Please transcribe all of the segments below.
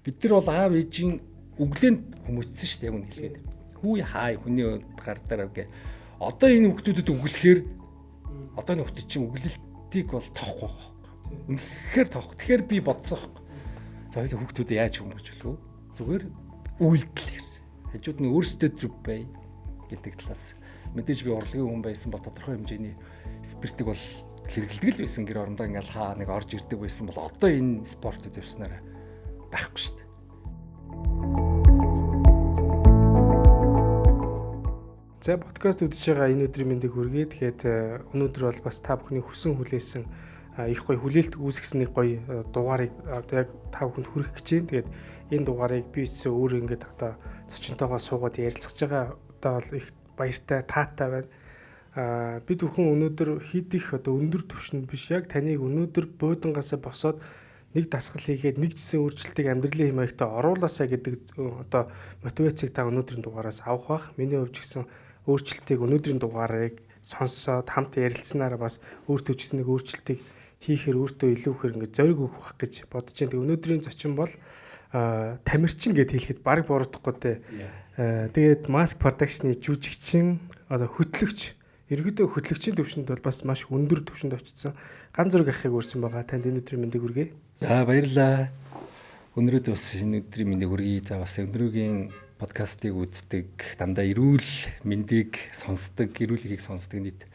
бид нар бол аав ээжийн өглөөнд хүмүүжсэн шүү дээ, яг үн хэлгээд. Хүү хай хүний гар дээр гэ. Одоо энэ хүүхдүүдэд өглөхээр одоо энэ хүүхдүүд чинь өглөлтийг бол тоохгүй байхгүй. Үнэхээр тоохгүй. Тэгэхээр би бодсон байхгүй. За хоёул хүүхдүүдэд яаж хүмүүжүүлэх вэ? Зүгээр үйлдэл. Хажууд нь өөрсдөө зүв бай гэдэг талаас. Мэдээж би урлагийн хүн байсан бол тодорхой хэмжээний спиртийг бол хэрэгэлдэг л байсан. Гэр орондоо ингээл хаа нэг орж ирдэг байсан бол одоо энэ спортод явснараа байхгүй шүү дээ. За подкаст үзэж байгаа энэ өдрийн мэндийг хүргэе. Тэгээд өнөөдөр бол бас та бүхний хүсэн хүлээсэн их гоё хүлээлт үүсгэсэн нэг гоё дугаарыг одоо яг та бүхэнд хүргэх гэж байна. Тэгээд энэ дугаарыг би ч өөр ингээд одоо зочинтойгоо суугаад ярилцаж байгаа одоо бол их баяртай, таатай байна. Бид бүхэн өнөөдөр хэд их одоо өндөр түвшинд биш, яг таныг өнөөдөр буудангаасаа босоод нэг дасгал хийгээд нэг жисэн өөрчлөлтийг амьдралын хэмээгтээ оруулаасаа гэдэг одоо мотивацийг та өнөөдрийн дугаараас авах бах. Миний хувьд ч гэсэн өөрчлөлтийг өнөөдрийн дугаарыг сонсоод хамт ярилцсанаар бас өөртөө ч гэсэн нэг өөрчлөлтийг хийхээр өөртөө илүү ихээр ингээд зориг өгөх бах гэж бодож байна. Тэг өнөөдрийн зочин бол тамирчин гэд хэлэхэд баг буруудахгүй дээ. Тэгээд Mask Production-ы жүжигчин одоо хөтлөгч, ерөнхийдөө хөтлөгчийн төвшөнд бол бас маш өндөр төвшөнд очсон. Ганц зураг авахыг өрсөн байгаа. Танд энэ өдрийн мэндийг хүргэе. За баярлалаа. Өнөөдөр бас энэ өдрийн мэндийг хүргэе. За бас өндрөөгийн подкастыг үздэг, дандаа эрүүл мэндийг сонсдог, эрүүл мэндийг сонсдог нийт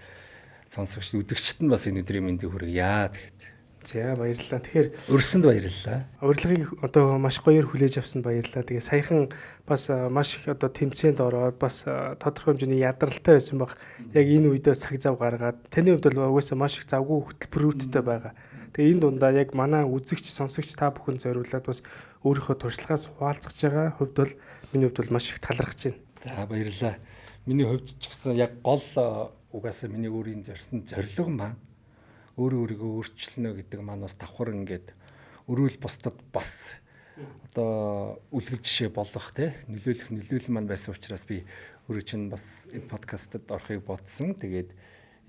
сонсогч үзэгчд нь бас энэ өдрийн мэндийг хүргье. Тэгэхэд за баярлалаа. Тэгэхээр өрсөнд баярлалаа. Урилгыг одоо маш гоёор хүлээж авсанд баярлалаа. Тэгээ саяхан бас маш их одоо тэмцээнд ороод бас тодорхой хэмжээний ядаралтай байсан баг. Яг энэ үедээ цаг зав гаргаад таны хувьд бол угаасаа маш их завгүй хөтөлбөрүүдтэй байгаа. Тэгээ энэ дундаа яг манай үзэгч, сонсогч та бүхэн зориулаад бас өөрийнхөө туршлагаас хуваалцах байгаа хувьд бол миний хувьд бол маш их талархаж байна. За баярлалаа. Миний хувьд ч гэсэн яг гол угаасаа миний өөрийн зорьсон зорилго маань өөрийгөө өөрчилнө гэдэг маань бас давхар ингээд өрөөл бусдад бас одоо үлгэр жишээ болох те нөлөөлөл маань байсан учраас би өөрөө чинь бас энэ подкастад орохыг бодсон. Тэгээд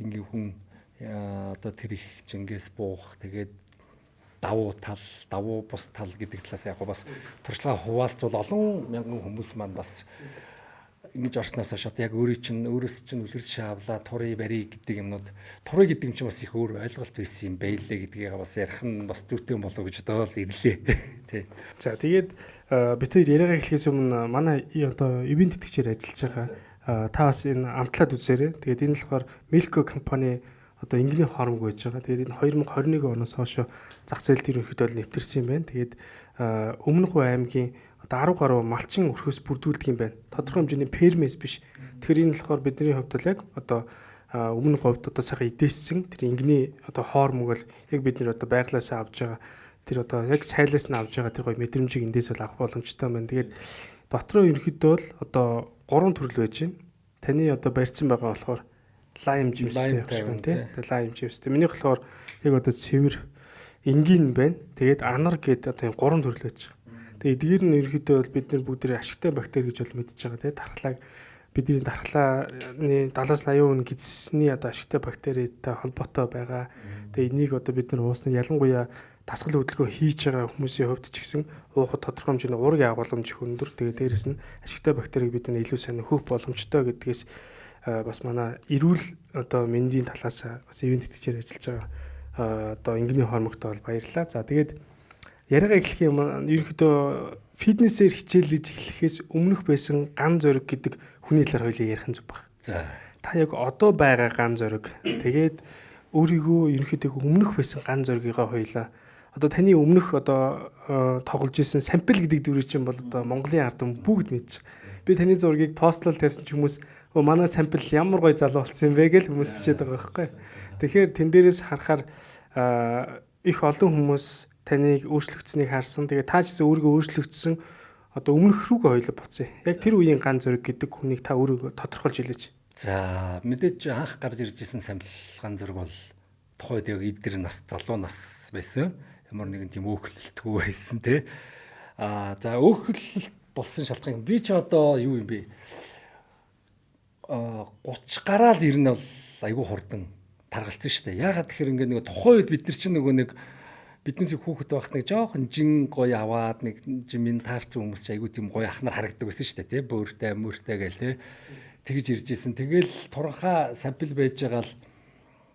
ингээ хүн одоо тэр их жингээс буух тэгээд давуу бус тал гэдэг талаас яг бас туршлага хуваалцвал олон мянган хүмүүс маань бас ингэж орсноос хойш одоо яг өөрөөс чинь үлгэр жишээ авлаа турыг барий гэдэг юмнууд турыг гэдэг юм чинь бас их өөр ойлголт байсан юм байлээ гэдгийг бас ярих нь бас зүйтэй болов гэж бодоод ирлээ. Тий. За тэгээд бид хоёр яриагаа эхлэхээс өмнө манай одоо ивент тэтгэгчээр ажиллаж байгаа та бас энэ амтлаад үзээрэй. Тэгээд энэ болохоор Milko компани одоо ингийн хоромг байж байгаа. Тэгээд энэ 2021 оноос хойш зах зээлд ерөнхийдөө нэвтэрсэн юм байна. Тэгээд Өмнөх аймгийн одоо 10 гаруй малчин өрхөөс бүрдүүлдэг юм байна. Тодорхой хэмжээний пермес биш. Тэгэхээр энэ болохоор бидний хувьд бол яг одоо өмнөх говьд одоо сайхан эдээссэн тэр ингийн одоо хоормог бол яг бид нэр одоо байглаасаа авж байгаа. Тэр одоо яг сайлаас нь авж байгаа тэр гоё мэдрэмжийг эндээс бол авах боломжтой байна. Тэгээд дотроо ерөнхийдөө бол одоо 3 төрөл байж байна. Таны одоо барьсан байгаа болохоор lime juice-тэй байна тийм. Lime juice-тэй. Минийх болохоор яг одоо цэвэр энгийн байна. Тэгээд анар гэдэг одоо 3 төрөл байж байгаа. Тэгээд эдгээр нь ерөнхийдөө бол бид нар бүгд ашигтай бактери гэж бол мэдж байгаа тийм. Тархлааг бидний тархлааны 70-80% нь гидсний одоо ашигтай бактеритай холбоотой байгаа. Тэгээд энийг одоо бид нар ууснаа ялангуяа дасгал хөдөлгөөн хийж байгаа хүмүүсийн хувьд ч гэсэн уухад тодорхой хэмжээний уургийн агуулмж их өндөр. Тэгээд дээрэс нь ашигтай бактерийг бид нар илүү сайн нөхөх боломжтой гэдгээс бас манай эрүүл одоо мэндийн талаас бас ивент тэтгэгчээр ажиллаж байгаа одоо ингийн хоормогтой бол баярлалаа. За тэгээд яриагаа эхлэх юм ерөнхийдөө фитнесээр хичээлж эхлэхээс өмнөх байсан ган зориг гэдэг хүний талаар хоёлаа ярих нь зүг баг. За та яг одоо байгаа ган зориг тэгээд өөрийгөө ерөнхийдөө өмнөх байсан ган зоригыгаа хоёлаа одоо таны өмнөх одоо тоглож исэн сампл гэдэг дүрийг чинь бол одоо Монголын ард түмэн бүгд мэдчих. Би таны зургийг постлол тавьсан ч хүмүүс манай сампл ямар гоё залуу болсон юм бэ гэж хүмүүс бичээд байгаа байхгүй. Тэгэхээр тэн дээрээс харахаар их олон хүмүүс таныг өөрчлөгдсөнийг харсан. Тэгээ та ч гэсэн өөрийгөө өөрчлөгдсөн одоо өмнөх рүүгээ хоёлоо буцъя. Яг тэр үеийн ган зориг гэдэг хүнийг та өөрийгөө тодорхойлж хэлээч. За мэдээж анх гарч ирж исэн сампл ган зориг бол тухайд яг эдгээр нас залуу нас байсан. Ямар нэгэн тийм өөхлөлтгүй байсан тий. За өөхлөлт болсон шалтгаан би ч одоо юу юм бэ? 30 гараал ирнэ бол айгүй хурдан таргалцсан шүү дээ. Яагаад тэгэхээр ингээ нэг тухайн үед бид нар чинь нөгөө нэг биднээс хүүхэд байхад нэг жоохон жин гоё аваад нэг жимийн таарсан хүмүүс ч айгүй тийм гоё ахнаар харагддаг байсан шүү дээ тий. Бөөртэй мөртэй гээл тий. Тэгж ирж исэн. Тэгэл туранхаа сампл байж байгаа л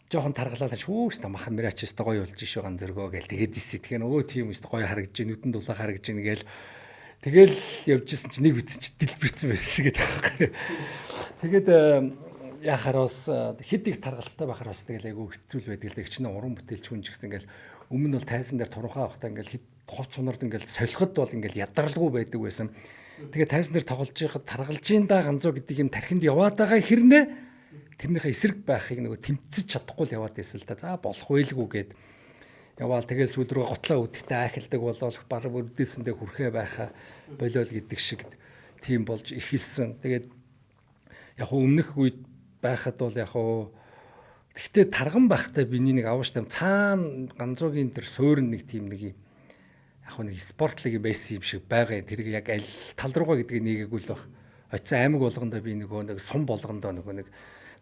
жоохон таргалаад шүүс та махан мэрачс та гоё болж ишүү ган зөргөө гээл тэгээд дисээ. Тэгэхээр өө тийм үст гоё харагдаж байна. Нүдэн дулаа харагдаж байна гээл. Тэгэл явж исэн чи нэг үтсэн чи дэлбэрсэн байсан гэдэг байхгүй. Тэгээд яхаар бас хэд их таргалтай байхаар бас тэгэл айгүй хэцүү л байдаг л дээ. Чиний уран бүтээлч хүн ч гэсэн ингээл өмнө нь бол тайзан дээр туранхаа авахтаа ингээл ховц цунард ингээл солиход бол ингээл ядралгүй байдаг байсан. Тэгээд тайзан дээр тоглож байхад таргалж ин да ганцоо гэдэг юм тархинд яваад байгаа хэрнээ тэрнийхээ эсрэг байхыг нөгөө тэмцэж чадахгүй л яваад байсан л да. За болох байлгүй гэд яваал тэгэл сүүл рүү готлоо үдэхтэй айхалдаг болол бар бүрдээсэндээ хүрхээ байхаа болол гэдэг шиг тийм болж ихэлсэн. Тэгээд яг өмнөх үед байхад бол яг гэхдээ тарган байхтай биний нэг аваач там цаана ганцоогийн тэр суурин нэг тийм нэг юм яг нэг спортлог байсан юм шиг байгаа. Тэрийг яг аль тал руугаа гэдгийг нэгээгүй л баг. Очисан аймаг болгондоо би нөгөө нэг сум болгондоо нөгөө нэг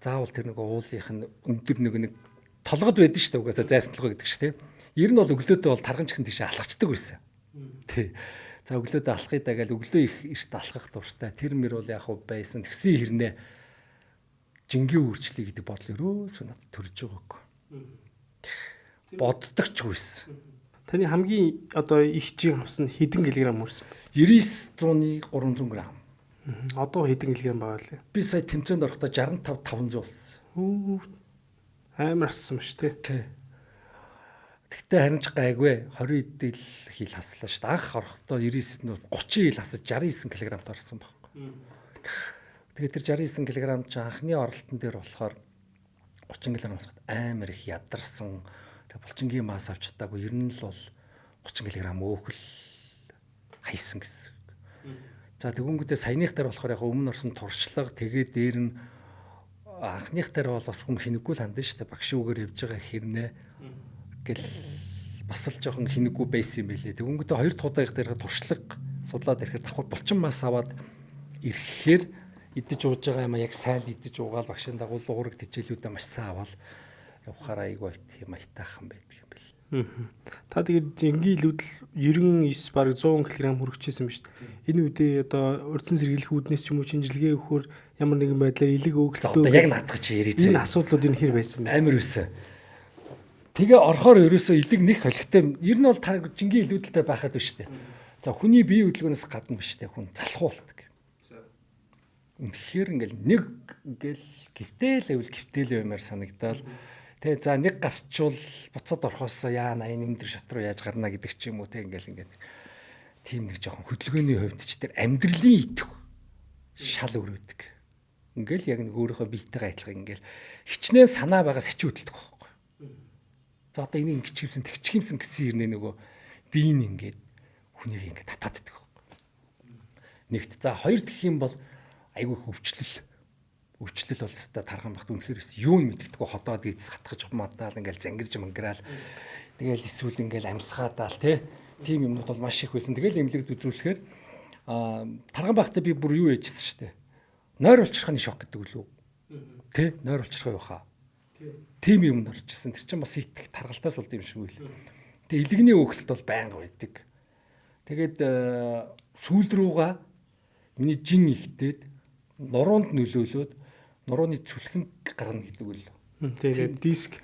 заавал тэр нөгөө уулынх нь өндөр нэг толгод байдэн шүү дээ. Угаасаа зайсан толгой гэдэг шиг тийм. Ер нь бол өглөөдөө бол тарган чихэн тийш алхацдаг байсан. Тий. За өглөөдөө алхахыг дагаал өглөө их эрт алхах дуртай. Тэр мөр бол яг байсан. Тэгсэн хэрнээ жингийн үйлчлэе гэдэг бодол өрөөсөө надад төрж байгаагүй. Боддог ч байсан. Таны хамгийн одоо их жин авсан хэдэн килограмм хүрсэн бэ? 900-ы 300 г. Одоо хэдэн килограмм байгаа лээ? Би сая тэмцээнд орохдоо 65 500 болсон. Амар ассан ба шүү дээ. Тэгтээ харин ч гайгүй 20 ил хил хаслаа шүү дээ. Анх орохдоо 99-д 30 ил хасаж 69 кг орсон байхгүй. Тэгээд тэр 69 кг ч анхны оролтон дээр болохоор 30 кг хасахад амар их ядарсан. Тэгээд булчингийн мас авч чадаагүй. Ер нь л бол 30 кг өөхөл хайсан гэсэн. За тэгвэл саяных дээр болохоор яг өмнө орсон туршлага тэгээд дээр нь анхных дээр бол бас хүм хинэггүй л хандсан шүү дээ. Багшүүгээр явж байгаа хэрнээ гэл бас л жоохон хинэггүй байсан юм байлээ. Тэгвэл хоёр дахь удаагийнх дээр туршлага судлаад ирэхээр давхар булчин мас аваад ирэхээр идэж ууж байгаа юм а яг сайн идэж уугаал багшийн дагуу уураг тижээлүүдээ маш сайн аваад явахаар айгүй тийм аятайхан байдаг юм бэл. Та тэгээд жингийн илүүдэл 99 бараг 100 кг хүрчихсэн биз дээ. Энэ үедээ одоо урдсан сэргийлэх үүднээс ч юм уу шинжилгээ өгөхөөр ямар нэгэн байдлаар илэг өглөө одоо яг наадах чи ярий. Энэ асуудлууд энэ хэр байсан бэ? Амар байсан. Тэгээ орохоор ерөөсөө илэг нэг холигтой ер нь бол жингийн илүүдэлтэй байхад биш үү. За хүний бие хөдөлгөөнөөс гадна биш үү. Хүн залхуулдаг. Үнэхээр ингээл нэг ингээл гівтэл юмар санагдал. Тэгээ за нэг гарчвал буцаад орхосоо яана энэ өндөр шат руу яаж гарна гэдэг ч юм уу те ингээл ингээд тийм нэг жоохон хөдөлгөөний хувьд ч тэр амьдралын итэх шал өрөөдөг. Ингээл яг нэг өөрийнхөө биетэйгээ адилхан ингээл хичнээн санаа байгаа сачи хөдөлдөг байхгүй. За одоо энийг ингэчихсэн тэгчихэмсэн гэсэн хэрнээ нөгөө бие нь ингээд хүнийг ингээд татаад идэх байхгүй. Нэгт за хоёр гэх юм бол айгүй хөвчлөл бол өстой тархан багт үнэхээр юу нь мэддэхгүй ходоод ийц хатгаж маадаал ингээл зангирж манграал тэгэл эсвэл ингээл амсгаадаал тийм юмнууд бол маш их байсан. Тэгэл эмнэлэгд үзүүлэхээр тархан багтаа би бүр юу яжсэн шүү дээ. Нойр улчрахны шок гэдэг үлээ. Нойр улчрах юу хаа. Тийм юмд орж ирсэн. Тэр чинь бас их таргалтаас болд юм шиг үйл. Тэгээ илэгний өөхөлт бол байнга байдаг. Тэгээд сүүл рүүгээ миний жин ихтээд нуруунд нөлөөлөөд нурууны цүлхэнд гарна гэдэг үл. Тэгээд диск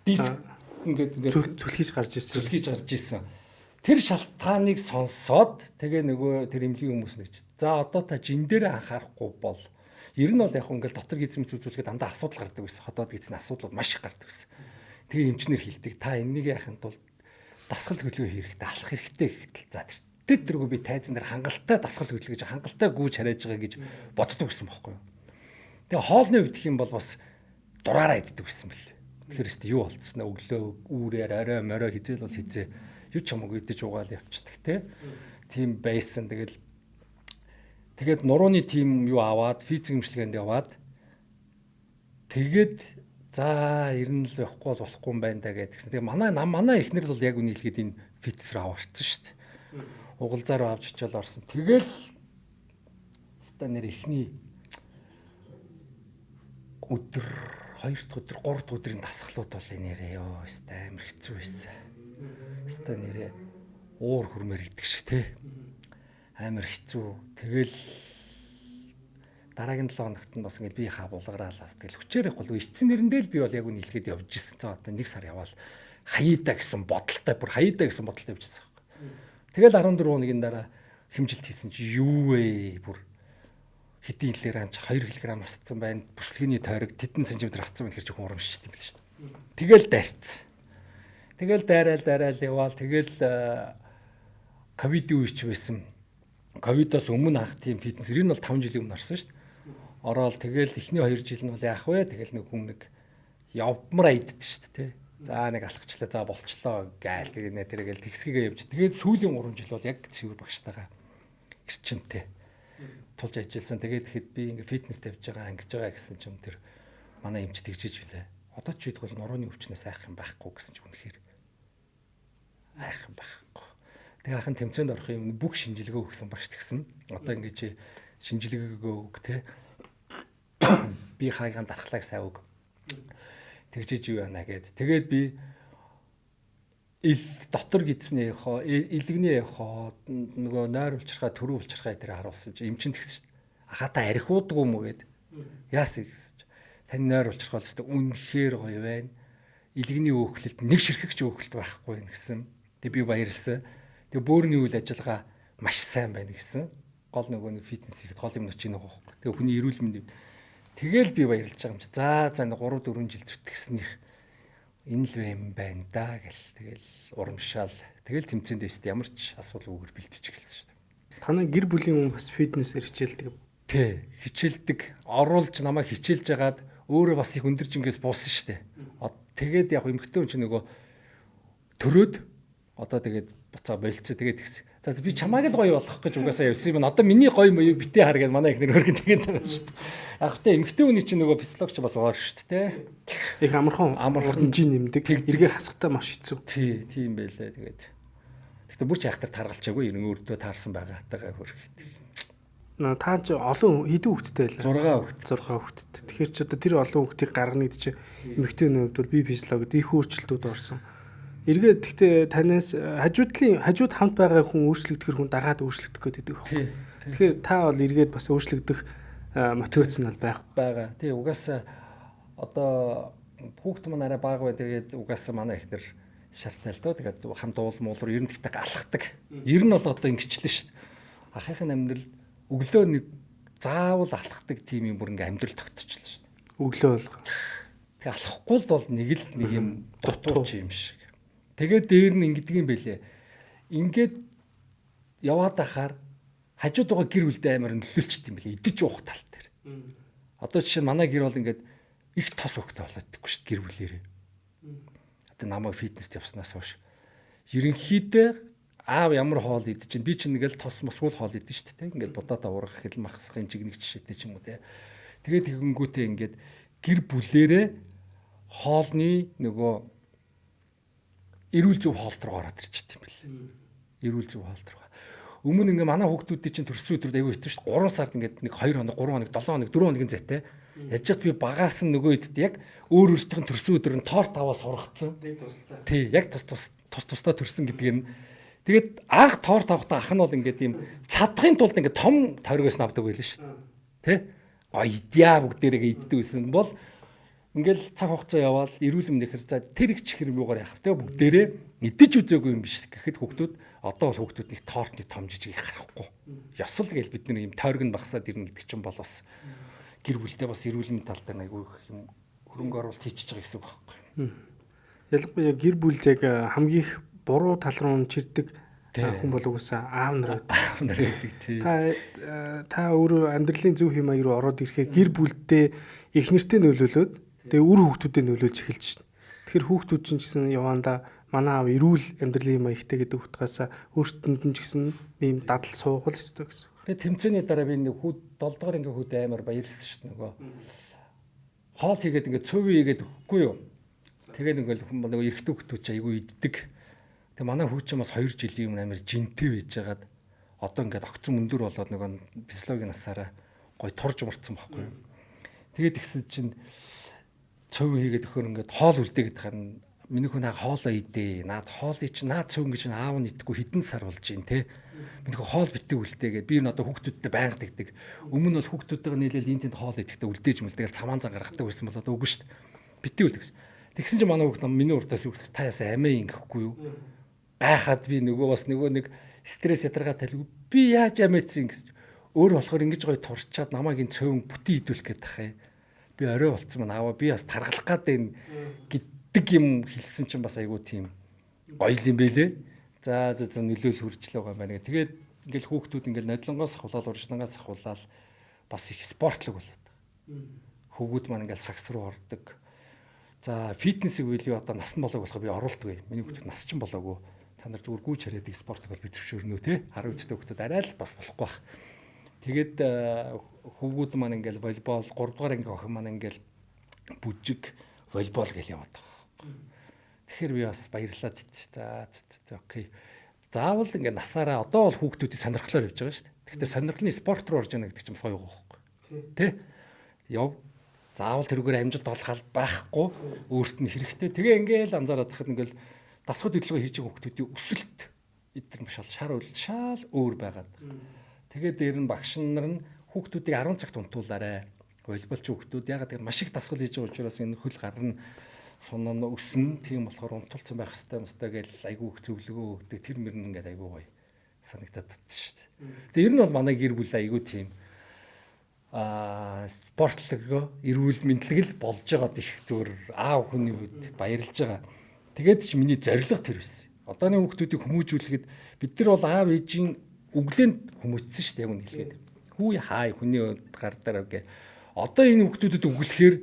ингээд цүлхийж гарч ирсэн. Тэр шалтгааныг сонсоод тэгээ нөгөө тэр эмнэлгийн хүмүүс нэгч. За одоо та жин дээр анхаарахгүй бол ер нь бол яг ингээд дотор гизмэс үзүүлэхэд дандаа асуудал гардаг байсан. Ходоод гизний асуудлууд маш их гардаг байсан. Тэгээ эмчнэр хэлдэг. Та энэнийг яахын тулд дасгал хөдөлгөөн хэрэгтэй, алах хэрэгтэй гэхтэл за тэргүй би тайзан дээр хангалттай дасгал хөдөлгөж хангалттай гүйж харайж байгаа гэж боддог гэсэн бохоггүй. Тэгээ хоолны үед гэх юм бол бас дураараа иддэг гэсэн бэл. Тэгэхээр юу болцсноо өглөө үүрээр орой морой хизээл бол хизээ юу ч хамаагүй идэж угаал явчихдаг тийм байсан. Тэгээд нурууны тим юу аваад физик имчилгээнд яваад тэгээд за ер нь л явахгүй болохгүй юм байна да гэдгсэн. Тэгээ манай эхнэр бол яг үний хэлгээд энэ фитнес рүү аварцсан шүү дээ. Угалзаа руу авч очиод орсон. Тэгэл станер ихний өдөр 2 дахь өдөр 3 дахь өдрийн дасгалууд бол энэ яриа ёо өстой амар хэцүү байсан. Хэвээ нэрээ уур хөрмөр идэх шиг те. Амар хэцүү. Тэгэл дараагийн 7 хоногт нь бас ингээд би хаа булгараалаас тэгэл хүчээр явахгүй ичсэн нэрэндээ л би бол яг үн хэлгээд явж ирсэн. За одоо 1 сар яваал хаяада гэсэн бодолтой бүр хаяада гэсэн бодолтой явжсэн байхгүй. Тэгэл 14 хоногийн дараа хэмжилт хийсэн чи юу вэ? Бүр хэдийн килограмм ч 2 кг асцсан байна. Бүсэлгээний тойрог тэдэн сантиметр асцсан байна гэхэр жоохон урамшиж юм л шүү дээ. Тэгэл дайрцсан. Тэгэл дайраал яваал тэгэл ковидын үеч байсан. Ковидоос өмнө анх тийм фитнес ер нь бол 5 жилийн өмнө орсон шүү дээ. Ороод тэгэл эхний 2 жил нь бол яах вэ? Тэгэл нэг хүн нэг явмар айддаг шүү дээ. За нэг алхачлаа за болчлоо гайл тэгээд тэргээл тэгсгээ явж. Тэгээд сүүлийн 3 жил бол яг цэвэр багштайгаа эрчимтэй тулж ажилласан. Тэгээд ихэд би ингээ фитнес тавьж байгаа ангиж байгаа гэсэн ч юм тэр манай эмч тэгжиж билээ. Одоо ч идэх бол нурууны өвчнөөс айх юм байхгүй гэсэн ч үнэхээр айх юм байхгүй. Тэгээ ахын тэмцээнд орох юм бүх шинжилгээ өгсөн багш тэгсэн. Одоо ингээ чи шинжилгээгөө өг те. Би хаагаан дархлааг сайн өг. Тэгжиж юу яана гэд. Тэгээд би дотор гидсний яхаа илэгний яхаа нөгөө нойр улчирхай төрөө улчирхай дээр харуулсан чи эмчин тэгсэн шүү дээ. Ахаа та архиудгүй юм уу гэд. Яасыг гэсэн чи. Таны нойр улчирхай л өстө үнэхээр гоё байна. Илэгний өөхлөлт нэг ширхэгч өөхлөлт байхгүй гэсэн. Тэг би баярлсан. Тэг бөөрийн үйл ажиллагаа маш сайн байна гэсэн. Гол нөгөө нэг фитнес хийхэд гол юм чинь байгаа байхгүй. Тэг хүний эрүүл мэндийг тэгэл би баярлж байгаа юм чи. За 3 4 жил зүтгэснийх энэ л юм байна да гэл. Тэгэл урамшаал. Тэгэл тэмцээнд өст ямар ч асуудалгүйгээр бэлтэж эхэлсэн шүү дээ. Танай гэр бүлийн хүн бас фитнесээр хичээлдэг. Тий, хичээлдэг. Оруулж намайг хичээлж жагаад өөрөө бас их өндөр жингээс буусан шүү дээ. Тэгээд яг эмэгтэй хүн чинь нөгөө төрөөд одоо тэгээд буцаа болцоо тэгээд тэгсэн. За би чамааг л гоё болгох гэж угаасаа явсан юм. Одоо миний гоё моёг битээ хар гэж манай ихнэр хөргөн тэгээд байгаа шүү дээ. Яг тэ эмэгтэй хүний чинь нөгөө физиологч бас уур шүү дээ. Их амархан жин нэмдэг. Эргээ хасахтаа маш хэцүү. Тий, тийм байлаа тэгээд. Гэхдээ бүр ч яхтар таргалчаагүй ерэн өөртөө таарсан байгаатайгаа хөргөт. Та ч олон хэдэн хүүхэдтэй байлаа? 6 хүүхэдтэй. Тэгэхээр ч одоо тэр олон хүүхдийг гарганы гэж эмэгтэйний хувьд бол би физиологид их өөрчлөлтүүд орсон. Эргээд гэхдээ танаас хажууд хамт байгаа хүн өөрчлөгдөхөр хүн дагаад өөрчлөгдөх гэдэг байна. Тэгэхээр та бол эргээд бас өөрчлөгдөх мотивац нь бол байгаа. Тий угаасаа одоо хүүхд маань арай бага бай тэгээд угаасаа манай ихнэр шартаал тоо тэгээд хамт уул муулуур ер нь тэгтээ галахдаг. Ер нь бол одоо ингэчлээ шүү дээ. Ахыхын амьдрал өглөө нэг заавал алхахдаг тийм юм бүр ингээм амьдрал тогтчихлоо шүү дээ. Өглөө болго. Тэгээ алхахгүй л бол нэг юм дутууч юм шиг. Тэгээд дээр нь ингэдэг юм бэлээ. Ингээд яваад ахаар хажууд байгаа гэр бүлдээ амар нөлөөлчт юм бэлээ. Идэж уух тал дээр. Одоо жишээ нь манай гэр бол ингээд их тос өгтэй болоод идэггүй шүү дээ гэр бүлээрээ. Одоо намайг фитнест явснаас хойш. Ерөнхийдөө аав ямар хоол идэж чинь би чинь нэгэл тос мосгуул хоол идэж шүү дээ. Ингээд будаад аврах хэл махсахын жигнэг жишээтэй ч юм уу те. Тэгээд тэгэнгүүтээ ингээд гэр бүлээрээ хоолны нөгөө эрүүл зөв хоолт руу ороод ирчихдээ юм бэл. Эрүүл зөв хоолт руу. Өмнө ингээ манай хүүхдүүдийн чинь төрсөн өдрүүд аягүй хэвчээ шүү дээ. 3 сард ингээд нэг 2 хоног, 3 хоног, 7 хоног, 4 хоногийн зайтай. Яж хат би багаас нь нөгөө идэд яг өөр өөртөө төрсөн өдөр нь торт аваа сургацсан. Тий, яг тусдаа төрсөн гэдгээр нь. Тэгээд анх торт авахдаа ах нь бол ингээд ийм цадахын тулд ингээд том тойргоос нь авдаг байлаа шүү дээ. Тэ? Гоё идяа бүгдээрээ иддэг байсан бол ингээл цаг хугацаа яваал эрүүл мэндээр за тэр их чихэр юугаар яах вэ бүгдээрээ идэж үзээгүй юм биш гэхэд хүүхдүүд одоо бол хүүхдүүд нэг тортны том жижиг их харахгүй. Ёсол гээл бид нэг юм тойрог нь багасаад ирнэ гэдэг чинь бол бас гэр бүлдээ бас эрүүл мэнд талтай айгүй юм хөрөнгө оруулалт хийчихэж байгаа гэсэн үг байхгүй. Ялангуяа гэр бүлд яг хамгийн их буруу тал руу чирдэг хүн бол угсаа аав нар байдаг тий. Та өөрөө амьдралын зөв хэм маяг руу ороод ирэхээр гэр бүлдээ их нэртэй нөлөөлөд тэгээ үр хүүхдүүдэд нөлөөлж эхэлж шин. Тэгэхээр хүүхдүүд чинь гэсэн яванда манай аав эрүүл амьдралын маягтай гэдэг утгаас өөртөнд нь ч гэсэн ийм дадал суугал өстой гэсэн. Тэгээ тэмцээний дараа би нэг 7 дугаар ингээ хүүд амар баярлсан шүү дээ нөгөө. Хоол хийгээд ингээ цөөвөө хийгээд өгөхгүй юу. Тэгээд ингээл нөгөө эрэгтэй хүүхдүүд чинь айгүй иддэг. Тэгээ манай хүүч чинь бас 2 жилийн өмнө амар жинтэй байж байгаад одоо ингээд огцон өндөр болоод нөгөө физиологийн насаараа гой турж умарцсан байхгүй юу. Тэгээд тэгсэн чинь цөв хийгээд өгөхөр ингээд хоол үлдээгээд харна миний хүн хоолоо идээ. Наад хоолыг чи наад цөөн гэж аав нь идэхгүй хэдэн сар болж гин те. Миний хүн хоол битээ үлдээгээд би энэ одоо хүүхдүүдтэй байнга тэгдэг. Өмнө нь бол хүүхдүүдтэйгээ нийлээл энэ тэнд хоол идэхдээ үлдээж мүлдээл цамаан зан гаргадаг байсан бол одоо үгүй шүү дээ. Битээ үлдэх. Тэгсэн чинь манай хүүхд миний урдаас үг та ясаа амиа ингэхгүй юу? Гайхаад би нөгөө бас нөгөө нэг стресс ядаргаа талгүй би яаж амиацсан гэж. Өөр болохоор ингэж гоё турчаад намайг энэ цөөн бүтэн идүүлэх гээд тахаа. Би орой болцсон маань аава би бас таргалах гад энэ гэдэг юм хэлсэн чинь бас айгүй тийм гоё юм бэлээ. За нөлөөл хүрчлээ байгаа юм байна. Тэгээд ингээл хүүхдүүд ингээл нодлонгоос ахуулаад уржлангаас ахуулаад бас их спортлог болоод. Хүүгүүд маань ингээл сагс руу ордог. За фитнесийг үйл одоо нас нь болоог болохоор би оруулдаг. Миний хүүхд нас ч болоогүй. Та нар зүгээр гүйж хараадаг спортыг бол би зөвшөөрнө те. 10 үетэй хүүхдүүд арай л бас болохгүй бах. Тэгээд хүүгүүд маань ингээл волейбол 3 дугаар анги охин маань ингээл бүжиг волейбол гэж яваад байгаа. Тэгэхээр би бас баярлаад за окей. Заавал ингээл насаараа одоо бол хүүхдүүдийг сонирхлоор явж байгаа шүү дээ. Тэгэхээр сонирхлын спорт руу орж яана гэдэг чинь бас гоё байхгүй. Тэ? Яв. Заавал тэрүүгээр амжилт олох байхгүй. Өөрт нь хэрэгтэй. Тэгээ ингээл анзаараад тахад ингээл дасгал хөдөлгөөн хийж байгаа хүүхдүүдийн өсөлт эдгээр маш шар шал өөр байгаад. Тэгээд дээр нь багш нар нь хүүхдүүдийг 10 цагт унтуулаарай. Волейболч хүүхдүүд ягаад гэвэл маш их дасгал хийж байгаа учраас энэ хөл гарна сунаа өснө. Тийм болохоор унтуулсан байх хэвээр гэж айгүй их зөвлөгөө өгдөг. Тэр мөрн ингээд айгүй гоё санагдаад татсан шүү дээ. Тэгээ ер нь бол манай гэр бүл айгүй тийм спортлог эрүүл мэдлэг л болж байгаад их зөвөр аав хүний хувьд баярлж байгаа. Тэгээд ч миний зорилго тэр байсан. Одооны хүүхдүүдийг хүмүүжүүлэхэд бид нар бол аав ээжийн өглөөнд хүмүүжсэн шүү дээ яг нь хэлгээд. Хүү хай хүний гар дараа гэ. Одоо энэ хүүхдүүдэд өглөхээр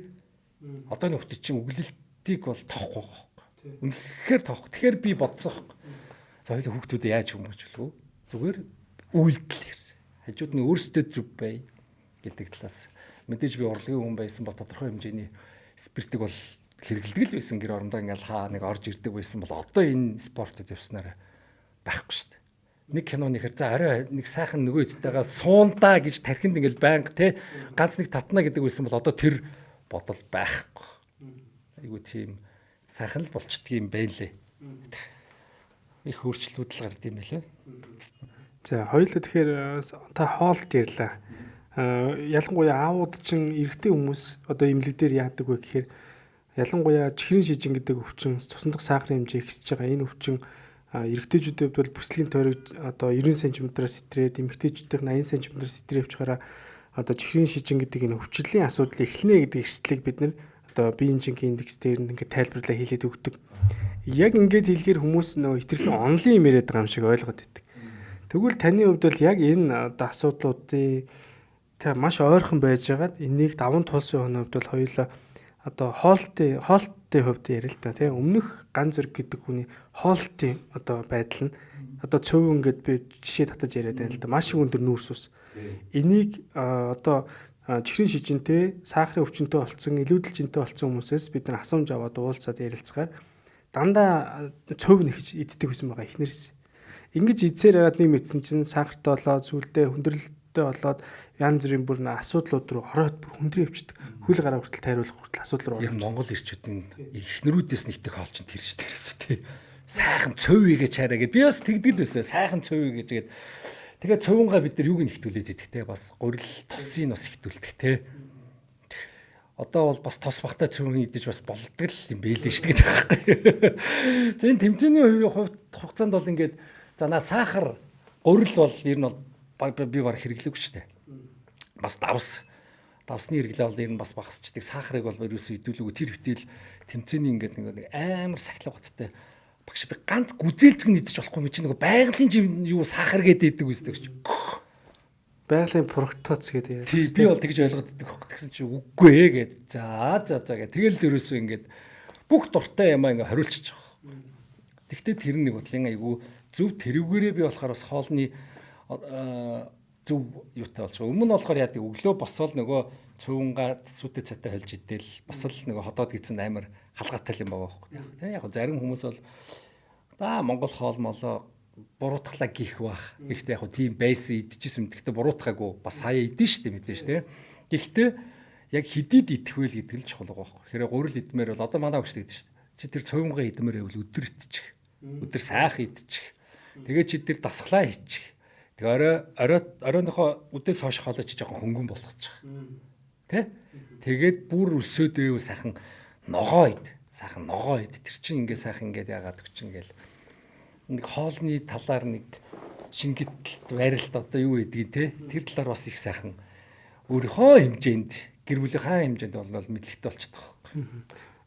одооны хүүхдүүд чинь өглөлтийг бол тоохгүй байхгүй. Үнэхээр тоохгүй. Тэгэхээр би бодсон байхгүй. За хоёул хүүхдүүдэд яаж хүмүүжүүлэх вэ? Зүгээр үйлдэлээр. Хажууд нь өөрсдөө зүв бай гэдэг талаас. Мэдээж би урлагийн хүн байсан бол тодорхой хэмжээний спиртийг бол хэрэгэлдэг л байсан. Гэр орондоо ингээл хаа нэг орж ирдэг байсан бол одоо энэ спортод явснараа байхгүй шүү дээ. Нэг кино нэхэр за арай нэг сайхан нөгөө хэдтэйгээ суундаа гэж тархинд ингээл байнга те ганц нэг татна гэдэг байсан бол одоо тэр бодол байхгүй. Айгу тийм сайхан л болчдөг юм байна лээ. Их өөрчлөлүүд л гард юм байлаа. За хоёулаа тэгэхээр та хоолт ярьлаа. Ялангуяа аауд чинь эрэгтэй хүмүүс одоо имлэг дээр яадаг вэ гэхээр ялангуяа чихрийн шижин гэдэг өвчин цусндах сахарын хэмжээ ихсэж байгаа. Энэ өвчин эрэгтэйчүүдийн хувьд бол бүслийн тойрог одоо 90 см-аас сэтрээд эмэгтэйчүүдийн 80 см-аас сэтрээ явчихаараа одоо чихрийн шижин гэдэг энэ өвчлөлийн асуудал эхлэнэ гэдэг эрсдлийг бид нэр одоо биеийн жинхэнэ индекс дээр нь ингээд тайлбарлаа хэлээд өгдөг. Яг ингээд хэлэхээр хүмүүс нөө хитрхийн онлын юм яриад байгаа юм шиг ойлгоод байдаг. Тэгвэл таны хувьд бол яг энэ асуудлуудыг та маш ойрхон байж байгаад энийг даван туулсан хүний хувьд бол хоёулаа одоо хоолтын хувьд ярил л та тийм өмнөх ган зэрэг гэдэг хүний хоолтын одоо байдал нь одоо цөв ингээд би жишээ татаж яриад байна л да маш их өндөр нүүрс ус. Энийг одоо чихрийн шижинтэй сахарын өвчнөд болцсон илүүдэлжинтэй болцсон хүмүүсээс бид нар асуумж аваад уулзаад ярилцгаар дандаа цөв нэгж иддэг байсан байгаа ихнэрээс. Ингэж идсээр яваад нэг мэдсэн чинь сахартай болоод сүулдэ хүндрэлтэй болоод янз бүрийн бүр асуудлууд руу ороод бүр хүндрээ өвчдөг. Хөл гараа хүртэл тайруулах хүртэл асуудал руу ордог. Монгол ирчүүдийн ихнэрүүдээс нэгтгэх хоол чинь тэр шүү дээ. Сайхан цөв ийгээ чараа гэд би бас тэгдэл байсан. Сайхан цөв ийгээ гэгээд тэгээ цөвөнгаа бид нар юуг нэхтүүлээд идэх те бас гурил тосыг бас нэхтүүлдэг те. Одоо бол бас тос бахтай цөвөн идэж бас болдог л юм бэлээ шүү дээ байхгүй. За энэ тэмцээний хугацаанд бол ингээд за наа сахар гурил бол ер нь би баг хэрэглэв шүү дээ. Бас давсны хэрэглээ бол ер нь бас багасчдаг. Сахарыг бол ерөөсөө идэвлэгүй тэр хөтөл тэмцээний ингээд нэг амар сахилгаттай багш би ганц гүзээлцэг нэгдэж болохгүй ми чи нэг байгалийн юу сахар гэдэг үстэй гэж. Байгалийн фруктоз гэдэг. Тий би бол тэгж ойлгоод идэх хөөх гэсэн чи үгүй ээ гэд. За гэ тэгэл ерөөсөө ингээд бүх дуртай юмаа ингээд хориулчих жоох. Тэгтээ тэр нэг бодлын айгүй зөв тэрүүгээрээ би болохоор бас хоолны зөв юутай болж байгаа. Өмнө нь болохоор яадаг өглөө босоод нөгөө цөөнгаа сүтэ цатай холж идэл бас л нөгөө ходоод гисэн амар халгаатай юм байгаа байхгүй. Тэ яг зарим хүмүүс бол Монгол хоол молоо буруутглаа гих бах. Гэхдээ яг тийм байсан идчихсэн. Гэхдээ буруутгаагүй бас хаяа идэн штэ мэдэн штэ. Гэхдээ яг хидид идэх вэ гэдэг л чухал байгаа байхгүй. Тэгэхээр гурил идмээр бол одоо манай өгч гэдэг штэ. Чи тэр цовингаа идмээр байвал өдөр идчих. Өдөр сайхан идчих. Тэгээд чи тэр дасглаа хийчих. Тэгээ оройнохоо үдээс хойш хоолой чи жоохон хөнгөн болгочих. Тэ? Тэгээд бүр өсөөд байвал сайхан ногоо ид. Сайхан ногоо ид. Тэр чинь ингээ сайхан ингээд яагаад өгч ингээл нэг хоолны талаар нэг шингэтэл байралт одоо юу гэдгийг те тэр талаар бас их сайхан өөрийнхөө хэмжээнд гэр бүлийнхаа хэмжээнд бол мэдлэгтэй болчихдог байхгүй.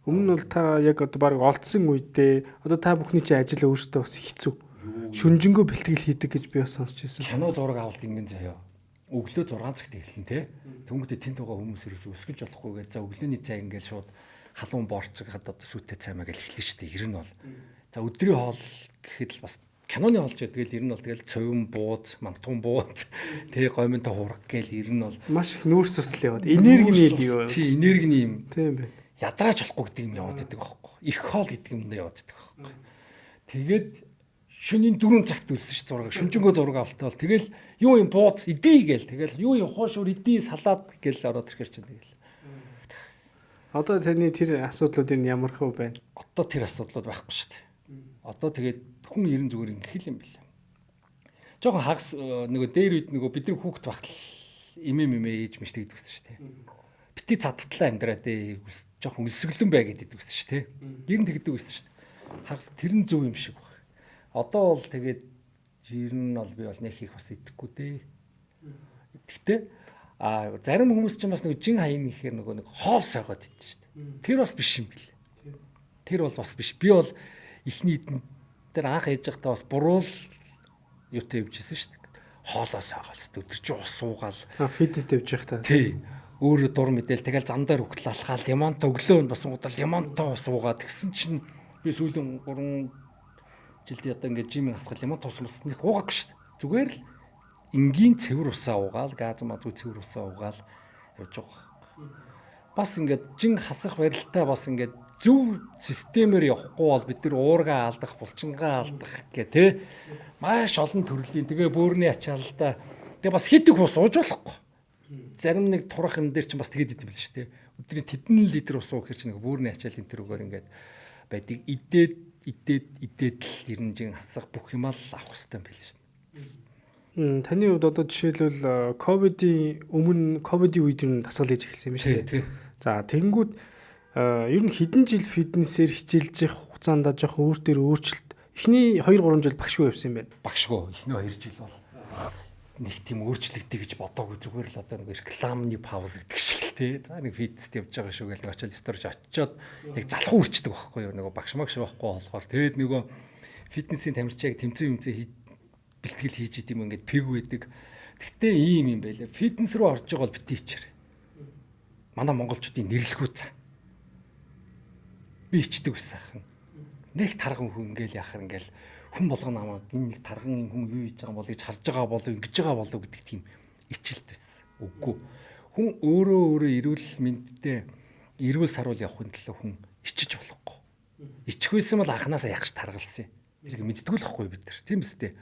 Өмнө нь бол та яг одоо баг олдсон үедээ одоо та бүхний чинь ажил өөртөө бас хэцүү. Шүнжэнгөө бэлтгэл хийдэг гэж би бас сонсч байсан. Кино зураг авалт ингэн заяа. Өглөө 6 цагт эхэлнэ те. Тэнгүүдээ тэнд байгаа хүмүүс ерөөсөө өсгөж болохгүйгээ за өглөөний цай ингээл шууд халуун борцог одоо сүтэ цаймаа гэл эхэлнэ шүү дээ. Ер нь бол. За өдрийн хоол гэхэд л бас киноны хоолч тэгэл ер нь бол тэгэл цовин бууз, мантун бууз, тэг гоминтой хураг гээл ер нь бол маш их нүүрс өсөл яваад энергийн ил юу. Тий, энергийн юм. Тийм байна. Ядрааж болохгүй гэдэг юм яваад байдаг байхгүй. Их хоол гэдэг юмдаа яваад байдаг байхгүй. Тэгээд шөнийн 4 цагт үлсэн ш зураг. Шүнжэнгөө зураг авалтаа бол тэгэл юу юм бууз идий гээл тэгэл юу юм хоошуур идий салаад гээл ороод ирэхэр чинь тэгэл. Одоо таны тэр асуудлууд нь ямар хөө байна? Одоо тэр асуудлууд байхгүй шүү дээ. Одоо тэгээд хүн ерэн зүгээр ингэх юм билээ. Жохон хагас нөгөө дээр үед нөгөө бидний хүүхэд багт имээ ээж мэж тэгдэг гэсэн шүү дээ. Бити цадтлаа амьдраад жохон өсөглөн бай гэдэг гэсэн шүү дээ. Ерэн тэгдэг гэсэн шүү дээ. Хагас тэр нь зөв юм шиг баг. Одоо бол тэгээд ер нь бол би бол нэг их бас идэхгүй дээ. Гэхдээ зарим хүмүүс ч бас нэг жин хаяны гэхээр нөгөө нэг хоол сойгоод идэв шүү дээ. Тэр бас биш юм билээ. Тэр бол бас биш. Би бол ихний тэр анх ээж байхдаа бас буруул юутай явжсэн шүү дээ. Хоолоо сойгоол өдөр чи ус суугаал. Фитнес тавьж явах та. Тий. Өөрөө дур мэдээл тэгэл зам дээр хөвгөл алхаал лимонтой өглөө босонгуудаа лимонтой ус уугаад тэгсэн чинь би сүүлийн 3 жилд одоо ингээд жимийн хасгал лимон тусмас нэг уугаагүй шүү дээ. Зүгээр л энгийн цэвэр усаа уугаал газ мазгүй цэвэр усаа уугаал явж байгаа. Бас ингээд жин хасах барилтаа бас ингээд зөв системээр явахгүй бол бид нар уургаа алдах, булчингаа алдах гэх тэ маш олон төрлийн тэгээ бөөрийн ачаалалтаа тэгээ бас хэдэг ус ууж болохгүй. Зарим нэг турах юм дээр чинь бас тэгээд идэв л шүү дээ. Өдрийн тэдэн литр ус уух хэрэг чинь бөөрийн ачааллын төрөөр ингээд байдаг идээд л ерөнжин хасах бүх юм л авах хэрэгтэй юм биш шүү. Таны хувьд одоо жишээлбэл ковидын өмнө ковидын үед нь дасгал хийж эхэлсэн юм шүү дээ. За тэгэнгүүт ер нь хэдэн жил фитнесээр хичээлж явах хугацаанд жоохон өөртөө өөрчлөлт эхний 2-3 жил багшгүй явсан юм байна. Багшгүй эхний 2 жил бол нэг тийм өөрчлөгдөж гэж бодоогүй зүгээр л одоо нэг рекламны пауз гэдэг шиг л тий. За нэг фитнест явж байгаа шүү гэл нэг очил сторч очиод яг залхуу үрчдэг байхгүй юу нөгөө багш магш байхгүй болохоор тэгээд нөгөө фитнесийн тамирчааг тэмцэн бэлтгэл хийж идэм ингээд пиг байдаг. Гэхдээ ийм юм байлаа. Фитнес рүү орж байгаа бол бити ичээр. Манай монголчуудын нэрлэхүү цаа. Би ичдэг байсан ахын. Нэг тарган хүн ингээл яхаар ингээл хүн болгоно намайг энэ нэг тарган хүн юу хийж байгаа бол гэж харж байгаа болов ингэж байгаа болов гэдэг тийм ичэлт байсан. Үгүй. Хүн өөрөө эрүүл мэндтэй эрүүл саруул явахын төлөө хүн ичиж болохгүй. Ичих байсан бол анханасаа ягч таргалсан. Тэрийг мэддэггүй л байхгүй бид нар. Тийм үстэй.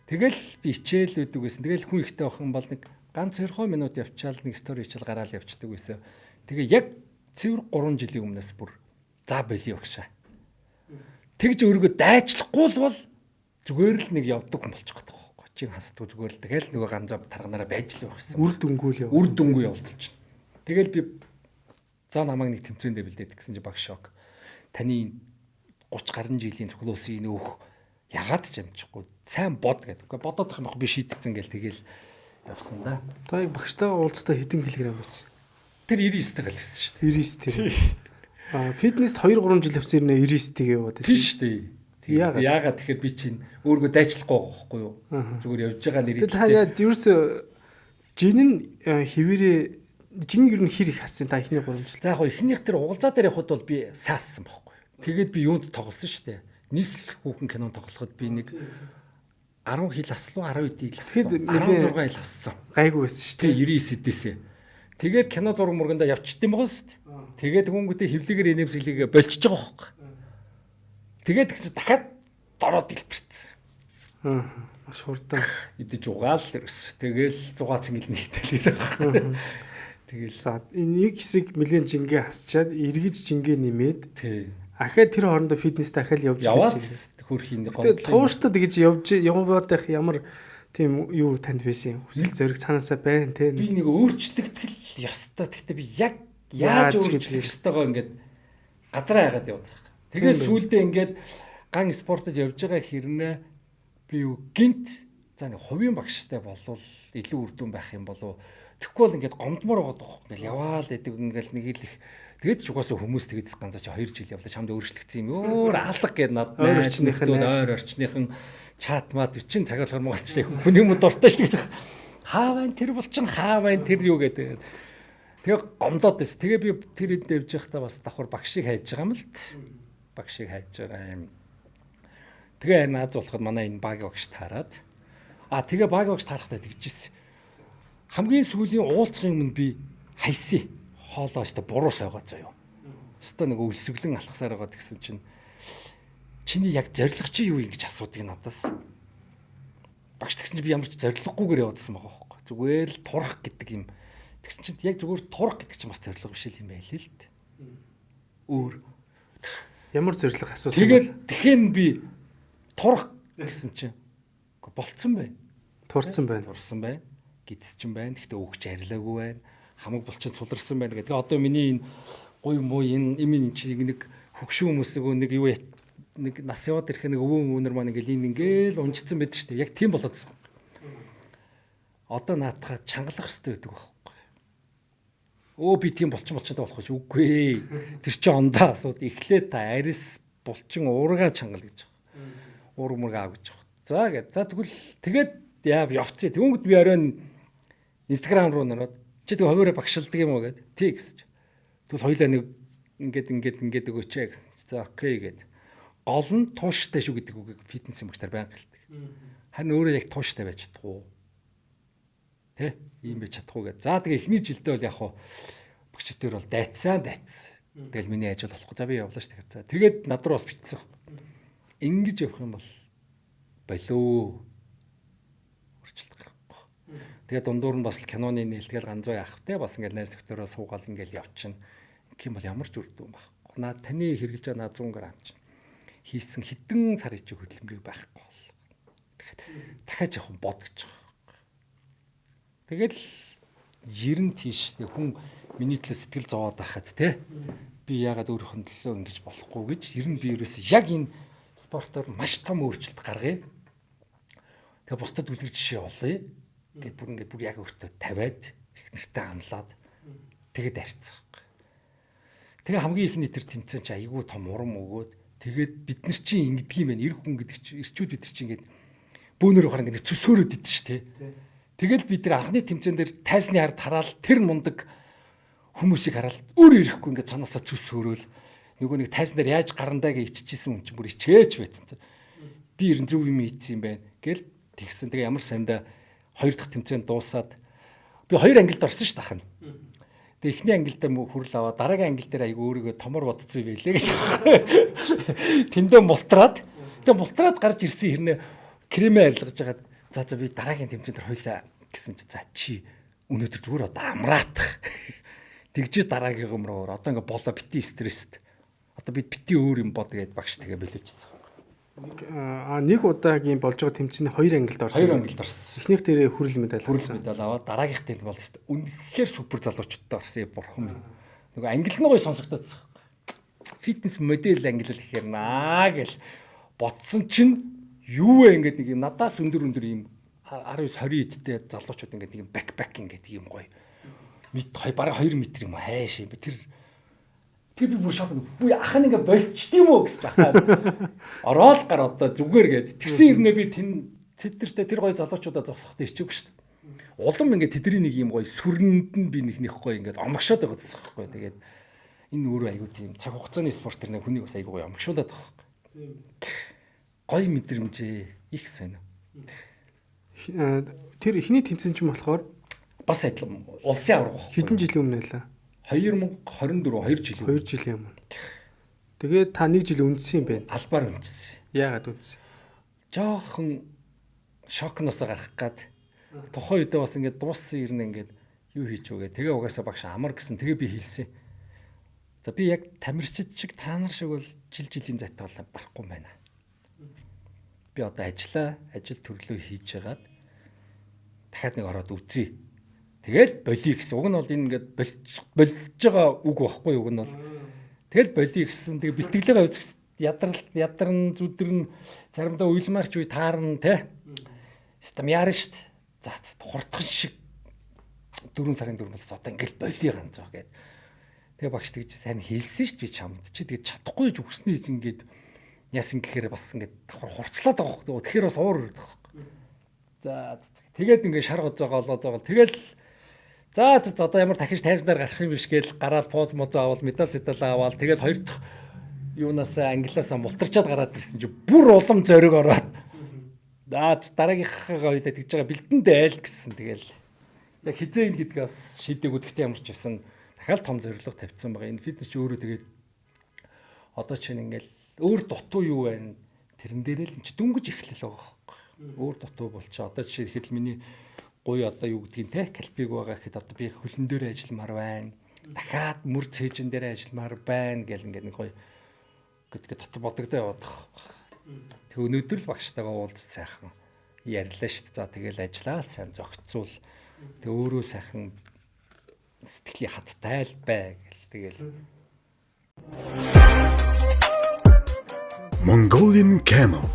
Тэгэл би ичээл үүдэг байсан. Тэгэл хүн ихтэй байх юм бол нэг ганц 2 минут явчаал нэг стори хичээл гараал явчихдаг байсан. Тэгээ яг цэвэр 3 жилийн өмнөөс бүр за болио багшаа. Тэгж өөрийгөө дайчлахгүй л бол зүгээр л нэг явдаг хүн болчих гэдэг байхгүй. Чи хасдаг зүгээр л тэгэл нөгөө ганцаа тарганараа байж л байх гэсэн. Үр дүнггүй л яв. Үр дүнгүй явуулж чинь. Тэгэл би за намайг нэг тэмцээндээ бэлдээд гэсэн чи баг шок. Таны 30 гаруй жилийн цуглуулсан нөөх ягаад ч амжихгүй сайн бод гэдэг. Бодоод байх юм би шийдсэн гэл тэгэл явсан да. Та яг багштайгаа уулзтаа хэдэн килограмм байсан? Тэр 99 таг л байсан шүү дээ. 99 тийм. Фитнест 2-3 жил явсан нэ 99-ийг яваад байсан. Тийм шүү дээ. Яагаад тэгэхээр би чинь өөрийгөө дайчлахгүй байхгүй юу? Зүгээр явж байгаа нэр. Та яа ерөөсө жин хэвээрээ жинийг ер нь хэр их хассан та эхний 3 жил. За яг эхнийх тэр угалзаа дээр явхад бол би саасан байхгүй. Тэгээд би юунд тоглосон шүү дээ. Нийслэл хүүхэн кинонд тоглоход би нэг 10 хил аслуу 12 хил аслуу 16 хил ассан. Гайгүй байсан шүү дээ. 99 эдээсээ. Тэгээд кино зураг мөргөндө явчихд юм байгаа шүү дээ. Тэгээд хүмүүстээ хөвлөгээр инээмсэглэгээ болчихж байгаа байхгүй. Тэгээд тэгч дахиад дороод дэлбэрсэн. Маш хурдан идэж угаал ерөөс. Тэгэл 6 цэнгэл нэгтэл байгаа. Тэгэл за энэ нэг хэсэг нэлээд жингээ хасчаад эргэж жингээ нэмээд тий. Ахаад тэр хоорондоо фитнес дахиад явж яваад ирсэн. хөрхийн Тэгээд тууштай тэгж яваад байх ямар тийм юу танд байсан юм. Хүсэл зориг цаанаасаа байна те. Би нэг өөрчлөгдөл ёстой. Гэхдээ би яг яаж өөрчлөх ёстойгоо ингээд газараа яагаад яваад байгаа. Тэгээд сүүлдээ ингээд ган спортод явж байгаа хэрнээ би юу гинт за нэг хувийн багштай болвол илүү үр дүн байх юм болов. Тэгэхгүй бол ингээд гомдмоор байгаа даа. Ингээл яваал гэдэг ингээл нэг л их тэгээд ч угаасаа хүмүүс тэгээд ганцаа чи 2 жил явлаа чамд өөрчлөгдсөн юм. Өөр алга гээд над ойр орчныхын чат мат 40 цаг болохоор монголчлаа хүний юм дуртай шүү дээ. Хаа байна тэр булчин хаа байна тэр юу гэдэг. Тэгээ гомдоод байс. Тэгээ би тэр энд явж байхдаа бас давхар багшийг хайж байгаа юм л т. Багшийг хайж байгаа юм. Тэгээ наад болоход манай энэ баг багш таарад. Тэгээ баг багш таарахтаа тэгжсэн. Хамгийн сүүлийн уулзахын өмнө би хайсан. Хоолоо штэ буруу сойгоо заяа. Өстө нэг өлсгөлэн алхасаар байгаа гэсэн чинь чиний яг зориг чи юу юм гэж асуудгийг надаас. Багш тэгсэн чинь би ямар ч зориггүйгээр яваадсан байгаа байхгүй. Зүгээр л турах гэдэг юм. Тэгсэн чинь яг зүгээр турах гэдэг чинь бас зориг биш юм байл л дээ. Өөр ямар зориг асуусан. Тэгээд тэгэхээр би турах гэсэн чинь болцсон байна. Турсан байна. Турсан байна. Гидсчин байна. Гэхдээ өгч арилаагүй байна. Хамаг булчин суларсан байна гэдэг. Одоо миний энэ гуй муу энэ имийн чиг нэг хөгшин хүмүүс нэг юу нэг нас яваад ирэх нэг өвөө өвнөр маань ингээл унжицсан байдаг шүү дээ. Яг тийм болоодсан. Одоо наадхаа чангалах хэрэгтэй байдаг байхгүй. Би тийм болчихтой болох гэж үгүй. Тэр чинь ондоо асууд эхлээ та арис булчин уурга чангал гэж байгаа. Уурга мурга аа гэж байгаа. За гэд. За тэгвэл тэгээд явцъя. Тэгвэл би оройн Instagram руу нөрөөд чи тэг хуваараа багшилдаг юм уу гэд. Тий гэсэн. Тэгвэл хоёлаа нэг ингээд өгөөч ээ гэсэн. За окей гэд. Гол нь тууштай шүү гэдэг үгийг фитнес юм багтаар байнга хэлдэг. Харин өөрөө яг тууштай байж чадахгүй. Тэ? Ийм байж чадахгүй гэд. За тэгээ эхний жилдээ бол яг хуу багчдэр бол дайцсан. Тэгэл миний ажил болохгүй. За би явлаа ш тэгэхээр. За тэгээд над руу бас бичсэн. Ингэж явах юм бол болоо. Урчлалт гарахгүй. Тэгээд дундуур нь бас киноны нээлтгээл ганцаа яах те бас ингээд найз нөхдөөрөө суугаал ингээд явчихна. Ингэх юм бол ямар ч үр дүн байхгүй. Наа таны хэрэгжилж байгаа 100 г чинь хийсэн хідэн сар ичиг хөдөлмөрийг байхгүй бол. Тэгэхэд дахиад явах бод гэж байгаа. Тэгэл 90 тийштэй хүн миний төлөө сэтгэл зовоод байхад те би яагаад өөрийнхөө төлөө ингэж болохгүй гэж 90 би ерөөсөө яг энэ спортоор маш том өөрчлөлт гаргая. Тэгээ бусдад үлгэр жишээ олъё. Гэт бүр яг өөртөө тавиад их нэртэй амлаад тэгээд арцсан. Тэгээ хамгийн ихний тэр тэмцээн чи айгүй том урам өгөөд тэгээд бид нар чинь ингэдэг юм байна. Эр хүн гэдэг чинь эрчүүд бид нар чинь ингээд бөөнөр хараа ингээд цөсөөрөд идэв шүү дээ. Тэгэл бид нар анхны тэмцээн дээр тайсны ард хараал тэр мундаг хүмүүсийг хараал өөрөө ирэхгүй ингээд цанаасаа цөсөөрөөл нөгөө нэг тайсан дээр яаж гарандаа гэж иччихсэн хүн чинь бүр ичээж байсан. Би 90 зөв юм ийдсэн юм байна. Гэл тэгсэн. Тэгээ ямар санда 2 дахь тэмцээнд дуусаад би 2 ангилд орсон ш тахна. Тэгээ эхний ангилдаа хүрэл аваа дараагийн ангил дээр айгу өөрийгөө томор бодцсон юм байлээ гэж. Тэндээ мултраад гарч ирсэн хэрнээ кремээ арилгаж хагаад за би дараагийн тэмцээнд дээр хойлоо гэсэн чи за чи өнөөдөр зүгээр одоо амраатах. Тэгжээ дараагийн руу одоо ингээ болоо бити стресст. Одоо бид бити өөр юм бод гэдээ багш тэгээ бэлээжсэн. Нэг удаагийн болж байгаа тэмцээний 2 ангилд орсон. 2 ангилд орсон. Эхнийх дээрээ хүрэл медаль аваад дараагийнх дээр бол үнэхээр супер залуучуудтай орсон бурхан минь. Нөгөө ангил нь гоё сонсогдсон. Фитнес модель ангилал гэхээр наа гэл ботсон чинь юу вэ ингээд нэг юм надаас өндөр юм 19-20 эдтэй залуучууд ингээд нэг бэкпэк ингээд юм гоё. Бараг 2 м юм хайш юм. Тэр би бүр шок. Үгүй ах нь ингээ болчт юм уу гэж бахаад. Ороод гар одоо зүгээр гээд. Тэгсэн ирнэ би тэдэртээ тэр гоё залуучуудаа зогсоход ирчихгүй шүү дээ. Улам ингээ тэдний нэг юм гоё сүрнэнд нь би нэг гоё ингээ омгшоод байгаа гэсэн юм байхгүй. Тэгээд энэ өөрөө аягүй тийм цаг хугацааны спорт төр нэг хүнийг бас аягүй гоё омгшуулаад байгаа байхгүй. Гоё мэдрэмжээ их сайн. Тэр эхний тэмцээн ч юм болохоор бас адилхан улсын авраг байхгүй. Хэдэн жилийн өмнө байлаа? 2024 2 жилийн өмнө. Тэгээд та 1 жил үндсэн юм байна. Албаар үндсэн. Яагаад үндсэн? Жохон шокноос гарах гад. Тухайн үедээ бас ингээд дууссан ирнэ ингээд юу хийж өгөө. Тэгээ угаасаа багш амар гэсэн. Тэгээ би хэлсэн. За би яг тамирчид шиг та нар шиг бол жилийн зайтгаалаа барахгүй байна. Би одоо ажил төрлөө хийж яагаад дахиад нэг ороод үзье. Тэгэл болиё гэсэн. Уг нь бол энэ ингээд болж байгаа үг байхгүй юу? Уг нь бол тэгэл болиё гэсэн. Тэгээ бэлтгэлээ үзэх ядарн зүдрэн заримдаа уйлмаарч үе таарна те. Стам яарна штт. Заац хурдхан шиг 4 сарын 4 болс одоо ингээд болиё ганцаа гэд. Тэгээ багш тэгж сайн хэлсэн штт би чамд. Чи тэгээ чадахгүй ч үгснээ ингээд яасан гэхээр бас ингээд давхар хурцлаад байгаа хөөх. Тэгэхээр бас уур өрөх. За тэгээд ингээд шар гоцоогоо олоод тэгэл за одоо ямар дахиж тайзнаар гарах юм биш гээл гараад поз мозоо авал медаль аваад тэгэл хоёр дахь юунаасаа англиасаа мултарчаад гараад ирсэн чи бүр улам зориг ороод дараагийнхаа хоёлаа тэгж байгаа бэлдэндээ айл гэсэн тэгэл яг хизээ ин гэдгийг бас шийдээгүү гэхдээ ямар ч байсан дахиад том зорилго тавьсан байгаа. Энэ фитнес чи өөрөө тэгээд одоо чинь ингээл өөр дутуу юу байна тэрэн дээрээ л чи дүнгэж эхлэл байгаа байхгүй. Өөр дутуу болчоо. Одоо жишээлбэл миний гоё одоо юу гэдгийг те калпиг байгаа гэхэд одоо би хөлн дээр ажилламаар байна. Дахиад мөр цээжин дээр ажилламаар байна гэл ингээд нэг гоё гэдгээ дотор бодогдоо яваад байгаа. Тэг өнөөдөр л багштайгаа уулзч сайхан ярьлаа шүү дээ. За тэгэл ажиллаа сайн зохицуул. Тэг өөрөө сайхан сэтгэлийн хаттай л бай гэл тэгэл Mongolian Camel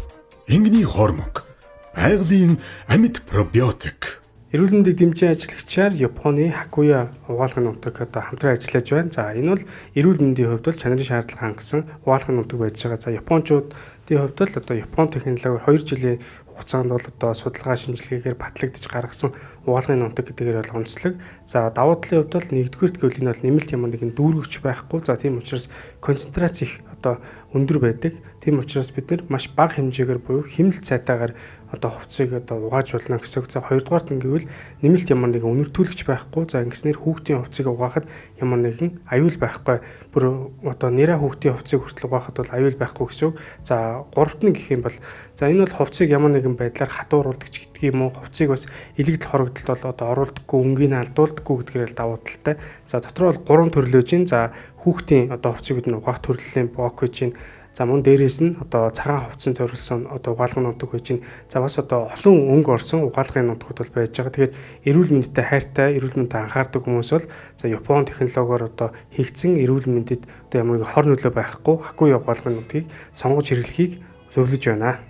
Ингний хормог байгалийн амьд пробиотик. Эрүүл мэндийг дэмжин ажиллагчаар Японы Хакуя угаалгын нутаг одоо хамтран ажиллаж байна. За энэ бол эрүүл мэндийн хувьд бол чанарын шаардлага хангасан угаалгын нутаг байж байгаа. За Япончуудын хувьд л одоо Япон технологиор 2 жилийн хугацаанд бол одоо судалгаа шинжилгээгээр батлагдж гаргасан угаалгын нутаг гэдгээр бол онцлог. За давуу талын хувьд бол нэгдүгээрт гэвэл энэ бол нэмэлт юм нэг дүүргэгч байхгүй. За тийм учраас концентрац их одоо өндөр байдаг. Тийм учраас бид нар маш бага хэмжээгээр буюу хэмнэлт цайтаагаар одоо хувцсыг одоо угааж болно гэсэн үг. За хоёрдугаарт нь гэвэл нэмэлт ямар нэгэн үнэртүүлэгч байхгүй. За ингэснээр хүүхдийн хувцсыг угаахад ямар нэгэн аюул байхгүй. Бүр одоо нэрэ хүүхдийн хувцсыг хүртэл угаахад бол аюул байхгүй гэсэн үг. За гуравт нь гэх юм бол за энэ бол хувцсыг ямар нэгэн байдлаар хатууруулдаг ч гэдэг юм уу. Хувцсыг бас илэгдэл хорогдолд бол одоо оруулдаггүй, өнгийг алдуулдаггүй гэдгээр л давуу талтай. За дотор бол 3 төрлөөж ин. За хүүхдийн одоо хувцсыг бид угаах төрлийн блок гэж ин. За мөн дээрээс нь одоо цагаан хувцсан зориулсан одоо угаалгын нутаг байж ин. За бас одоо олон өнгө орсон угаалгын нутгууд бол байж байгаа. Тэгэхээр эрүүл мэндтэй хайртай, эрүүл мэндэд анхаардаг хүмүүс бол за Япон технологиор одоо хийгдсэн эрүүл мэндэд одоо ямар нэг хор нөлөө байхгүй Хакуя угаалгын нутгийг сонгож хэрэглэхийг зөвлөж байна.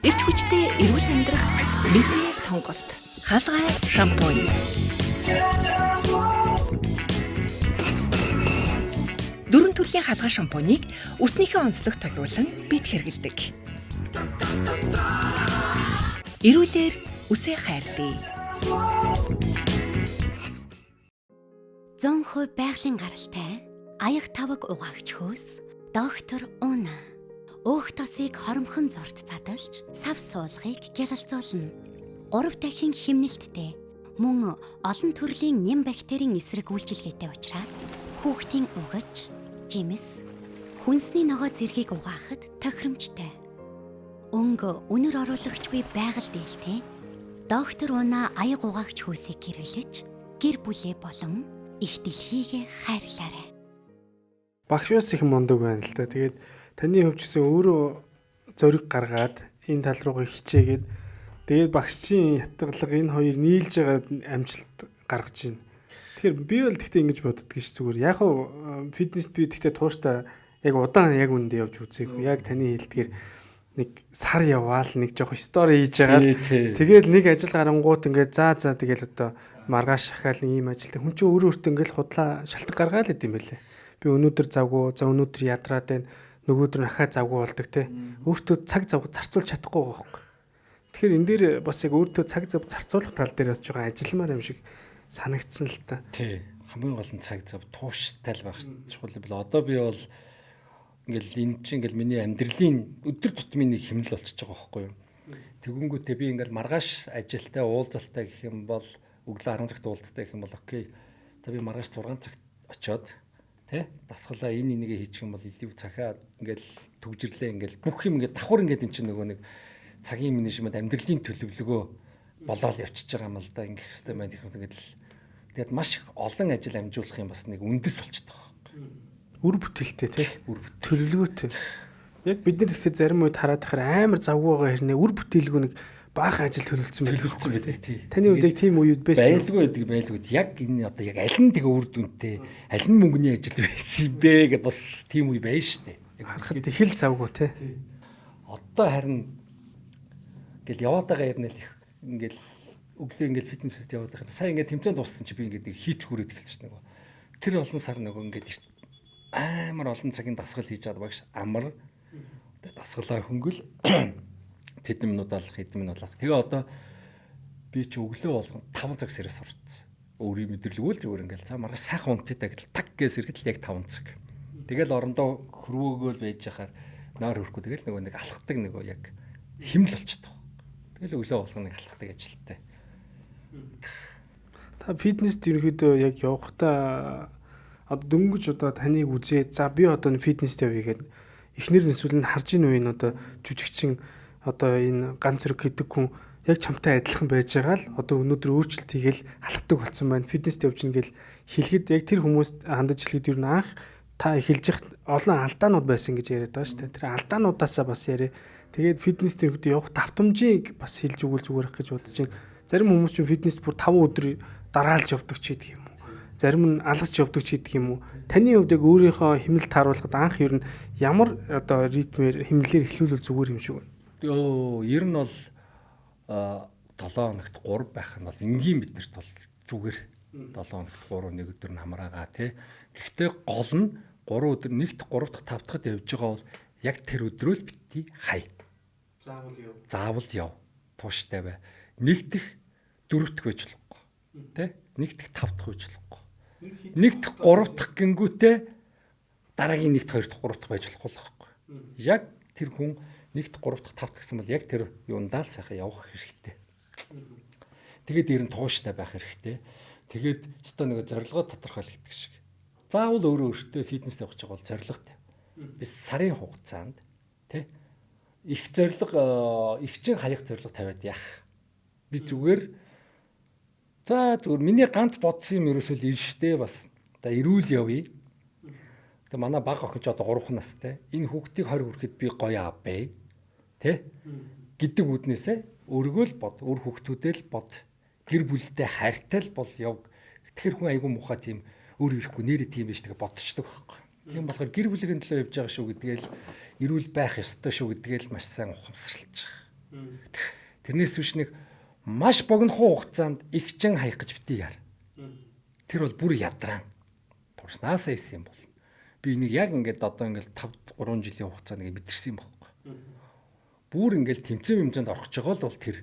Эрч хүчтэй эрүүл амьдрах бидний сонголт. Хаалгай шампунь. Дөрвөн төрлийн хаалгай шампунийг үснийхээ онцлог тойлуулан бид хэрэглэдэг. Эрүүлэр үсээ хайрлая. 100% байгалийн гаралтай аяг таваг угаагч хөөс доктор Уна өөх тосыг хоромхон зурд задалж сав суулгыг гялалзуулна. 3 дахин хэмнэлттэй мөн олон төрлийн нэм бактерийн эсрэг үйлчилгээтэй учраас хүүхдийн угаж, жимс, хүнсний ногоо зэргийг угаахад тохиромжтой. Өнгө үнэр оруулагчгүй байгаль дээлтэй доктор Уна аяг угаагч хөөсийг хэрэглэж гэр бүлээ болон их дэлхийг хайрлаарай. Багш ус их мундаг байна л да. Тэгээд таны хувьд ч гэсэн өөрөө зориг гаргаад энэ тал руугаа хичээгээд тэгээд багшийн ятгалга энэ хоёр нийлж байгаа амжилт гаргаж байна. Тэгэхээр би бол тэгтээ ингэж боддог ш зүгээр. Яг хуу фитнест би тэгтээ тууштай яг удаан яг үндэ явж үзээгүй. Яг таны хэлдгээр нэг сар яваал нэг жоох стори хийж байгаа. Тэгээд нэг ажил гарангууд ингээд за тэгэл одоо маргааш шахаал ийм ажилтай хүн чинь өөртөө ингээд худлаа шалтгаан гаргаал гэдэг юм байлээ. Би өнөөдөр завгүй, за өнөөдөр ядраад байна. Нөгөөдөр нахаа завгүй болдог те. Өөртөө цаг зав зарцуулж чадахгүй байгаа юм. Тэгэхээр энэ дээр бас яг өөртөө цаг зав зарцуулах тал дээр бас жоохон ажилламаар юм шиг санагдсан л та. Тий. Хамгийн гол нь цаг зав тууштай л байх чухал бил. Одоо би бол ингээл энэ чинь ингээл миний амьдралын өдөр тутмын нэг хэмнэл болчихж байгаа байхгүй юу. Тэгэнгүүтээ би ингээл маргааш ажилтаа уулзалтаа гэх юм бол өглөө 10 цагт уулзалтаа гэх юм бол окей. За би маргааш 6 цагт очиод тий дасгалаа энэ энийгээ хийчих юм бол илүү цахаа ингээл төгжрлээ ингээл бүх юм ингээд давхар ингээд эн чинь нөгөө нэг цагийн менежмент амьдралын төлөвлөгөө болоод явчихж байгаа юм л да ингэх хэрэгтэй байх юм ингээд л тэгээд маш их олон ажил амжуулах юм бас нэг үндэс болчихдог байхгүй. Үр бүтээлтэй тий. Үр бүтээл. Төлөвлөгөөтэй. Яг бид нар ихтэй зарим үед хараад ахаар амар завгүй байгаа хэрнээ үр бүтээлгүй нэг баахан ажил төлөвлөсөн байдаг тий. Таны үед яг тийм үед байсан. Байлгүй яг энэ одоо яг аль нь тэгээ үр дүнтэй аль нь мөнгөний ажил байсан юм бэ гэдээ бас тийм үе байна шүү дээ. Яг Харахад их л завгүй тий. Одоо харин ингээл яваад байгаа юм л их ингээл өглөө ингээл фитнесэд яваад байгаа. Сая ингээд тэмцээнд дууссан чи би ингээд хийц хүрээд эхэлчихсэн нөгөө. Тэр олон сар нөгөө ингээд амар олон цагийн дасгал хийж байгаа багш амар дасгалаа хөнгөл тэдэн минут алах хэдэн минут алах. Тэгээ одоо би чи өглөө болгон 5 цаг сэрээс сурцсан. Өөрийн мэдрэлгүй л зүгээр ингээл цаа маргааш сайхан унтдаг л таг гээ сэргэд л яг 5 цаг. Тэгэл орондоо хөрвөөгөөл байж хахаар нойр хөрөхгүй тэгэл нөгөө нэг алхдаг нөгөө яг химэл болчихдог. Тэгэл өглөө болгон нэг алхдаг ажилттай. Та фитнест ерөнхийдөө яг явахдаа одоо дөнгөж одоо таныг үзээд за би одоо фитнест явъя гэхэд эхнэр нэсвэл нь харж ийн үе нь одоо жүжигчин одоо энэ ганц зэрэг гэдэг хүн яг чамтай адилхан байж байгаа л одоо өнөөдөр өөрчлөлт хийгээл алхдаг болсон байна. Фитнест явж гин гэл хэлэхэд яг тэр хүмүүст хандаж хэлэхэд юу н анх та эхэлж яхад олон алдаанууд байсан гэж яриад байгаа шүү дээ. Тэр алдаануудаасаа бас яриа. Тэгээд фитнест ерөөдөө явах давтамжийг бас хэлж өгвөл зүгээр ах гэж бодож байна. Зарим хүмүүс чинь фитнест бүр 5 өдөр дараалж явдаг ч гэдэг юм уу. Зарим нь алгасч явдаг ч гэдэг юм уу. Таны хувьд яг өөрийнхөө хэмнэлт тааруулахад анх ер нь ямар одоо ритмээр хэмнэлээр эхлүүлвэл зүгээр юм шиг байна. Ер нь бол 7 хоногт 3 байх нь бол энгийн биднэрт бол зүгээр 7 хоногт 3 нэг өдөр нь хамраагаа тий. Гэхдээ гол нь 3 өдөр нэгт 3 дахь 5 дахьад явж байгаа бол яг тэр өдрөө л битгий хай. Заавал яв. Тууштай бай. Нэг дэх 4 дахь байж болохгүй. Тэ? Нэг дэх 5 дахь байж болохгүй. Нэг дэх 3 дахь гингүүтээ дараагийн нэг дэх 2 дахь 3 дахь байж болохгүй байхгүй. Яг тэр хүн нэг дэх 3 дахь 5 дахь гэсэн бол яг тэр юундаа л сайхан явах хэрэгтэй. Тэгээд ер нь тууштай байх хэрэгтэй. Тэгээд өстой нэг зорилгоо тодорхойл гэдэг шиг. Заавал өөрөө өөртөө фитнес явах гэж байгаа бол зорилготой. Би сарын хугацаанд тий их зорилго их чин хаях зорилго тавиад яах. Би зүгээр миний ганц бодсон юм ерөөсөө л штэ бас. Одоо эрүүл явъя. Тэгээ манай баг охин ч одоо 3 настай. Энэ хүүхдийг 20 хүрэхэд би гоё аавбэ. Тэ? Гэдэг үднээсээ өөргөө л бод, өөр хүүхдүүдээ л бод. Гэр бүлтэй хайртай л бол яв. Тэгэхээр хүн айгүй муухай тийм өөр ирэхгүй нэрээ тийм биш тэгээ бодчихдог байхгүй. Тийм болохоор гэр бүлийн төлөө явж байгаа шүү гэдгээл эрүүл байх ёстой шүү гэдгээл маш сайн ухамсарлаж байгаа. Тэрнээс биш нэг маш богинохон хугацаанд их чин хаях гэж битгий яар. Тэр бол бүр ядраа. Турснаасаа исэн юм бол. Би энийг яг ингээд одоо ингээд 5-3 жилийн хугацаанд ингээд мэдэрсэн юм байхгүй. Бүр ингээд тэмцээнд орох гэж байгаа л тэр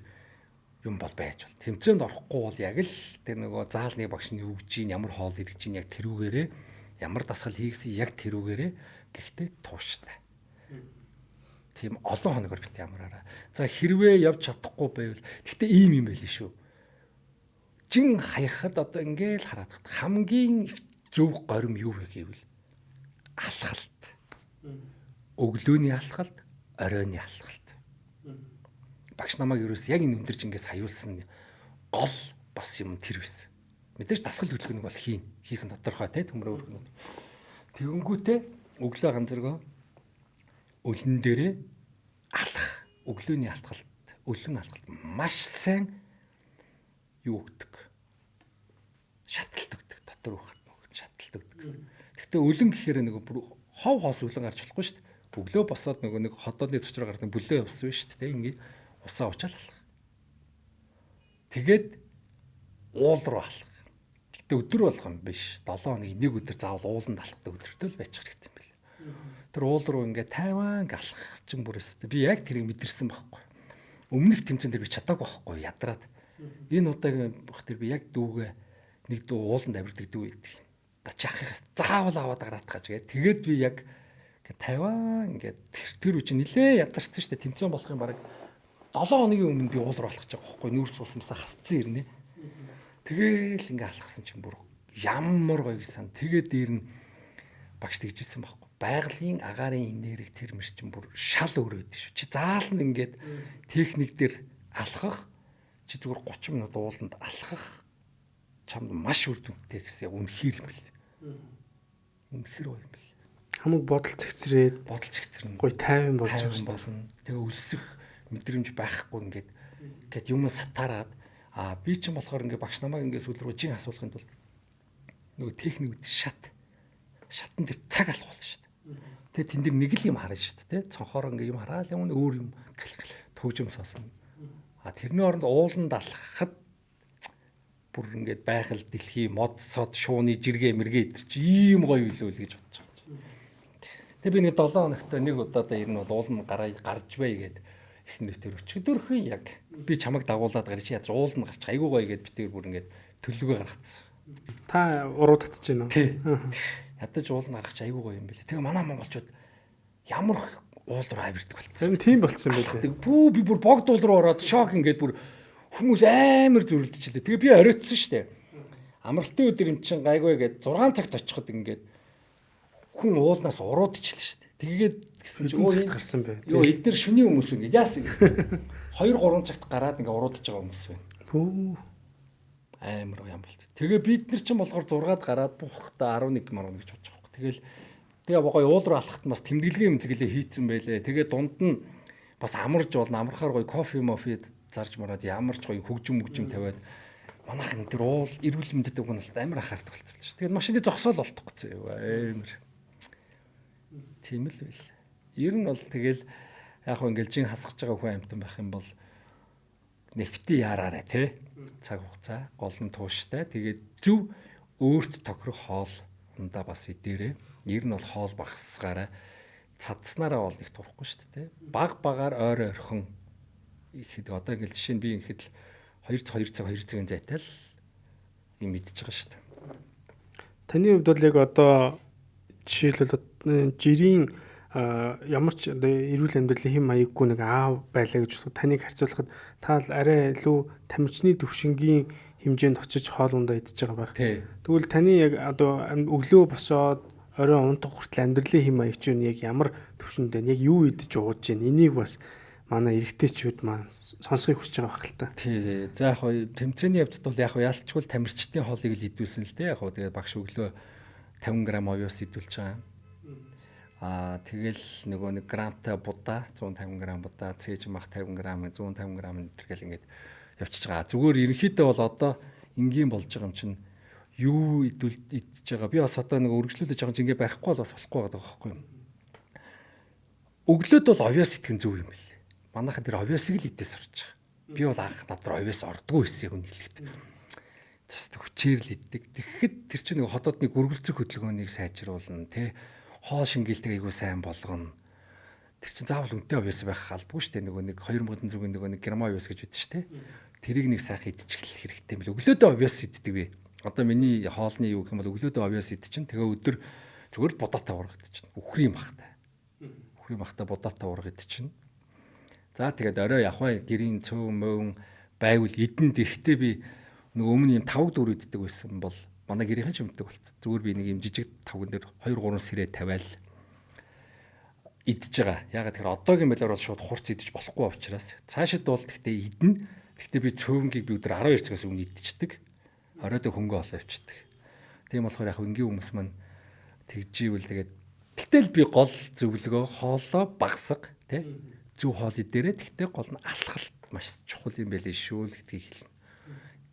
юм бол байж бол. Тэмцээнд орохгүй бол яг л тэр нөгөө заалны багш нь юу гэж чинь ямар хоол идэж чинь яг тэрүүгээрээ ямар дасгал хийгсэн яг тэрүүгээрээ гэхдээ тууштай. Тийм олон хоногор бит ямараараа. За хэрвээ явж чадахгүй байвал гэхдээ ийм юм байл шүү. Жин хаяхад одоо ингээл хараад хамгийн зөв горим юу вэ гэвэл алхалт. Өглөөний алхалт, оройны алхалт. Багш намайг ерөөс яг энэ өндөрж ингээс хаюулсан гол бас юм тэр байсан. Мэдээж дасгал хөдөлгөөнийг бол хийх нь тодорхой те төмрөө өргөнөд. Тэгэнгүүтээ өглөө ганцэргөө өлөн дээрээ алах, өглөөний алхалт, өлөн алхалт маш сайн юу өгдөг. Шаталт өгдөг, дотор ухад нөгөө шаталт өгдөг. Гэхдээ өлөн гэхээр нөгөө бүр хов хоос өлөн гарч болохгүй шүү дээ. Өглөө босоод нөгөө нэг ходооны цочроо гардаг бүлээ явсан шүү дээ. Ингээ усаа уучаал алах. Тэгээд уул руу алах. Гэтэ өдөр болгон биш. 7 хоног нэг өдөр заавал ууланд алхдаг өдөртөө л байж хэрэгтэй юм байна. Тэр уул руу ингээ тайван алах чинь бүрээсээ би яг тэрийг мэдэрсэн байхгүй. Өмнөх тэмцээн дээр би чадаагүй байхгүй ядраад. Энэ удаагийн бах тэр би яг дүүгээ нэг дүү ууланд авирдаг дүү байдаг. Дачаахаас заавал аваад гараатгаж гээ. Тэгээд би яг тайван ингээ тэр үчи нилээ ядарсан шүү дээ. Тэмцээн болох юм баг 7 хоногийн өмнө би уул руу алхаж байгаа байхгүй. Нүүрс уусмасаа хасцсан ирнэ. Тэгээл ингээ алхсан чинь бүр ямар гоё гэсэн. Тэгээд дээр нь багш тэгжсэн байхгүй. Байгалийн агаарын энерги тэр мэрчин бүр шал өөр өдөө шүү. Чи заална ингээд техник дээр алхах чи зүгээр 30 минут ууланд алхах чамд маш үр дүнтэй гэсэн яг үнэхээр юм бэл. Үнэхээр гоё юм бэл. Хамаг бодол цэгцрээд Бодол зэгцэрнэ. гоё тайван болж байгаа Тайван шүү дээ. болно. Тэгээ өлсөх мэдрэмж байхгүй ингээд юм сатараад би ч юм болохоор ингээд багш намайг ингээд сүүл рүү жин асуулахын тулд нөгөө техник үүд шатан дээр цаг алах болно шүү дээ. Тэгээ тэн дээр нэг л юм харна шүү дээ. Цонхоор ингээд юм хараад юм өөр юм төвжим соосно. Тэрний оронд ууланд алхахад бүр ингээд байгаль дэлхий мод сод шууны жиргээ мэргээ идэр чи ийм гоё билүү л гэж бодож байгаа. Тэгээ би нэг 7 хоногт нэг удаадаа ер нь бол ууланд гарч бай гэд эхнэр төр өчигдөрхөн яг би чамайг дагуулад гарч ядаж ууланд гарч айгуу гоё гэд би тэр бүр ингээд төлөвлөгөө гаргацсан. Та уруудагдаж байна уу? Тий. Ядаж ууланд гарах чи айгуу гоё юм билээ. Тэгээ манай монголчууд ямар уул руу авирдаг болчихсон. Зарим тийм болцсон байлээ. Бүү би бүр богд уул руу ороод шок ингээд бүр хүмүүс амар зөрөлдөжлээ. Тэгээ би оройтсон шүү дээ. Амралтын өдөр юм чин гайгүй гээд 6 цагт очиход ингээд хүн уулнаас уруудчихлаа шүү дээ. Тэгээд гэсэн чинь Өдөр цагт гарсан бай. Йоо эдгээр шүний хүмүүс ингээд яасан гэсэн. 2-3 цагт гараад ингээд уруудаж байгаа хүмүүс байна. Пүү. Амар юм болт. Тэгээ бид нар ч болохоор 6-ад гараад буухта 11 маргана гэж бодож байгаа юм. Тэгээ гоё уул руу алхахт бас тэмдэглэгээ хийцэн байлээ. Тэгээ дунд нь бас амарж болно. Амархаар гоё кофе зарж мараад ямарч гоё хөгжим тавиад манайхан тэр уул эрүүл мэндэд угналт амар анхаардаг болсон байна. Тэгээд машины зогсоол болтохгүй зөө амар. Тийм л байл. Ер нь бол тэгэл яг хөө ингээл жин хасгаж байгаа хүн амтан байх юм бол нэвти яраарэ тий. Цаг хугацаа гол нь тууштай. Тэгээд зөв өөрт тохирох хоол ундаа бас идээрээ. Ер нь бол хоол багасгаараа цадснараа бол их турахгүй шүү дээ. Багаар ойр ойрхон ихэд одоо ингээл жишээ нь би ихэд л 2 цагийн зайтай л юм идчихэж байгаа шүү дээ. Таны хувьд бол яг одоо жишээлбэл жирийн ямар ч эрүүл амьдралын хэм маяггүй нэг аав байлаа гэж бодоход таныг харьцуулахад та арай илүү тамирчны төвшингийн хэмжээнд очиж хоол ундаа идчихэж байгаа байх. Тэгвэл таны яг одоо өглөө босоод оройн унтах хүртэл амьдралын хэм маяг чинь яг ямар төвшөнд байна? Яг юу идэж ууж байна? Энийг бас манай эрэгтэйчүүд маань сонсхийг хүсэж байгаа байх л та. Тий. За яг хоо тэмцээний явцад бол яг ялчгүй тамирчдын хоолыг л идүүлсэн л дээ. Яг хоо тэгээд багш өглөө 50 г овёс идүүлж байгаа. Тэгэл нөгөө нэг грамтай будаа 150 г будаа, цээж мах 50 г, 150 г гэл ингээд явчихж байгаа. Зүгээр ерөнхийдөө бол одоо энгийн болж байгаа юм чинь юу идэж байгаа. Би бас одоо нэг өргөжлүүлж байгаа чинь ингээд барихгүй бол бас болохгүй байгаа байхгүй юу? Өглөөд бол овёс итгэн зөв юм бэл. Манайхан тэр овёсыг л идэж сурч байгаа. Би бол анх надруу овёс ордгоо байсан хүн хэлэхэд. Цаст хүчээр л иддэг. Тэгэхэд тэр чинь нэг хотоодны гөргөлцөх хөдөлгөөнийг сайжруулна тий. Хоол шингээлтийг айгүй сайн болгоно. Тэр чинь заавал үнэтэй овёс байх албагүй шүү дээ. Нөгөө нэг 2100-ийн нөгөө нэг герман овёс гэж үүдэж шүү дээ. Тэрийг нэг сайхан идчихэл хэрэгтэй юм бэл. Өглөөдөө овёс иддэг би. Одоо миний хоолны юу гэх юм бол өглөөдөө овёс идчихэн. Тэгээ өдөр зүгээр л будаатай уурга идчихэн. Үхрийн махтай будаатай уурга идчихэн. За тэгээд орой явах гэрийн цөв мөн байвал идэн дэхтэй би нэг өмнө юм 5-4 иддэг байсан бол манай гэрийнхэн ч мэддэг болц. Зүгээр би нэг юм жижиг тавган дээр 2-3 сэрээ тавиал идж байгаа. Ягаад тэгэхээр одоогийн байлаар бол шууд хурц идэж болохгүй учраас цаашид бол гэхдээ идэн. Гэхдээ би цөөнгийг би өдөр 12 цагаас өмнө идчихдэг. Оройдоо хөнгөө олоо явчихдаг. Тийм болохоор яг энгийн хүмүүс маань тэгживэл тэгээд тэгтэл би гол зөвлөгөө хоолоо багсаг тий зөв хоол идээрээ тэгтээ гол нь алхалт маш чухал юм байл шүү л гэдгийг хэлнэ.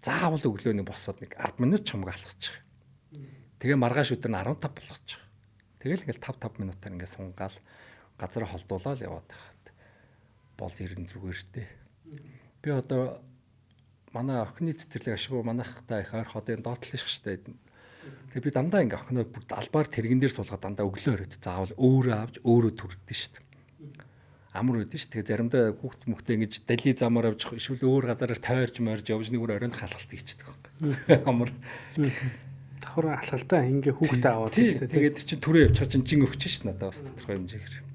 Заавал өглөөний босоод нэг 10 минут чамг алхачих. Тэгээ маргааш өдөр нь 15 болгочих. Тэгэл ингээл 5 минутаар ингээд сунгаал газараа холдуулаад яваад байхад бол ерэн зүгээр дээ. Би одоо манай охины цэцэрлэг ашиггүй манайхтай их ойр хотын доотлох штэ. Тэгээ би дандаа ингээ охиноо бүгд албаар тэрэгэн дээр суулгаад дандаа өглөө өрөөд заавал өөрөө авч өөрөө түрдэн штэ. Амар үүдэн штэ. Тэгээ заримдаа хүүхд мөхтэй ингэж дали замаар авч эсвэл өөр газараар тойрч морж явж нэг өөр оройн халгалт хийчихдэг байхгүй. Амар давхар алхалтаа ингээ хүүхдээ аваад штэ. Тэгээд тэр чин түрээ явчихар чин жин өгч штэ надад бас тодорхой хэмжээгээр.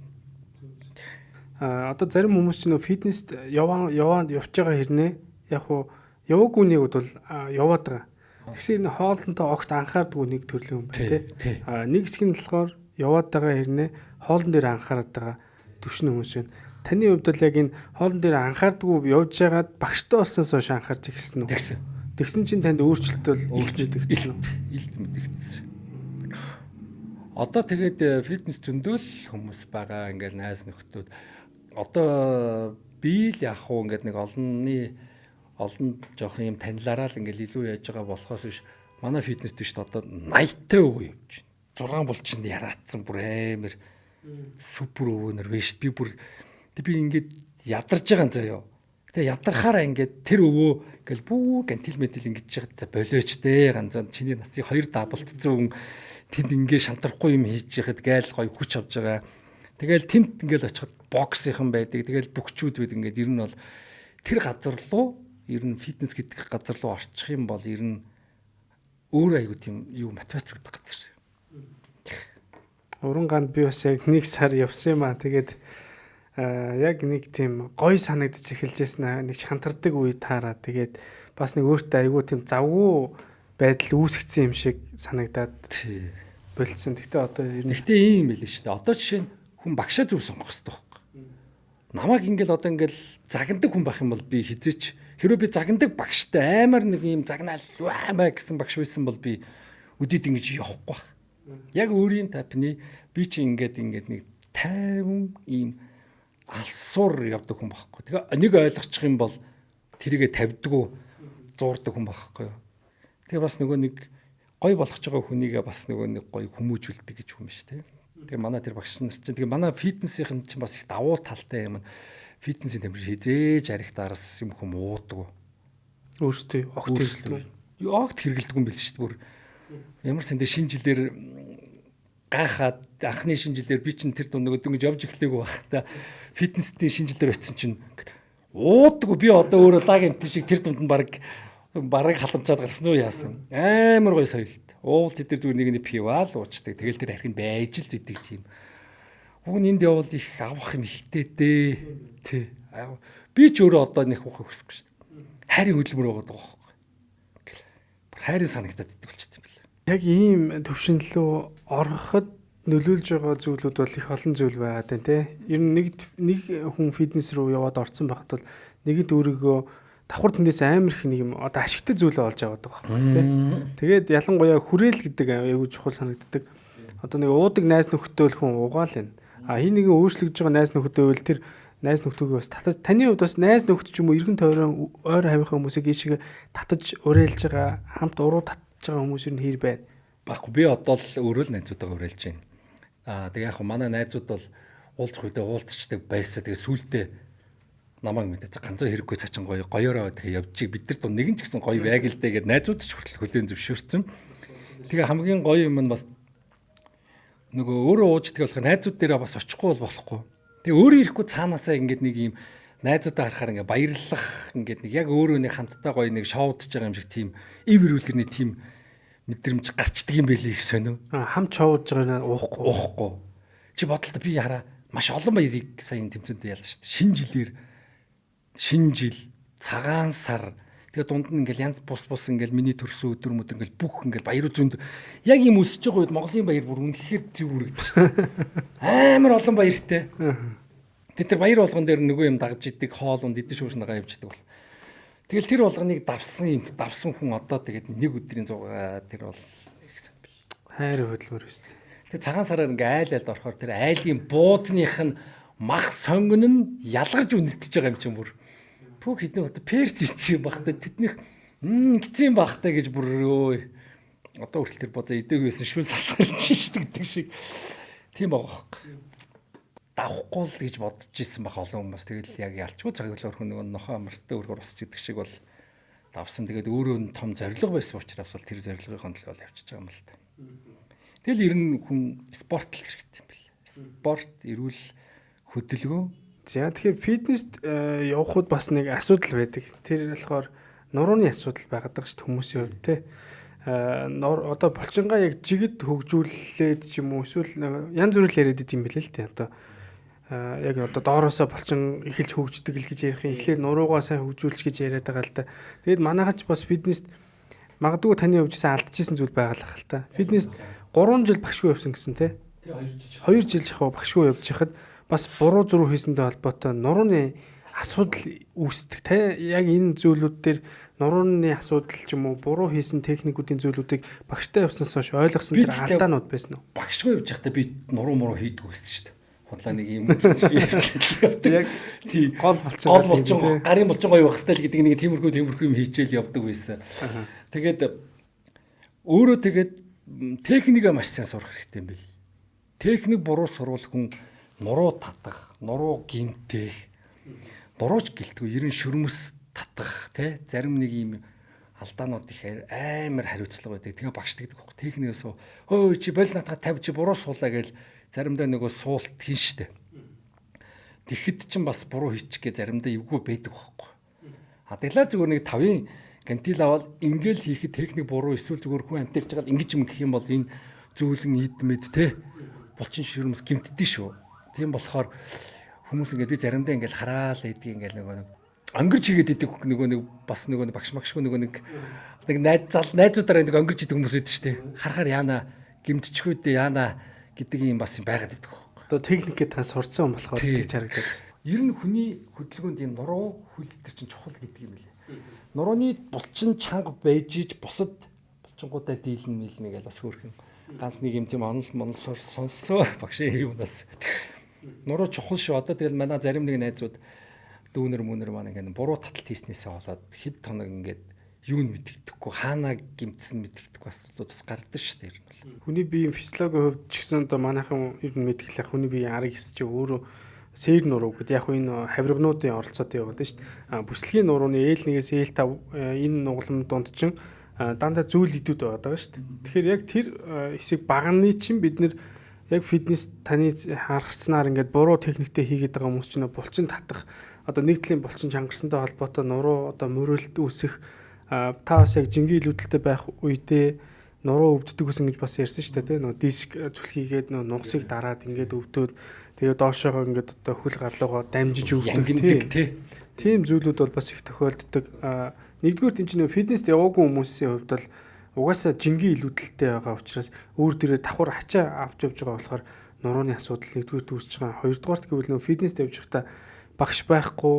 Одоо зарим хүмүүс чинь фитнест яваад явж байгаа хэрнээ яг хуу яваагүй нэг бол яваад байгаа. Тэгсээр хоолтонтой огт анхаардгүй нэг төрлийн юм байна тий. Нэг хэсэг нь болохоор яваад байгаа хэрнээ хоолн дээр анхаарат байгаа төвшин хүмүүс байна. таны хувьд бол яг энэ хоолн дээр анхаардгүй явж байгаад багштай болсноос хойш анхаарч эхэлсэн үү? Тэгсэн чинь танд өөрчлөлт бол илт мэдэгдсэн үү? Илт мэдэгдсэн. Одоо тэгээд фитнес зөндөөл хүмүүс байгаа ингээл найз нөхдүүд одоо би л яг уу ингээд нэг олон жоох юм танилаараа л ингээл илүү яаж байгаа болохоос биш манай фитнес дэвшт одоо 80-тай өвөө явж байна. 6 бол чинь яраацсан бүр амар супер өвөнөр биш би ингээд ядарч байгаа юм заяа. Тэгээ ядархаараа ингээд тэр өвөө ингээл бүр гантил мэдэл ингэж яхад за болооч дээ ганцхан чиний насыг 2 даблтцсан тэнд ингээ шантрахгүй юм хийж яхад гайл гой хүч авж байгаа. Тэгэл тэнд ингээл очиход боксийнхан байдаг. Тэгэл бөхчүүд байд ингээд ер нь бол тэр газар руу ер нь фитнес гэдэг газар руу орчих юм бол ер нь өөр аягүй тийм юу мотивац гэдэг газар. Уранганд би бас яг 1 сар явсан юм аа. Тэгээд яг нэг тийм гоё санагдчих эхэлжсэн нэг шантардаг үе таараа. Тэгээд бас нэг өөртөө аягүй тийм завгүй байдал үүсгэсэн юм шиг санагдаад болцсон. Гэхдээ одоо ер нь ийм байл шүү дээ. Одоо жишээ нь хүн багшаа зүг сонгох хэрэгтэй байхгүй. Намайг ингээл одоо ингээл загнадаг хүн байх юм бол би хизээч хэрвээ би загнадаг багштай амар нэг ийм загнаал ваа гэсэн багш байсан бол би өдөрт ингэж явахгүй байх. Яг өөрийн тапны би чи ингээд нэг 50 ийм алсуур явдаг хүн байхгүй. Тэгээ нэг ойлгочих юм бол тэрийгэ тавьдгүү зуурдаг хүн байхгүй. Тэгээ бас нөгөө нэг гой болгож байгаа хүнийгээ бас нөгөө нэг гой хүмүүжүүлдэг гэж хүн биш те. Тэгээ манай тэр багш нар чинь тэгээ манай фитнесийн чинь бас их давуу талтай юм. Фитнесийн тамир хизээж арих дараас юм хүм уудаг. өөртөө огт хэрэглэдэг. Огт хэрэглэдэг юм биш шүү дээ бүр. Ямар сандэ шинэ жилээр гайхаад анхны шинэ жилээр би чинь тэр дунд нөгөө дөнгөж явж эхлэегүй байх та. Фитнесийн шинэ жилээр очисон чинь уудаг. Би одоо өөрөө лагент шиг тэр дунд нь бараг халамцаад гарсан уу яасан. Амар гоё соёлт. Уул тэд нар зүгээр нэг пивал уучдаг. Тэгэл тэр архинд байж л идэг тийм. Уг нь энд явал их авах юм ихтэй дээ. Тэ. Би ч өөрөө одоо нэг ухах хүсэхгүй шүү дээ. Хайрын хөдөлмөр байгаа даа байхгүй. Ингээл хайрын санагдаад идэг болчихсон юм байна. Яг ийм төвшин рүү ороход нөлөөлж байгаа зүйлүүд бол их олон зүйл байгаа тань тий. Ер нь нэг хүн фитнес рүү яваад орсон байхад бол нэгэд өөрийгөө давхар тэндээс амар их нэг юм одоо ашигтай зүйлээ олж аваад байгаа байхгүй тий. Тэгээд ялангуяа хүрээл гэдэг аюул чухал санагддаг. Одоо нэг уудаг найз нөхдөөл хүн угаал байна. А хин нэгэн өөрчлөгдөж байгаа найз нөхдөөл тэр найз нөхдөөгөө бас татаж таны хувьд бас найз нөхдөж ч юм уу эргэн тойрон ойр хавийнхаа хүмүүсийг ийшээ татаж уриалж байгаа хамт уруу татж байгаа хүмүүс юу нэр байна. Баггүй би одоо л өөрөө л найзуудтайгаа уриалж байна. Тэгээ яг манай найзууд бол уулзах үедээ уулзчдаг байсаа тэгээ сүултээ намайг мэдээ ганцаа хэрэггүй цаачин гоёороо тэгээ явж бид нар дунд нэгэн ч гэсэн гоё байг л дээ гэд найзууд ч хүртэл хүлээн зөвшөөрсөн. Тэгээ хамгийн гоё юм нь бас нөгөө өөрөө ууждаг болохоор найзууд дээрээ бас очихгүй бол болохгүй. Тэгээ өөрөө ирэхгүй цаанаасаа ингээд нэг юм найзуудаа харахаар ингээд баярлах ингээд нэг яг өөрөө нэг хамтдаа гоё нэг шоудж байгаа юм шиг тийм ив ирүүлэрний тийм мэдрэмж гарчдаг юм байлээ их сонио. Хамт шоудж байгаа уухгүй. Чи бодлоо би хараа маш олон баярыг сайн тэмцээндээ ялсан шүү дээ. Шинэ жил, цагаан сар тэгээ дунд нь ингээл янз бус ингээл миний төрсөн өдөр мөдөр ингээл бүх ингээл баяр зөнд яг юм өсөж байгаа үед Монголын баяр бүр үнэхээр зөв үргэлдэж шүү дээ. Амар олон баяртай. Тэр баяр болгон дээр нөгөө юм дагж идэг хоол унд идэж шуушнагаа явж идэг бол. Тэгэл тэр болгоныг давсан хүн одоо тэгээд нэг өдрийн 100 тэр бол хайр хөдөлмөр өстэй. Тэгээ цагаан сараар ингээ айлд орохоор тэр айлын буудных нь мах сонгон нь ялгарч үнэтж байгаа юм чинь бүр. Бүх хэдэн одоо перс ийцсэн юм бахтай тэднийх гизэн юм бахтай гэж бүр өө одоо хүртэл тэр бозоо идэг байсан шүүл сасгарч шít гэдэг шиг тийм байгаа байхгүй. Давхгүй л гэж бодож ирсэн байх олон хүмүүс тэгэл яг ялчгүй цаг өглөөр хүн нөгөө нохоо амартай өргөр босч идэг шиг бол давсан тэгээд өөрөө нь том зориг байсан учраас бол тэр зорилгын төлөө бол явчихж байгаа юм л та. Тэгэл ер нь хүн спорт л хэрэгтэй юм бэл. Спорт эрүүл хөдөлгөөн. За тэгэхээр фитнест явхад бас нэг асуудал байдаг. Тэр болохоор нурууны асуудал байгаад байгаа шүү дээ хүмүүсийн хувьд те. Одоо булчингаа яг жигэд хөгжүүлээд ч юм уу эсвэл янз бүрэл яриад идэм билээ л те. Одоо яг одоо доороосоо булчин эхэлж хөгждөг л гэж ярих юм. Эхлээд нуруугаа сайн хөгжүүлж гэж яриад байгаа л та. Тэгэд манайхач бас фитнест магадгүй таны хувьдсаа алдчихсан зүйл байгаа л хэл та. Фитнест 3 жил багшгүй явсан гэсэн те. 2 жил шахав багшгүй явж хахад бас буруу зуруу хийсэнтэй холбоотой нурууны асуудал үүсдэг. Тэ яг энэ зүйлүүд дээр нурууны асуудал ч юм уу буруу хийсэн техникүүдийн зүйлүүдийг багштай явснаас хойш ойлгосон тэр алдаанууд байсан уу? Багшгүй явж байхдаа би нуруу муруу хийдгүү гэсэн шүү дээ. Худлаа нэг юм явдаг. Яг тий гол болчихсон гарын болчихгоо явах хэвэл гэдэг нэг тиймэрхүү юм хийчихэл явдаг байсан. Тэгээд өөрөө техникээ маш сайн сурах хэрэгтэй юм бэл. Техник буруу сурвал хүн нуруу татах, нуруу гимтэх, нурууч гэлтгүй ерэн шүрмэс татах тий зарим нэг юм алдаанууд их амар хариуцлага байдаг. Тэгээ багш гэдэг байхгүй. Техникээс өө чи бол натаа 50 чи буруу суулаа гээл заримдаа нөгөө суулт хийн штэ. Тэгэхэд ч бас буруу хийчих гээ заримдаа эвгүй байдаг байхгүй. Адаглаа зүгээр нэг 5-ын гантил аваад ингээл хийхэд техник буруу эсвэл зүгээр хүн амтэрч байгаа ингэж юм гэх юм бол энэ зөөлөн нийтмэд те булчин ширмэс гимтдээ шүү. Тийм болохоор хүмүүс ингээд би заримдаа ингээд хараал эдгийг ингээд нөгөө өнгөрч хийгээд идэг нөгөө нэг бас нөгөө багш магшгүй нөгөө нэг найзуудаараа нэг өнгөрч идэг хүмүүс байдаг шүү дээ. Харахаар яана гимтчихгүй дээ яана гэдэг юм бас юм байгаад идэг байхгүй. Одоо техникээ та сурцсан юм болохоор тэгж харагдаад байна. Ер нь хүний хөдөлгөөнд энэ нуруу хөл төр чинь чухал гэдэг юм лээ. Нурууны булчин чанга байж иж бусад булчингуудаа дийлэн мэлнэ гэж бас хөөрхөн ганц нэг юм тийм онол сонссоо багшийн юунаас нуруу чухал шүү. Одоо тэгэл манай зарим нэг найзууд дүүнер мөнер маань ингээд буруу таталт хийснээсээ болоод хэд тоног ингээд юунд мэддэхгүй хаанаа гимтсэн мэддэхгүй асуудлууд бас гардаг шүү дээ. Ер нь бол хүний биеийн физиологийн хувьд ч гэсэн одоо манайхан ер нь мэдгэлээ хүний биеийн арга хэс чи өөрөө сэр нуруу гэдэг яг энэ хавиргнуудын оролцоотой яваад шүү дээ. Бүслэгийн нурууны L1-ээс L5 энэ нугалмын дунд чинь дандаа зүйл идүүд байгаа шүү дээ. Тэгэхээр яг тэр хэсэг багны чинь бид нэр яг фитнес таны харснаар ингээд буруу техниктэй хийгээд байгаа хүмүүс чинь булчин татах одоо нэг талын булчин чангарсантай холбоотой нуруу одоо мөрөлд үүсэх та бас яг жингийн илүүдэлтэй байх үедээ нуруу өвддөг гэсэн гэж бас ярьсан шүү дээ. Нөгөө диск зүлхийгээд нөгөө нугасыг дараад ингээд өвдөд тэгээ доошоогоо ингээд одоо хөл гарлуугаа дамжиж өвдөг тийм зүйлүүд бол бас их тохиолддог. Нэгдүгээр тийм чинь фитнест яваагүй хүмүүсийн хувьд бол угаасаа жингийн илүүдэлтэй байгаа учраас өөр дээрээ давхар ачаа авч явж байгаа болохоор нурууны асуудал нэгдүгээр үүсэж байгаа. Хоёрдугаарт гэвэл нөгөө фитнест явж байхдаа багш байхгүй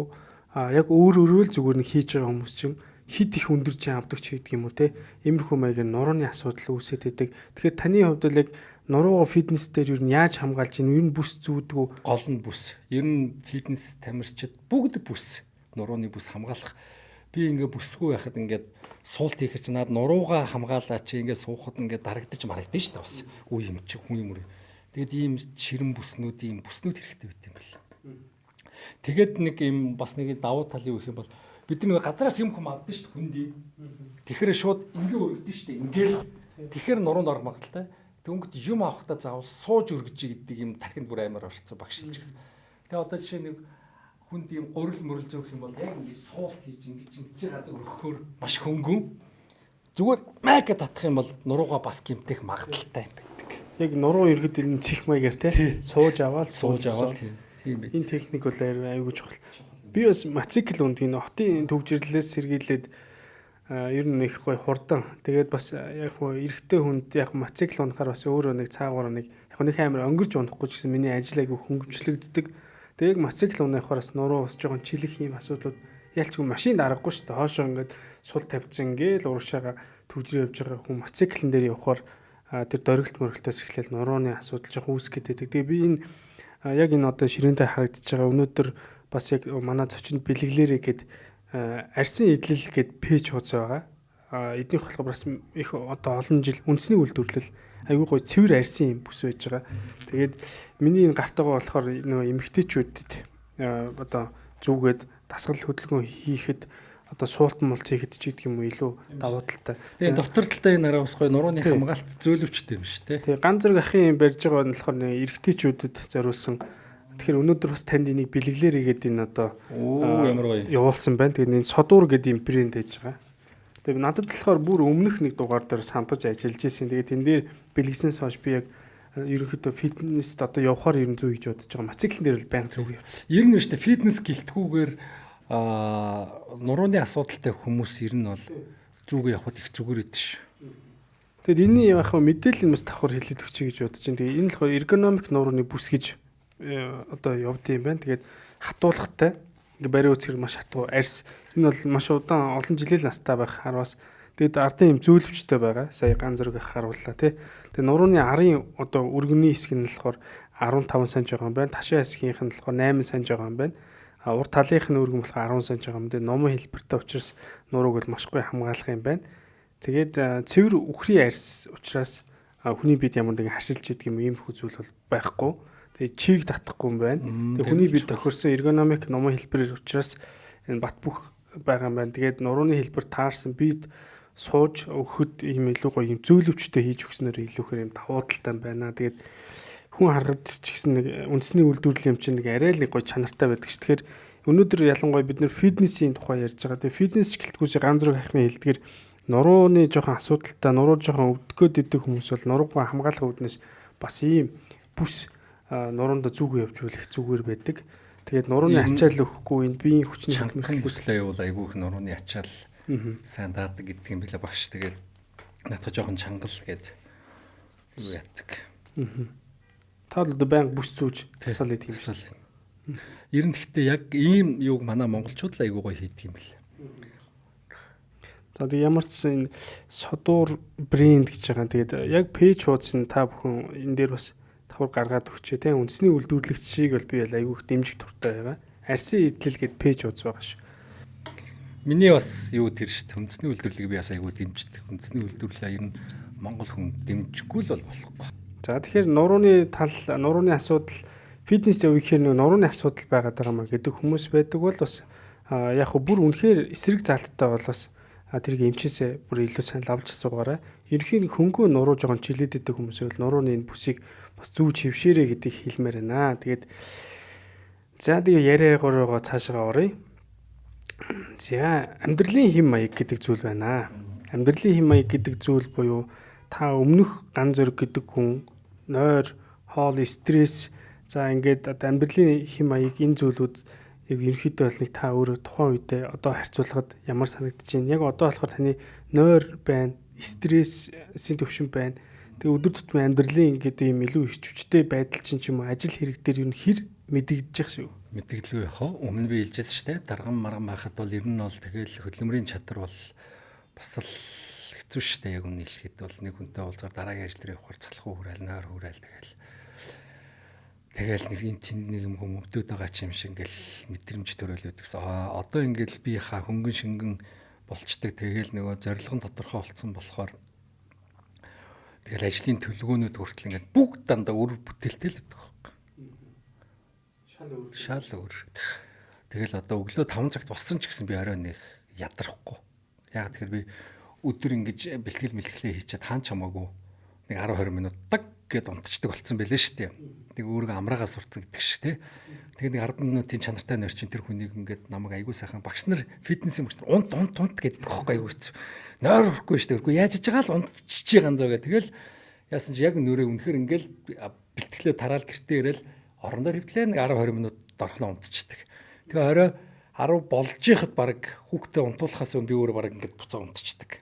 яг өөр л зүгээр нэг хийж байгаа хүмүүс чинь хит их өндөр чинь авдаг ч гэдэг юм уу те. Иймэрхүү маягаар нурууны асуудал үүсээд байдаг. Тэгэхээр таны хувьд л яг нуруугаа фитнес дээр юу яаж хамгаалж ийн ер нь бүс зүүдгүү гол нь бүс. Ер нь фитнес тамирчид бүгд бүс. Нурууны бүс хамгаалах. Би ингээ бүсгүй байхад ингээд суулт хийхэр чи наад нуруугаа хамгаалаа чи ингээд суухад ингээд дарагдаж марагдаж шүү дээ бас. Үе юм чи хүн юм уу. Тэгэд ийм ширэн бүснүүд ийм бүснүүд хэрэгтэй байт юм байна. Тэгээд нэг юм бас нэг давуу тал юу гэх юм бол бид нэг газраас юм хүм авдаг шүү дээ хүндий. Тэгэхээр шууд ингээ өргөдөн шүү дээ. Ингээл тэгэхээр нуруунд орох магадaltaй. Тэнгүүд юм авахдаа заавал сууж өргөж гэдэг юм тархинд бүр амар орцсон багш хэлж гисэн. Тэгээ одоо жишээ нэг хүнд юм гурил мөрөл зөөх юм бол яг ингэ суулт хийж ингэж гадаг өргөхөөр маш хөнгөн. Зүгээр майка татах юм бол нуруугаа бас гимтэх магадaltaй юм байдаг. Яг нуруу ирэхэд энэ цих маягаар те сууж аваад тийм байт. Энэ техник бол аюулгүй чухал. Би бас мотоцикл үндгийн хотын төвжирлээс сэргийлээд ер нь их гой хурдан. Тэгээд бас яг хөө эрэгтэй хүнд яг мотоцикл унахаар бас өөрөө нэг цаагаараа нэг яг нэг амар өнгөрч унахгүй ч гэсэн миний ажил аягүй хөнгөвчлөгддөг. Тэгээд мотоцикл унахаар бас нуруу бас жоохон чилэх юм асуудлууд ялчгүй машин дараагүй шүү дээ. Хоошоо ингээд сул тавьчихсан гээл урагшаага төвжир явж байгаа хүн мотоциклэн дээр явхаар тэр дөргөлт мөргөлтөөс эхлээл нурууны асуудал жоохон үүсгэж байдаг. Тэгээ би энэ яг энэ одоо ширээндээ харагдаж байгаа өнөөдөр бас яг манай зочинд бэлэглээрээ гээд арсын идэл гээд пэйж хуудас байгаа. Эднийх болохоор бас их одоо олон жил үндэсний үйлдвэрлэл аюу гой цэвэр арсын юм бүс байж байгаа. Тэгээд миний энэ гартайгаа болохоор нөгөө эмэгтэйчүүдэд одоо зүгээд дасгал хөдөлгөөн хийхэд одоо суулт муулт хийхэд ч гэдэг юм уу илүү давуу талтай. Тэгээ дотор талтай энэ араа бас гоё нурууны хамгаалт зөөлөвчтэй юм шүү, тэ. Тэгээ ганц зэрэг ахын юм барьж байгаа нь болохоор эрэгтэйчүүдэд зориулсан. Тэгэхээр өнөөдөр бас танд энийг бэлэглээр игээд энэ одоо ямар гоё явуулсан байна. Тэгээ энэ содуур гэдэг юм брэнд байж байгаа. Тэгээ надад болохоор бүр өмнөх нэг дугаар дээр самтаж ажиллаж ирсэн. Тэгээ тэн дээр бэлгэснээс хойш би яг ерөнхийдөө фитнест одоо явахаар ерөн зүй гэж бодож байгаа. Мотоциклэн дээр л байнга зүг яв. Ер нь шүү дээ фитнес гэлтгүүгээр нурууны асуудалтай хүмүүс ер нь бол зүг явахд их зүгээр идэв ш. Тэгэд энэний яг хөө мэдээлэл нь бас давхар хэлээд өгчэй гэж бодож байна. Тэгээ энэ болохоор эргономик нурууны бүс гэж одоо явд юм байна. Тэгээд хатуулгатай ингээ бариу үсгэр маш хатуу арьс. Энэ бол маш удаан олон жилийн настай байх хараас тэгээд ардын юм зөөлөвчтэй байгаа. Сая ганц зураг харууллаа тий. Тэгээд нурууны арын одоо өргөний хэсэг нь болохоор 15 санж байгаа юм байна. Ташаа хэсгийнх нь болохоор 8 санж байгаа юм байна. Урд талынх нь өргөн болохоор 10 санж байгаа юм. Тэгээд номын хэлбэртэй учраас нурууг бол маш гоё хамгаалах юм байна. Тэгээд цэвэр үхрийн арьс учраас хүний бид ямар нэгэн хашилж идэг юм ийм хүзүүл бол байхгүй. Тэгээд чийг татахгүй юм байна. Тэгээд хүний бид тохирсон эргономик номын хэлбэрээр учраас энэ бат бөх байгаа юм байна. Тэгээд нурууны хэлбэр таарсан бид сууж өгөхөд ийм илүү гоё юм зөөлөвчтэй хийж өгснөөр илүүхээр юм давуу талтай байна. Тэгээд хүн харахад ч гэсэн нэг үндэсний үйлдвэрлэлийн юм чинь нэг арай л гоё чанартай байдаг ш. Тэгэхээр өнөөдөр ялангуяа бид нэр фитнесийн тухай ярьж байгаа. Тэгээд фитнес ч гэлтгүүсээ ганц зураг ахны хэлдгэр нурууны жоохон асуудалтай, нуруу жоохон өвдгөөд идэг хүмүүс бол нуруугаа хамгаалах үүднээс бас ийм бүс нуруунд зүгөө явж үлэх зүгээр байдаг. Тэгээд нурууны ачаал өгөхгүй энэ биеийн хүчний чангахан бүслээ явуул айгүй их нурууны ачаал сайн даадаг гэдэг юм билээ багш. Тэгээд надад жоохон чангал гэдэг юу ятдаг. Таал одоо байнга бүс зүүж тасаал идэг юм. Ер нь гэхдээ яг ийм юуг манай монголчууд л айгүй гоё хийдэг юм билээ. За тэг ямар ч энэ содуур брэнд гэж байгаа. Тэгээд яг пэйж хуудсан та бүхэн энэ дээр бас давхар гаргаад өгчээ те. Үндэсний үйлдвэрлэгчийг бол би айгүй их дэмжих туртай байгаа. Арсын идэл гээд пэйж хуудас байгаа шүү. Миний бас юу тэр шүү дээ. Үндэсний үйлдвэрлэлийг би бас айгүй дэмждэг. Үндэсний үйлдвэрлэлээ ер нь монгол хүн дэмжихгүй л болохгүй. За тэгэхээр нурууны асуудал фитнест явах гэхээр нурууны асуудал байгаад байгаа маа гэдэг хүмүүс байдаг бол бас яг хөө бүр үнэхээр эсрэг залттай бол бас тэрийг эмчээсээ бүр илүү сайн лавлж асуугаарай. Ерөнхийн хөнгөө нуруу жоохон чилээд идэх хүмүүс бол нурууны энэ бүсийг бас зүүж хөвшөөрэй гэдгийг хэлмээр байна. Тэгээд за тэгээ яриагаараа цаашаа оръё. За амьдралын хэм маяг гэдэг зүйл байна. Амьдралын хэм маяг гэдэг зүйл буюу та өмнөх ганц зөрөг гэдэг хүн нойр, хоол, стресс за ингээд одоо амьдралын хэм маяг энэ зүйлүүд яг ерөнхийдөө бол нэг та өөрөө тухайн үедээ одоо харьцуулахад ямар санагдаж байна? Яг одоо болохоор таны нойр байна, стрессийн төвшин байна. Тэгээ өдөр тутмын амьдралын ингээд ийм илүү их хүчтэй байдал чинь ч юм уу ажил хэрэг дээр юу хэр мэдэгдэж байгаа шүү. Мэдгэлгүй яхаа. Өмнө би хэлжсэн шүү дээ. Дарган марган байхад бол ер нь бол тэгэл хөдөлмөрийн чадвар бол бас л хэцүү шүү дээ. Яг үнэ хэлэхэд бол нэг хүнтэй уулзгаар дараагийн ажил дээр явахаар цалхуу хүрээл, нойр хүрээл тэгэл нэг энэ тэнд нэг юм хүмүүдүүд байгаа ч юм шиг ингээл мэдрэмж төрөөлөд гэсэн. Одоо ингээл би хөнгөн шингэн болчдаг. Тэгэл нөгөө зорилго нь тодорхой болсон болохоор тэгэл ажлын төлөвлөгөөнүүд хүртэл ингээд бүгд дандаа өөр бүтээлтэй л өгдөг байхгүй. Шал өөр. Тэгэл одоо өглөө 5 цагт болсон ч гэсэн би орой нэг ядрахгүй. Яг тэгэхээр би өдөр ингэж бэлтгэл мэлгэлээ хийчихэд хаан ч хамаагүй нэг 10-20 минут даг гэд унтчихдаг болсон байлээ шүү дээ. Тэг өөрийгөө амраагаа сурцсан гэдэг шиг тий. Тэгээд нэг 10 минутын чанартай нойрчин тэр хүнийг ингээд намайг айгуу сайхан багш нар фитнесийн мөрч унт гэдэг байхгүй айгуу хэцүү. Нойр өрөхгүй шүү дээ. Өрөхгүй яаж иж байгаа л унтчихжээ ганцаа гэх. Тэгэл яасан чи яг нөрөө үнэхээр ингээл бэлтгэлээ тараал гэртээ ирээл орондоо хөвтлээ нэг 10-20 минут дорхлоо унтчихдаг. Тэгээ орой 10 болж ихад баг хүүхдээ унтуулахаас өмнө би өөрөө баг ингээд буцаа унтчихдаг.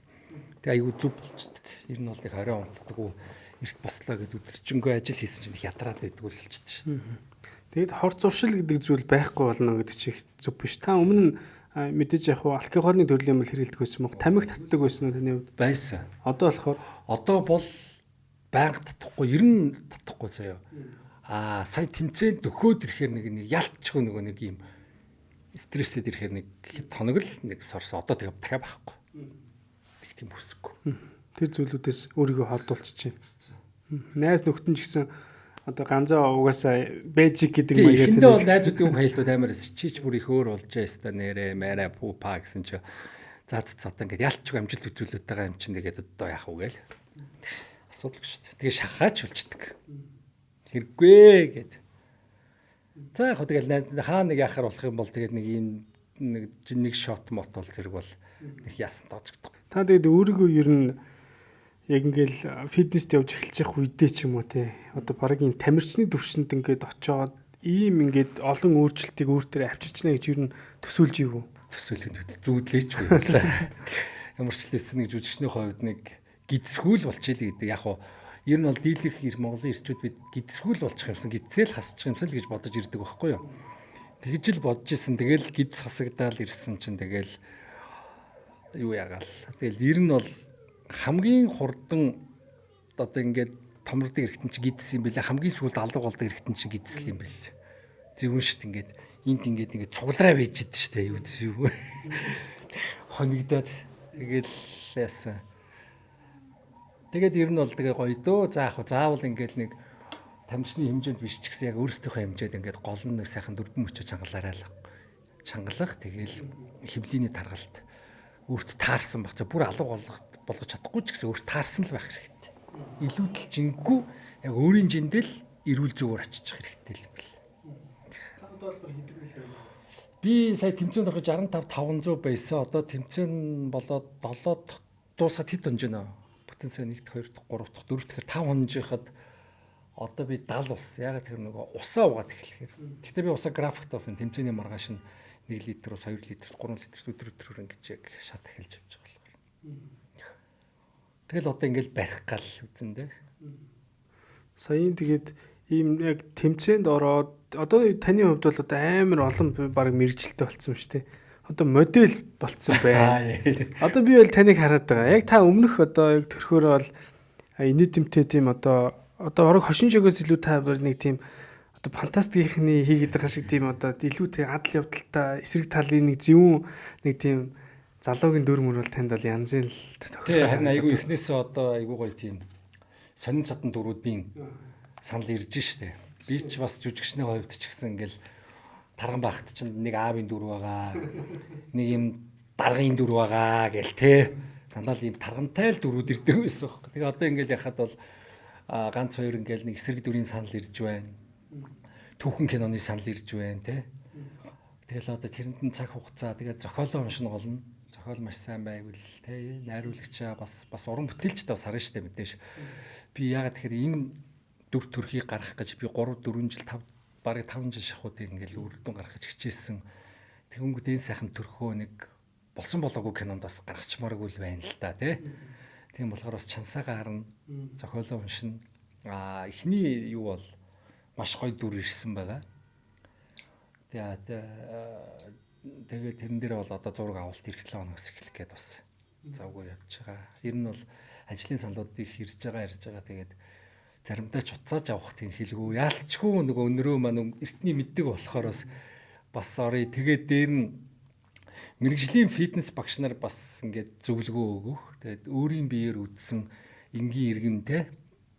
Тэгээ айгуу зүв болчдөг. Ер нь бол нэг 20 унтдаг уу эрт бослоо гэд өдөржингөө ажил хийсэн чинь их ядраад байдаг л болчихсон шүү дээ. Тэгэд хор зуршил гэдэг зүйл байхгүй болно гэдэг чинь зүв биш. Та өмнө нь мэдээж яг алкогольны төрлийн бол хэрэглэдэг байсан мөн тамхи татдаг байсан уу таны хувьд? Байсан. Одоо болохоор одоо бол байнга татахгүй, ер нь татахгүй заяа. Сая тэмцээнд дөхөөд ирэхээр нэг ялтчихгүй нэг юм стресстэй ирэхээр нэг тоног л нэг сорс. Одоо тэгээ дахиад байхгүй. Тэг тийм хүсэхгүй. Тэр зүйлүүдээс өөрийгөө холдуулчих чинь. Найз нөхдөнд ч гэсэн одоо ганцаа угаасаа бэжик гэдэг маягаар тэндээ бол найзуудын хайлтууд амар чич бүр их өөр болж яста нэрэ мэрэ пупа гэсэн чи цаатцаатаа ингээд ялчгүй амжилт үзүүлээд байгаа юм чинь тэгээд одоо яах вэ гээл асуудалгүй шүү дээ. Тэгээ шахаач болчдөг. Хэрэггүй гэд. За яг тэгэл хаа нэг яхаар болох юм бол тэгээд нэг ийм нэг шот мот бол зэрэг бол нэг яасан тооцогдох. Та тэгээд өөрийгөө ер нь яг ингээл фитнест явж эхэлж явах үедээ ч юм уу те одоо баг энэ тамирчны төвшөнд ингээд очоод ийм ингээд олон өөрчлөлтийг өөртөө авчирчна гэж ер нь төсөөлж ивүү. Төсөөлөнд зүүдлээч үү. Ямар ч л эцэг нэг жүжигчний хувьд нэг гидсгүүл болчихъя гэдэг. Яг уу Ер нь бол дийлэх Монголын ирчүүд бид гидсгүүл болчих юмсан, гидсэл хасчих юмсан л гэж бодож ирдэг байхгүй юу. Тэгж л бодож исэн. Тэгэл гидс хасагдаал ирсэн чинь тэгэл юу ягаал. Тэгэл ер нь бол хамгийн хурдан одоо ингээд томрдог эргэтэн чи гидс юм бэлээ. Хамгийн сүүлд алга болдог эргэтэн чи гидс юм бэл. Зөвөн шít ингээд энт ингээд цуглараа байж идэв штэ юу юу. Хонигдаад тэгэл яасан. Тэгээд ер нь бол тэгээ гоё дөө. За яг заавал ингээд нэг тамчны хэмжээнд биш ч гэсэн яг өөрсдийнхөө хэмжээд ингээд гол нь нэг сайхан дөрвөн мөчөө чангалах тэгэл хөвлөний таргалт өөрт таарсан баг. За бүр алга болгож чадахгүй ч гэсэн өөрт таарсан л байх хэрэгтэй. Илүүдэл жингүй яг өөрийн жиндэл эрүүл зүгээр очиж хэрэгтэй юм бэл. Би сая тэмцээнд ороход 65 500 байсан. Одоо тэмцээн болоод 7 дахь дуусаад хэд хонж байна. Потенциал 1 дахь 2 дахь 3 дахь 4 дахь 5 хонжихад одоо би 70 болсон. Ягаад тэр нөгөө усаа угаад эхлэхээр. Гэхдээ би усаа графикт болсон. Тэмцээний маргааш нь 1 литр ус 2 литрс 3 литрс өдөр ингэж яг шат эхэлж явж байгаа болохоор. Тэгэл одоо ингээл барих гал үзэн дээ. Саяын тэгээд ийм яг тэмцээнд ороод одоо таны хувьд бол одоо амар олон баг мэрэгжилтэй болсон шүү дээ. Одоо модель болцсон байна. Одоо би бол таныг хараад байгаа. Яг та өмнөх одоо яг төрхөөр бол инээдэмтэй тийм одоо орог хошин шогоос илүү та бүр нэг тийм одоо фантастикийнхний хийгээд байгаа шиг тийм одоо илүү тийм адал явдалтай эсрэг талын нэг зөвүүн нэг тийм залуугийн дүр мөр бол танд бол янзын л тохиолдол. Тэгээ харин айгүй эхнээсээ одоо айгүй гоё тийм сонин садан дөрүүдийн санал ирж штэ. Би ч бас жүжигчний хувьд ч гэсэн ингээл тарган багт чинь нэг аавын дүр байгаа. Нэг юм даргын дүр байгаа гэл те. Дандаа л ийм таргантай л дүрүүд ирдэг байсан байхгүй. Тэгээ одоо ингээл яхад бол ганц хоёр ингээл нэг эсрэг дүрийн санал ирж байна. Түүхэн киноны санал ирж байна те. Тэгэл одоо тэрэнд нь цаг хугацаа тэгээ зохиолоо уншина гол нь. Зохиол маш сайн байвал те. Найруулагчаа бас уран бүтээлчтэй бас харна штэ мэдээж. Би ягаад тэгэхээр энэ дүр төрхийг гаргах гэж би 3 4 жил бараг 5 жил шахуудыг ингээл үрдэн гаргах гэж хичээсэн. Тэгэнгүүт энэ сайхан төрхөө нэг болсон болоогүй кинонд бас гаргачмааргүй л байна л да тий. Тийм болохоор бас чансаагаа харна. Зохиолоо уншина. Эхний юу бол маш гоё дүр ирсэн байгаа. Тэгээд тэрэн дээр бол одоо зураг авалт эх 7 хоногс эхлэх гээд бас завгүй явж байгаа. Ер нь бол ажлын саналуудыг ирж байгаа. Тэгээд заримдаа ч уцааж авах тийм хэлгүй. Яалтчгүй нөгөө өнөрөө маань эртний мэддэг болохоор бас орё. Тэгээд дээр нь мэрэгжлийн фитнес багш нар бас ингээд зөвлөгөө өгөх. Тэгээд өөрийн биеэр үдсэн энгийн иргэнтэй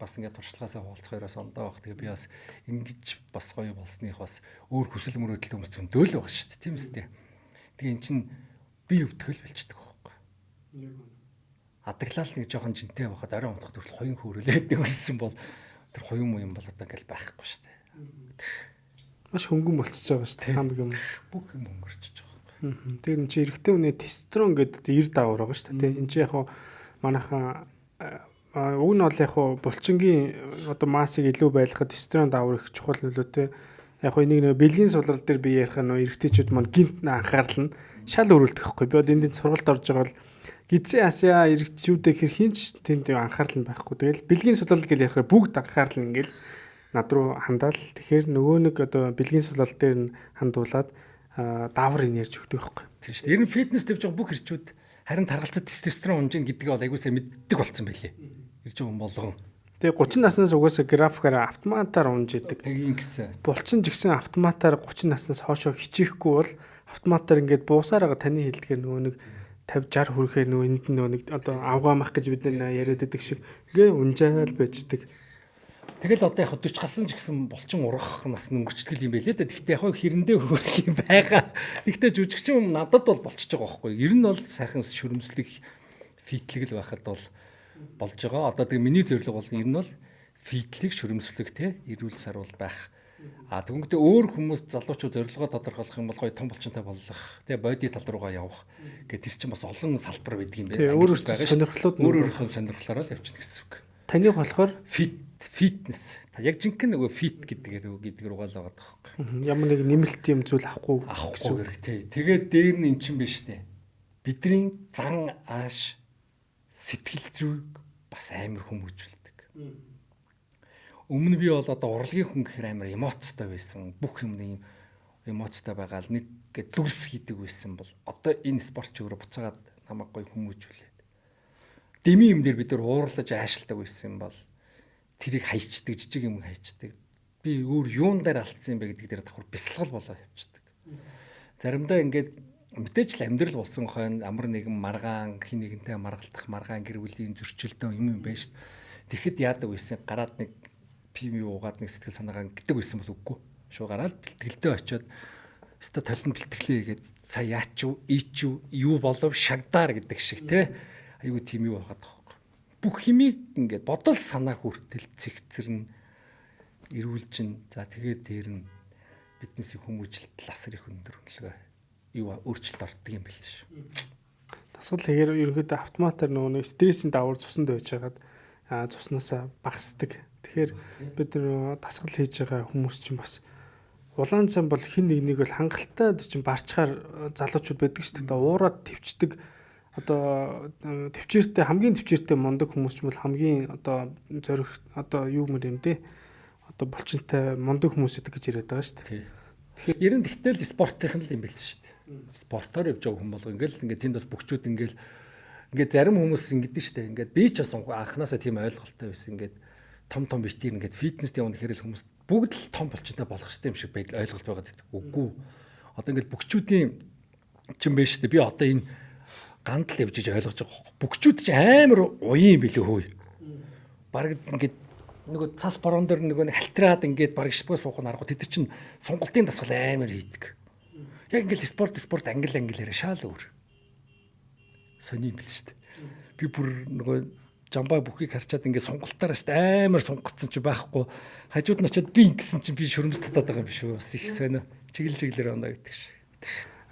бас ингээд туршлагаасаа хуваалцах хоёроос ондоо байх. Тэгээд би бас ингэж бас гоё болсных бас өөр хүсэл мөрөөдөл хүмүүс зөндөөл байгаа шүү дээ. Тийм үстэй. Тэгээд эн чинь бие өвтгөл болчдөг байхгүй. Адаглал нэг жоохон жинтэй байхад орой унтах төрөл хоён хөөрөлээд байсан бол тэр хоён юм бол одоо ингээл байхгүй шүү дээ. Маш хөнгөн болчихж байгаа шүү дээ. Хамаг юм бүх юм өнгөрчихөж байгаа. Тэгээд энэ чи эрэгтэй хүний тестостерон гэдэг эр даавар байгаа шүү дээ. Энэ чи яг манайхан уг нь бол яг булчингийн одоо массыг илүү байлгахад тестостерон даавар их чухал нөлөөтэй. Яг энийг бэлгийн сулрал дээр би ярих нь эрэгтэйчүүд маань гинт анхаарал нь шал өрүүлдэг байхгүй. Би одоо энд сургалт орж байгаа бол гизээ асаа эрэгчүүдээ хэр хинч тэнд анхаарал нь байхгүй. Тэгэл бэлгийн сулрал гэж ярихаар бүгд анхаарал ингээл над руу хандаал. Тэгэхээр нөгөө нэг одоо бэлгийн сулрал дээр нь хандуулаад даавар ин ярьж өгдөг байхгүй. Тийм шүү дээ. Ер нь фитнес тавьж байгаа бүх эрчүүд харин таргалцад тестостерон хэмжээ гэдгийг бол аягуулсаа мэддэг болсон байлээ. Ирж байгаа хүн болгон. Тэгээ 30 наснаас угаасаа графикаараа автоматар унж идэг. Тэгийн гэсэн. Булчин ч гэсэн автоматар 30 наснаас хоошоо хичээхгүй бол автоматар ингээд буусаар байгаа таны хэлдгээр нөгөө нэг 50 60 хүрэхээр нөгөө энд нөгөө нэг одоо авгаамах гэж бид нар яриад байдаг шиг гээ унжаал байждаг. Тэгэл одоо яг 40 галсан ч гэсэн булчин ургах нас нь өнгөрчдөг юм байлээ да. Гэхдээ яг хэрэндээ хөрөх юм байгаа. Гэхдээ жүжигчин надад бол болчихж байгаа байхгүй. Ер нь бол сайхан шүрмслэг фитлэг л байхад бол болж байгаа. Одоо тэгээ миний зорилго бол ер нь бол фитлэг шүрмслэг те эрүүл сарвал байх. Тэгвэл өөр хүмүүс залуучууд зорилгоо тодорхойлох юм бол гоё том булчинтай болох. Тэгээ боди тал руугаа явах. Гэт тэр чинь бас олон салбар байдаг юм байна. Өөрөөр сонирхлууд өөрөөрхөн сонирхлоороо л явчихна гэсэн үг. Таны болохоор фитнес. Яг жинхэнэ нөгөө фит гэдэг руугаа л байгаа байхгүй. Ямар нэг нэмэлт юм зүйл авахгүй хэрэгтэй. Тэгээд дээр нь эн чинь биш үү? Бидний зан ааш сэтгэл зүйг бас амар хүмүүжүүлдэг. Өмнө би бол одоо урлагийн хүн гэхээр амар эмоцтой байсан. Бүх юм ийм эмоцтой байгаа л нэг гээд дүрс хийдэг байсан бол одоо энэ спортч өөрөө буцаагаад намайг гоё хүмүүжүүлээд. Дэмий юм дээр бид нар уурлаж аашилдаг байсан бол тэрийг хайчдаг, жижиг юм хайчдаг. Би өөр юун дээр алдсан юм бэ гэдэг дээр давхар бясалгал болоо явчихдаг. Заримдаа ингээд мэдээж л амьдрал болсон хойно амар нэгэн маргаан хин нэгэнтэй маргалдах маргаан гэр бүлийн зөрчилдөөн юм байна шүү дээ. Тэгэхэд яадаг байсан гараад нэг пим уугаад нэг сэтгэл санаагаа гэдэг байсан бол үгүй. Шуу гараад бэлтгэлдээ очиод өстө толон бэлтгэлээ хийгээд сая яач юу болов шагдаар гэдэг шиг те айгу тийм юу байгаад байгаа. Бүх химиг ингээд бодол санаа хүртэл цэгцэрнэ ирүүлжин за тэгээд дээр нь биднээс хүмүүжилт асар их өндөр хөндлөгөө юу өөрчлөлт ордог юм байл шүү. Дасгал хийхээр ерөнхийдөө автоматар нөгөө стрессийн давар цуснд байж хагаад цуснасаа багасдаг. Тэгэхээр бид нөгөө дасгал хийж байгаа хүмүүс чинь бас улаан цан бол хин нэг бол хангалттай чинь барчхаар залуучууд байдаг шүү дээ. Уураад төвчдөг одоо төвчээртэй хамгийн төвчээртэй мундаг хүмүүс ч бол хамгийн одоо зориг одоо юу мөр юм дээ. Одоо булчинтай мундаг хүмүүс гэдэг гэж яриад байгаа шүү дээ. Тэгэхээр ер нь тэгтэл спортынх нь л юм байл шүү дээ. Спортоор явж байгаа хүн болго ингээд тэнд бас бөхчүүд ингээд зарим хүмүүс ингэдэж шүү дээ. Ингээд би ч бас анханасаа тийм ойлголттой байсан. Ингээд том битээр ингээд фитнест явна гэхээр л хүмүүс бүгд л том булчинтай болох хэрэгтэй юм шиг байдал ойлголт байгаа гэдэг. Үгүй. Одоо ингээд бөхчүүдийн чинь байна шүү дээ. Би одоо энэ гандал явж иж ойлгож байгаа. Бөхчүүд чинь амар уян билээ хөөе. Бараг ингээд нөгөө цас борон дээр нөгөө халтраад ингээд бараг шипгээ суух нь арга тэд чинь сонголтын дасгал амар хийдэг. Яг ингээд спорт ангиллаараа шаал өөр. Сони юм бил шүү дээ. Би бүр нөгөө жамбаа бүхийг харчаад ингээд сонголтоор шүү дээ амар сонгоцсон чи байхгүй. Хажууд нь очиод би ингэсэн чинь би шүрмэс татаад байгаа юм биш үү? Бас их сонио. Чиглэлээр оноо гэдэг шиг.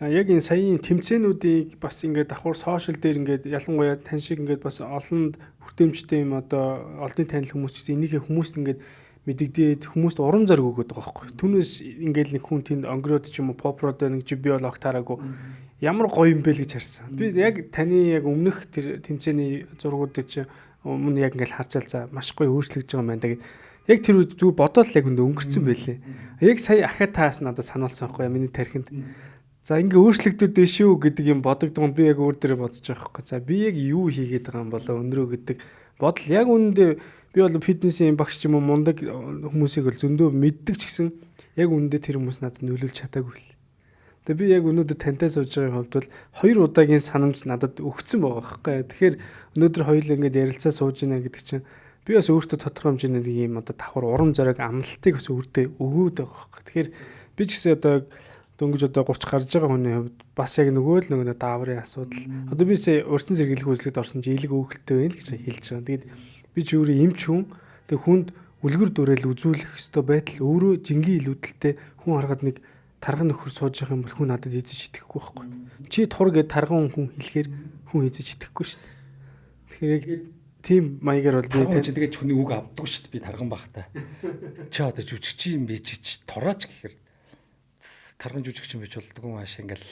Яг энэ саяын тэмцээнүүдийг бас ингээд давхар сошиал дээр ингээд ялангуяа тань шиг ингээд бас олонд хүртээмжтэй юм одоо олдын танил хүмүүс чинь энийг хүмүүст ингээд мэдэгдээд хүмүүст урам зориг өгöd байгаа байхгүй. Түүнээс ингээд нэг хүн тэнд онгороод ч юм уу попрод нэг би бол огтаараагүй ямар гоё юм бэ л гэж харсан. Би яг таны яг өмнөх тэр тэмцээний зургуудыг чи өмнө яг ингээд харжаал за маш гоё өөрчлөгдөж байгаа юм байна да. Яг тэр зүг бодоол яг өнгөрцөн байлээ. Яг сая ахаа таас надад сануулсан байхгүй миний тархинд. За ингээ өөрчлөгдөд дээ шүү гэдэг юм бодогдгонд би яг өөр дээрээ бодож байгаа байхгүй. За би яг юу хийгээд байгаа юм болоо өнрөө гэдэг бодол яг үнэндээ би бол фитнесийн багш ч юм уу мундаг хүмүүсийг бол зөндөө мэддэг ч гэсэн яг үнэндээ тэр хүмүүс надад нөлөөлж чадаагүй л. Тэгээ би яг өнөөдөр тантай сууж байгаа хувьд бол 2 удаагийн санамж надад өгцөн байгаа байхгүй. Тэгэхээр өнөөдөр хоёул ингээ ярилцаа сууж ийна гэдэг чинь би бас өөртөө тодорхой хэмжээний нэг юм одоо давхар урам зориг амлалтыг бас өөртөө өгөөд байгаа байхгүй. Тэгэхээр би ч гэсэн одоо дөнгөж одоо 30 гарч байгаа хүний хувьд бас яг нөгөө дааврын асуудал. Одоо би сая урьдчилан сэргийлэх үйлчлэгт орсон чи илэг өөхөлтэй байна л гэж хэлж байгаа. Тэгээд би ч өөрөө эмч хүн. Тэг хүнд үлгэр дуурайл үзүүлэх ёстой байтал өөрөө жингийн илүүдэлтэй хүн харахад нэг тарган нөхөр сууж байгаа юм бол хүн надад эзэж итгэхгүй байхгүй. Чи тур гэд тарган хүн хэлэхээр хүн эзэж итгэхгүй шүү дээ. Тэгэхээр тийм маягаар бол би тэгээд хүний үг авдаг шүү дээ. Би тарган бахтай. Чи одоо жүжигч юм би чи тураач гэхээр тарган жүжигч юм биш болдгоо мааш ингээл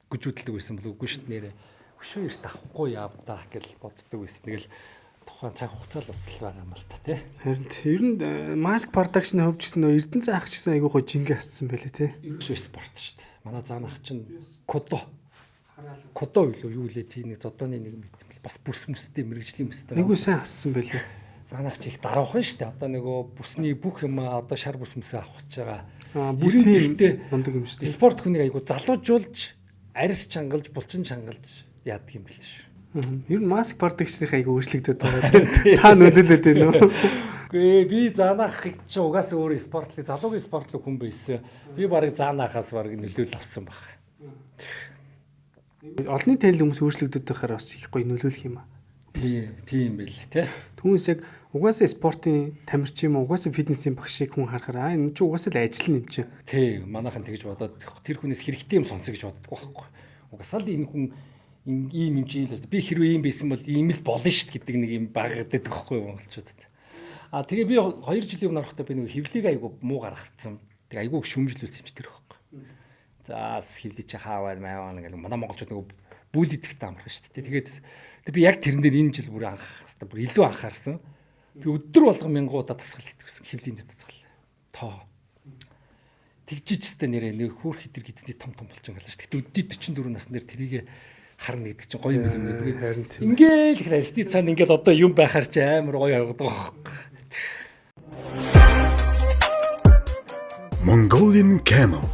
гүжүүдэлдэг байсан бол үгүй шүү дээ нэрэ. Өшөө эрт авахгүй явдаа гэж боддог байсан. Тэгэл тухайн цаг хугацаа л бас л байгаа юм л та тий. Харин ер нь маск продакшны хувьд ч гэсэн Эрдэнэ заах ч гэсэн айгүй гоо жингээ асцсан байлээ тий. Ерөөсөө спорт шүү дээ. Манай заанах чинь кодо юу лээ тий нэг зодооны нэг мэт бас бүс мөстэй мэрэгжлийн мөстэй. Айгүй сайн асцсан байлээ. Заанах чи их даруухан шүү дээ. Одоо нөгөө бүсний бүх юм одоо шар бүс мөсөө авах гэж байгаа. Бүртээ мундаг юм шүү дээ. Спорт хүнийг айгүй залуужуулж, арьс чангалж, булчин чангалж яадаг юм бэл шүү. Ер нь маск продакшных айгүй өөрчлөгдөд байгаа. Та нөлөөлөд байна уу? Гүй би заанахыг чи угаасаа өөрөө спортлог, залуугийн спортлог хүн байсан. Би барыг заанахаас барыг нөлөөлөл авсан баг. Олонний танил хүмүүс өөрчлөгдөд байхаар бас их гоё нөлөөлөх юм аа. Тийм байл тий. Түүнээс яг угаасаа спортын тамирч юм угаасаа фитнесийн багшийг хүн харахаар энэ ч угаасаа л ажил юм чи. Тий, манайхан тэгж бодоод тэр хүнээс хэрэгтэй юм сонсё гэж боддог байхгүй. Угаасаа л энэ хүн ийм юм чи л би хэрвээ ийм байсан бол ийм л болно шүү гэдэг нэг юм баг гэдэг байхгүй монголчуудад. Тэгээ би 2 жилийн өмнө орохтой би нэг хөвлийг айгу муу гаргацсан. Тэг айгу шүмжлүүлсэн юм чи тэр байхгүй. За хөвлий чи хаавал мааваа гэл манай монголчууд нэг бүл идэхтэй амархан шүү дээ. Тэгээд би яг тэрэн дээр энэ жил бүр анх хэвээр бүр илүү анхаарсан. Би өдөр болгон мянган удаа дасгал хийдэг гэсэн хөвлийн дасгал. Тоо. Тэгжижтэй нэрээ нэг хөөх хитэр гизний том болж байгаа л шүү. Тэгтээ өдөө 44 насны тэрийг харна гэдэг чинь гоё юм л Харин тэгээд ингээл ихэр арсти цаана ингээл одоо юм байхаар чи амар гоё явагдах. Mongolian Camel.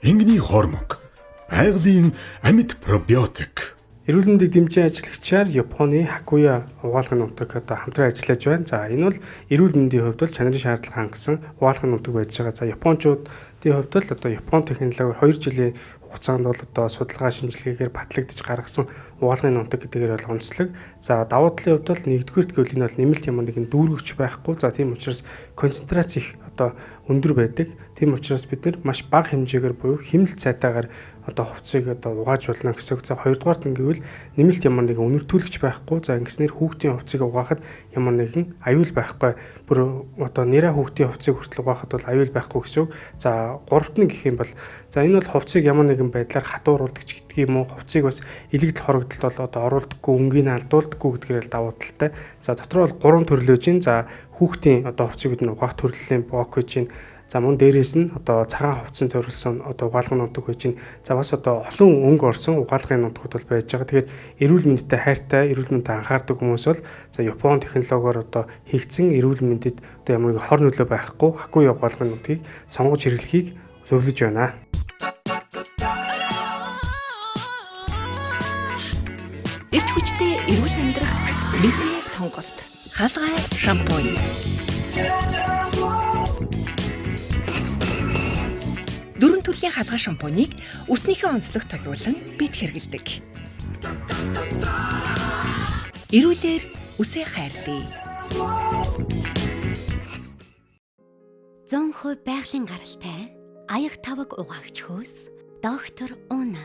Ингэний хормог. Байгалийн амьд пробиотик. Эрүүл мэндийг дэмжин ажиллагчаар Японы Хакуя угаалгын нутаг одоо хамтран ажиллаж байна. За энэ бол эрүүл мэндийн хувьд бол чанарын шаардлага хангасан угаалгын нутаг байж байгаа. За Япончуудын хувьд л одоо Япон технологиор 2 жилийн хугацаанд бол одоо судалгаа шинжилгээгээр батлагдж гаргасан угаалгын нутаг гэдгээр бол онцлог. За давуу талын хувьд бол нэгдүгээрт гэвэл энэ бол нэмэлт ямар нэгэн дүүргэгч байхгүй. За тийм учраас концентрац их одоо өндөр байдаг. Тийм учраас бид нар маш бага хэмжээгээр буюу хэмнэлт цайтаагаар одоо хувцсыг одоо угааж болно гэсэн. За хоёрдугаарт нь гэвэл нэмэлт ямар нэгэн үнэртүүлэгч байхгүй. За ингэснээр хүүхдийн хувцсыг угаахад ямар нэгэн аюул байхгүй. Бүр одоо нэрэ хүүхдийн хувцсыг хүртэл угаахад бол аюул байхгүй гэсэн. За гуравт нь гэх юм бол за энэ бол хувцсыг ямар нэгэн байдлаар хатууруулдаг ч гэдэг юм уу. Хувцсыг бас илэгдэл хорогдолд бол одоо оруулдаггүй, өнгийг алдуулдаггүй гэдгээр л давуу талтай. За дотор бол 3 төрлөөж ин. За хүүхдийн одоо хувцсыг бид угаах төрлийн блок гэж ин. За мөн дээрээс нь одоо цагаан хувцсан зориулсан одоо угаалгын нутаг байж гин. За бас одоо олон өнгө орсон угаалгын нутгууд бол байж байгаа. Тэгэхээр эрүүл мэндтэй хайртай, эрүүл мэндэд анхаардаг хүмүүс бол за Япон технологиор одоо хийгдсэн эрүүл мэндэд одоо ямар нэг хор нөлөө байхгүй Хакуя угаалгын нутгийг сонгож хэрэглэхийг зөвлөж байна. Эрч хүчтэй эрүүл амьдрах бидний сонголт. Хаалгай шампунь. Дөрвөн төрлийн хаалгай шампунийг үснийхээ онцлог тойлуулан бид хэрэглэдэг. Эрүүлэр үсээ хайрлая. 100% байгалийн гаралтай аяг таваг угаагч хөөс доктор Уна.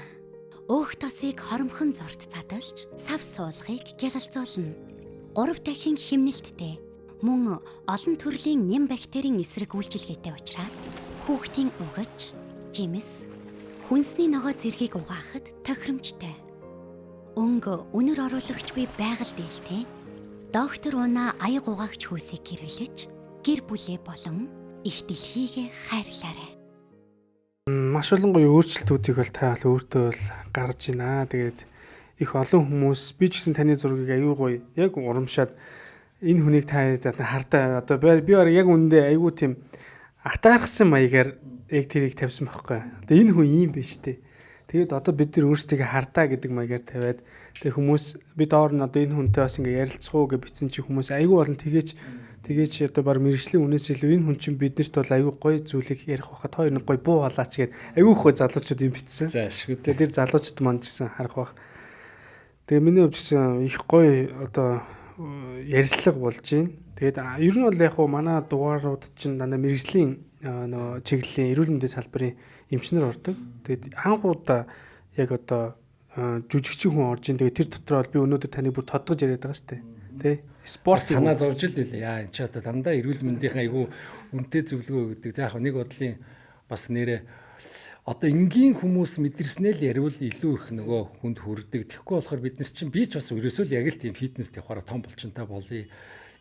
Өөх тосыг хоромхон зурд задалж, сав суулгыг гялалзуулна. 3 дахин хэмнэлттэй мөн олон төрлийн нэм бактерийн эсрэг үйлчилгээтэй учраас хүүхдийн угаж, жимс, хүнсний ногоо зэргийг угаахад тохиромжтой. Өнгө үнэр оруулагчгүй байгаль дээлтэй доктор Уна аяг угаагч хөөсийг хэрэглэж гэр бүлээ болон их дэлхийг хайрлаарай. Маш олон гоё өөрчлөлтүүдийг бол та бол өөртөө бол гаргаж байна. Тэгээд их олон хүмүүс би ч гэсэн таны зургийг аюу гоё яг урамшаад энэ хүнийг та хардаа одоо би яг үндэ аюу тийм атаархсан маягаар яг тэрийг тавьсан байхгүй. Одоо энэ хүн ийм биш үү? Тэгээд одоо бид нар өөрсдөө хардаа гэдэг маягаар тавиад тэг хүмүүс би доор нь одоо энэ хүнтэй бас ингээ ярилцах уу гэж бичсэн чи хүмүүс аюу болон тэгээж одоо баг мэрэгжлийн үнээс илүү энэ хүн чинь биднэрт бол аюу гоё зүйлийг ярих байхад хоёр нэг гоё буу халаач гээд аюу хөө залуучууд юм бичсэн. За шүү. Тэгээд тэр залуучууд манд гэсэн харах бах. Тэгээ миний хувьд гэсэн их гоё одоо ярилцлага болж байна. Тэгээд ер нь бол яг хуу манай дугаарууд чинь дандаа мэрэгжлийн нөгөө чиглэлийн эрүүл мэндийн салбарын эмчнэр ордог. Тэгээд анхудаа яг одоо жүжигчин хүн орж ин. Тэгээд тэр дотор бол би өнөөдөр таны бүр тодгож яриад байгаа шүү дээ. Тэ? Спорт санаа зовж л билээ. Яа энэ ч одоо дандаа эрүүл мэндийн айгүй үнэтэй зөвлөгөө өгдөг. За яг нэг бодлын бас нэрээ одоо энгийн хүмүүс мэдэрснээ л яривал илүү их нөгөө хүнд хүрдэг. Тэгэхгүй болохоор бид нар чинь би ч бас өрөөсөө л яг л тийм фитнес тавихаараа том болчонтай болъё.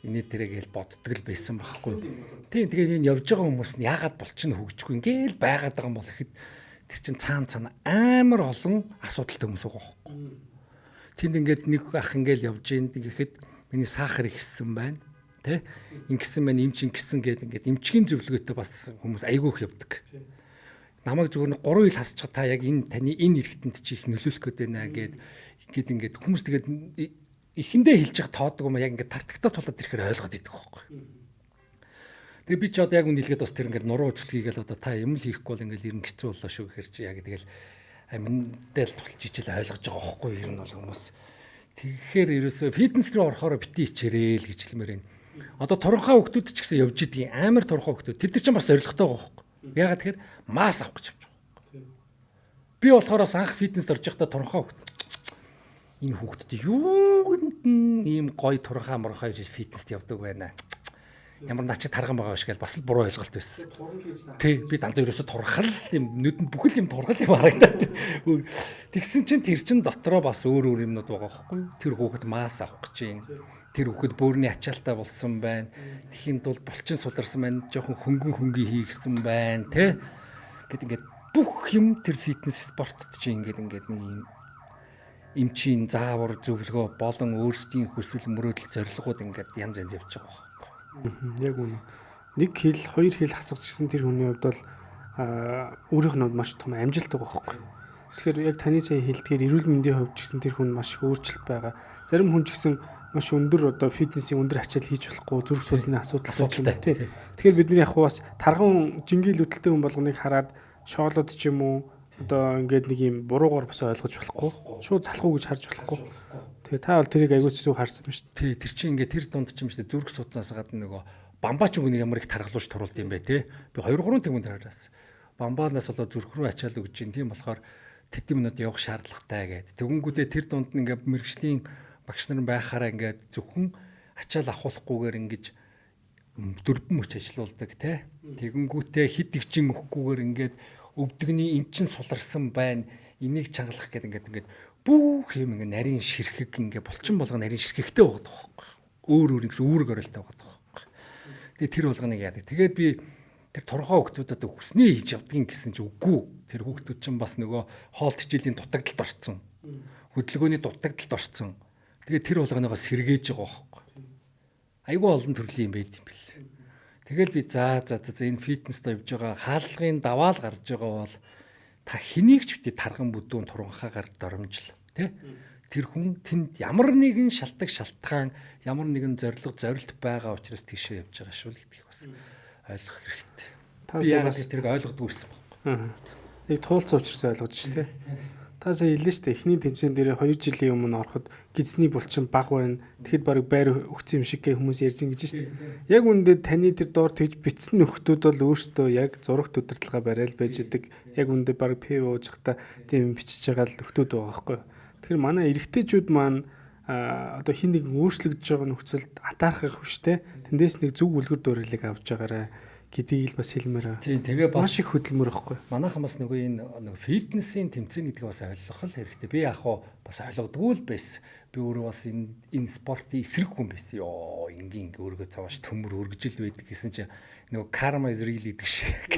Инээ тэрэгэл боддог л байсан байхгүй. Тийм тэгээд энэ явж байгаа хүмүүс нь яагаад болчихно хөгжихгүй ингээл байгаад байгаа юм бол ихэд тэр чинь цаана амар олон асуудалтай хүмүүс байгаа байхгүй. Тэнд ингээд нэг ах ингээл явж ийн гэхэд миний сахар ихсэн байна. Тэ? Ингэсэн байна, эмч ингэсэн гэдэг ингээд эмчгийн зөвлөгөөтэй бас хүмүүс айгүйх явдаг. Намайг зөвхөн 3 ил хасчих та яг энэ таны энэ эргэтэнд чи их нөлөөлөх гээд байна гэд ингээд хүмүүс тэгээд ихэндээ хэлж явах тоодог юм яг ингээд тартагтаа тулаад ирэхээр ойлгоод идэг байхгүй. Тэгээ би ч одоо яг үн хэлгээд бас тэр ингээд нуруу үйлчлэгийг л одоо та юм л хийхгүй бол ингээд ер нь хэцүү боллоо шүү гэхээр чи яг тэгэл аминдаа л тулж ичэл ойлгож байгаа байхгүй ер нь бол хүмүүс. Тэгэхээр ерөөсөө фитнес рүү орохоор бити ичээрээ л гэж хэлмээр байна. Одоо турхаа хүмүүс ч гэсэн явж идэг амар турхаа хүмүүс тэд нар ч бас зоригтой байгаа байхгүй. Ягаад тэгэхээр масс авах гэж явж байгаа. Би болохоор анх фитнест орж байхдаа турхаа хүмүүс энэ хүүхдэд юунд ийм гоё турхаа морхоо гэж фитнест явдаг байна. Ямар начиг тарган байгаа биш гэж бас л буруу ойлголт байсан. Тий, би дандаа ерөөсө турхал юм нүдэнд бүхэл юм турхал юм харагдаад. Тэгсэн чинь тэр чин дотроо бас өөр юмнууд байгаа байхгүй. Тэр хүүхэд маас авах гэж юм. Тэр хүүхэд бөөрийн ачаалтаа болсон байна. Тэхийн тулд булчин суларсан байна. Жохон хөнгөн хийгсэн байна, тий. Гэт ингээд бүх юм тэр фитнес спортод чинь ингээд нэг юм эмчийн заавар зөвлөгөө болон өөрсдийн хүсэл мөрөөдөл зорилгууд ингээд янз янз явж байгаа байхгүй. Яг үнэ. Нэг хил, хоёр хил хасагч гэсэн тэр хүний хувьд бол өөрийнх нь маш том амжилт байгаа байхгүй. Тэгэхээр яг таны сая хэлдгээр эрүүл мэндийн хувьд ч гэсэн тэр хүн маш их өөрчлөлт байгаа. Зарим хүн ч гэсэн маш өндөр одоо фитнесийн өндөр ачаал хийж болохгүй зүрх судасны асуудалтай тийм. Тэгэхээр бид нар яг бас тарган жингээл хөдөлтэй хүн болгоныг хараад шоолоод ч юм уу одоо ингээд нэг юм буруугаар бас ойлгож болохгүй. Шууд залхуу гэж харж болохгүй. Тэгээ та бол тэрийг аягүй зүг харсан ба шүү. Тий, тэр чинь ингээд тэр дунд чинь шүү дээ зүрх судаснаас гадна нөгөө бамбаач үнийг ямар их таргалууш турулд юм бэ те. Би 2-3 тэгмэнд хараас. Бамбаанаас болоо зүрх рүү ачаал өгч чинь тийм болохоор тэтгэм минут явах шаардлагатай гэдэг. Тэгэнгүүтээ тэр дунд нь ингээд мэрэгжлийн багш нар байхаараа ингээд зөвхөн ачаал авахгүйгээр ингэж дөрвөн мөч ажиллаулдаг те. Тэгэнгүүтээ хит игчин өгөхгүйгээр ингээд өвдөгний эн чин суларсан байна. Энийг чангалах гэдэг ингээд бүх юм ингээд нарийн ширхэг ингээд булчин болгоо нарийн ширхэгтэй байгаа байхгүй. Өөр гэсэн үүрэг оролтой байгаа байхгүй. Тэгээ тэр болгоныг яадаг. Тэгээд би тэр турхаа хүүхдүүдэд хүснээ хийж явдгийн гэсэн чинь үгүй. Тэр хүүхдүүд чинь бас нөгөө хоолт хичээлийн дутагдалд орцсон. Хөдөлгөөний дутагдалд орцсон. Тэгээд тэр болгоноогоо сэргээж байгаа байхгүй. Айгүй олон төрлийн юм байд юм бэл. Тэгэл би за энэ фитнест явж байгаа хаалгын даваал гарч байгаа бол та хэнийг ч битээ тарган бүдүүн туранхаагаар доромжл тий. Тэр хүн тэнд ямар нэгэн шалтгаан ямар нэгэн зорилт байгаа учраас тийшээ явж байгаа шүү л гэдгийг бас ойлгох хэрэгтэй. Би яг тэрийг ойлгодгүй байсан байхгүй. Нэг туулцсан учраас ойлгож шүү дээ. Та сая хэллээ шүү дээ. Эхний тэмцээн дээр 2 жилийн өмнө ороход гизний булчин баг байна. Тэгэхэд баг байр өгсөн юм шиг хүмүүс ярьж ингэж шүү дээ. Яг үүндээ таны тэр доор тэгж битсэн нөхдүүд бол өөрсдөө яг зурагт удирдлага барайл байж идэг. Яг үүндээ баг пив ууж захта тийм бичиж байгаа л нөхдүүд байгаа байхгүй. Тэгэхээр манай эрэгтэйчүүд маань одоо хин нэг өөрчлөгдөж байгаа нөхцөлд атаархах хүчтэй. Тэндээс нэг зөв үлгэр дуурайлыг авч байгаарай гэдгийг л бас хэлмээр байгаа. Тийм тэгээ бас маш их хөдөлмөр байхгүй. Манайхан бас нөгөө энэ фитнесийн тэмцээн гэдгийг бас ойлгох л хэрэгтэй. Би яг хаа бас ойлгодгүй л байсан. Би өөрөө бас энэ спортын эсрэг хүн байсан. Йоо ингийн өөргөө цааш төмөр өргөжл байдаг гэсэн чинь нөгөө karma is real гэдэг шиг.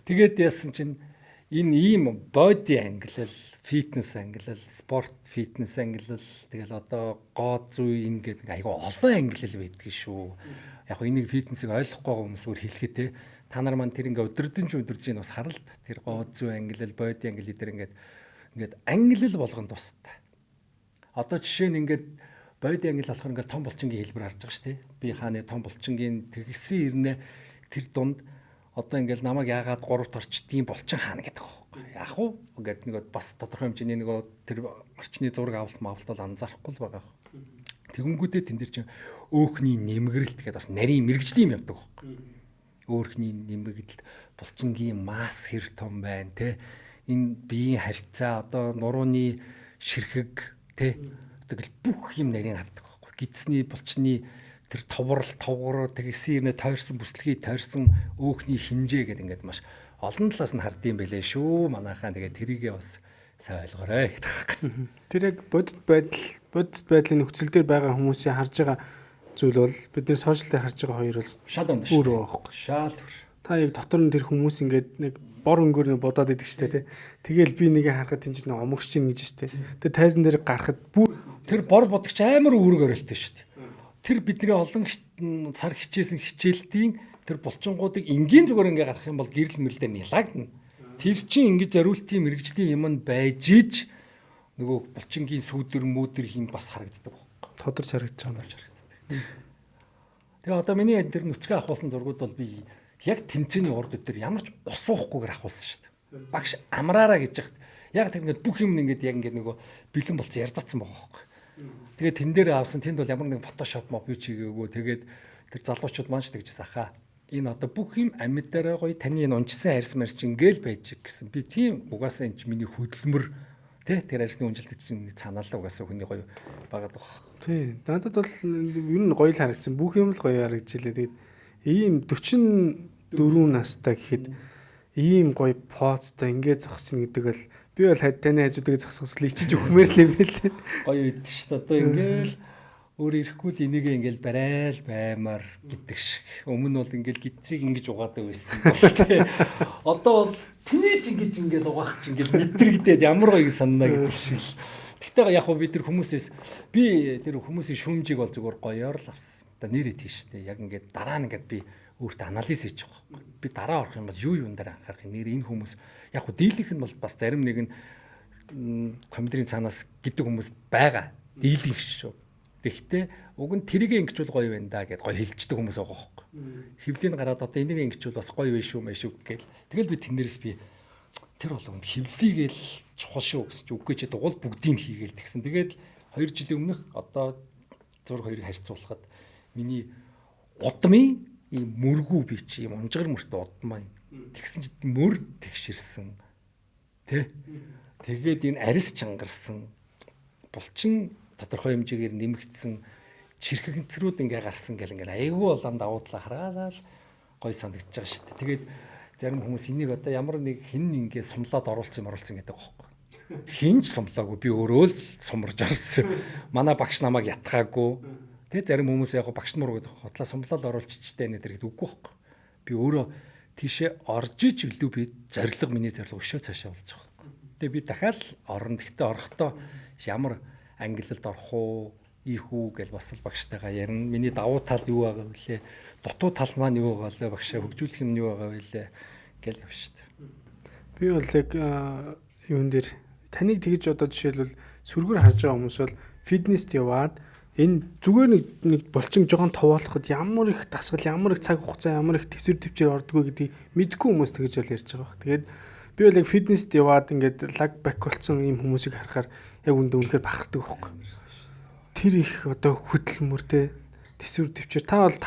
Тэгээд яасан чинь энэ ийм body angle, fitness angle, sport fitness angle тэгэл одоо гоо зүй ингээд айгүй олон angle байдаг шүү. Яг гоо энийг фитнесийг ойлгохгүй байгаа хүмүүсээр хэлэхэд те та нар маань тэр ингээ өдөрдөн бас харалт тэр гоо зүй angle, body angle дээр ингээд angle болгонд тустай. Одоо жишээ нь ингээд body angle болохоор ингээд том булчингийн хэлбэр харж байгаа шүү те. Би хааны том булчингийн тэгсэн ирнэ тэр дунд одоо ингээл намайг яагаад 3-т орчдгийн булчин хаана гэдэг байхгүй. Яг уу ингээд нэг бас тодорхой хэмжээний нөгөө тэр орчны зураг авалт бол анзаарахгүй л байгаа. Тэгэнгүүтээ тэн дээр чинь өөхний нэмгэрэлт гэдэг бас нарийн мэрэгжлийн юм явдаг байхгүй. Өөхний нэмгэрэлт булчингийн масс хэр том байна те. Энэ биеийн харьцаа одоо нурууны ширхэг те. Тэгэл бүх юм нарийн хардаг байхгүй. Гидсний булчны тэр товгор тэгсэн ирнэ тойрсон бүслэгийг тойрсон өөхний хинжээ гэдэг ингээд маш олон талаас нь хардсан байлээ шүү. Манайхаа тэгээд тэрийгээ бас сайн ойлгоорой гэдэг. Тэр яг бодит байдлын нөхцөл дээр байгаа хүмүүсийн харж байгаа зүйл бол бид нэр сошиал дээр харж байгаа хоёр бол шал онд шүү. Өөр байхгүй. Шал өөр. Та яг дотор нь тэр хүмүүс ингээд нэг бор өнгөөр бодоод идэг штэ тий. Тэгэл би нэгэ харахад энэ чинь омогч чинь гэж штэ. Тэгээ тайзан дээр гарахад бүр тэр бор бодогч амар үүрэг оролтой штэ. Тэр бидний олон цар хичээсэн хичээлтийн тэр булчингуудыг энгийн зүгээр ингээ гарах юм бол гэрэл мэрэлдээ нялагдана. Тэр чинь ингээ зориултын мэрэгжлийн юм нь байж иж нөгөө булчингийн сүүдэр мүүдэр хин бас харагддаг байхгүй. Тодорч харагдаж байгаа. Тэгээ одоо миний тэр нүцгэн ахуулсан зургууд бол би яг тэмцээний урд өдөр ямар ч ус уухгүйгээр ахуулсан шүү дээ. Багш амраараа гэж яхад яг тэр ингээ бүх юм ингээ яг ингээ нөгөө бэлэн болцсон ярьцсан байгаа байхгүй. Тэгээд тэн дээр авсан тэнд бол ямар нэгэн фотошоп моп юу чигээгүй тэгээд тэр залуучууд маань ч тэгжсэн ахаа энэ одоо бүх юм амьд дээр гоё таны энэ унжсан харьс марч ингээл байж гэсэн би тийм угаасаа энэ чинь миний хөдөлмөр Тэ тэр ажлын үнжилтэд чинь цаанаа л угаасаа хүний гоё байгаад баг. Тий. Надад бол ер нь гоё л харагдсан. Бүх юм л гоё харагдчихлээ. Тэгээд ийм 44 настай гэхэд ийм гоё поцтой ингээд зогсчихно гэдэг бол би бол таны хажуудыг зогсохсол ичиж өгмээр л юм байл. Гоё үйд шүү дээ. Одоо ингээл өөр ирэхгүй л энийгээ ингээл барайл баймаар гэдэг шиг. Өмнө бол ингээл гидцийг ингэж угаадаг байсан бол тэ. Одоо бол тэнэж ингээл угаах чинь ингээл мэдрэгдээд ямар гоё санана гэдэг шиг л. Тэгтээ яг бид нар хүмүүсээс би тэр хүмүүсийн шүүмжийг бол зүгээр гоёор л авсан. Одоо нэр итгэж штэ. Яг ингээд дараа нь ингээд би өөртөө анализ хийж байгаа байхгүй. Би дараа орох юм бол юу юун дээр анхаарах юм. Нэр энэ хүмүүс яг хөө дийлийнх нь бол бас зарим нэг нь компьютерийн цаанаас гэдэг хүмүүс байгаа. Дийлийнх шүү. Тэгэхдээ уг нь тэрийг ингэчүүл гоё байна да гэд гоё хэлждэг хүмүүс байгаа байхгүй. Хевлийн гараад одоо энийг ингэчүүл бас гоё вэ шүү мэш үг гээл. Тэгэл би тэрнэрээс би тэр болгонд хевлийгээл чухал шүү гэсэн чи үгүй чи дугуйл бүгдийг хийгээл тэгсэн. Тэгээд 2 жилийн өмнөх одоо зур хоёрыг харьцуулахад миний удмын ийм мөргүү би чи ийм унжгар мөртөө удмаа. Тэгсэн чи мөр тэгшэрсэн. Тэ? Тэгээд энэ арис чангарсан. Булчин тодорхой хэмжээгээр нэмэгдсэн чирхэгцрүүд ингээ гарсан гэл ингээ айгүй болон давуудлаа хараалал гой санагдаж байгаа шүү дээ. Тэгээд зарим хүмүүс энийг одоо ямар нэг хин ингээ сумлаад оруулсан гэдэг байхгүй. Хинж сумлаагүй би өөрөө л сумарж орсон. Манай багш намайг ятгаагүй. Тэгээд зарим хүмүүс яг багш нар гэдэг хотлаа сумлал оруулчихжтэй нэ тэр гэдэг үгүй байхгүй. Би өөрөө тийшээ орж иж гэлүү би миний зорилго өшөө цаашаа болж байгаа байхгүй. Тэгээд би дахиад орно. Гэхдээ орохдоо ямар ангиллалд орох уу, ийх үү гэж бас л багштайгаа ярина. Миний давуу тал юу байгаа вүлээ? Дутуу тал маань юу байгаа вэ? Багшаа хөгжүүлэх юм юу байгаа вүлээ? Гэл явж штэ. Би бол яг юун дээр таныг тэгж одоо жишээлбэл сүргээр харж байгаа хүмүүс бол фитнест яваад энэ зүгээр нэг булчин жоохон товоолоход ямар их дасгал, ямар их цаг хугацаа, ямар их төсвөр төвчээр ордгоо гэдгийг мэдгүй хүмүүс тэгж бол ярьж байгаа. Тэгээд би бол яг фитнест яваад ингээд лаг бак болсон ийм хүмүүсийг харахаар яг үнэхээр бахархдаг байхгүй. Тэр их одоо хөдөлмөртэй төсвөр төвчээр та бол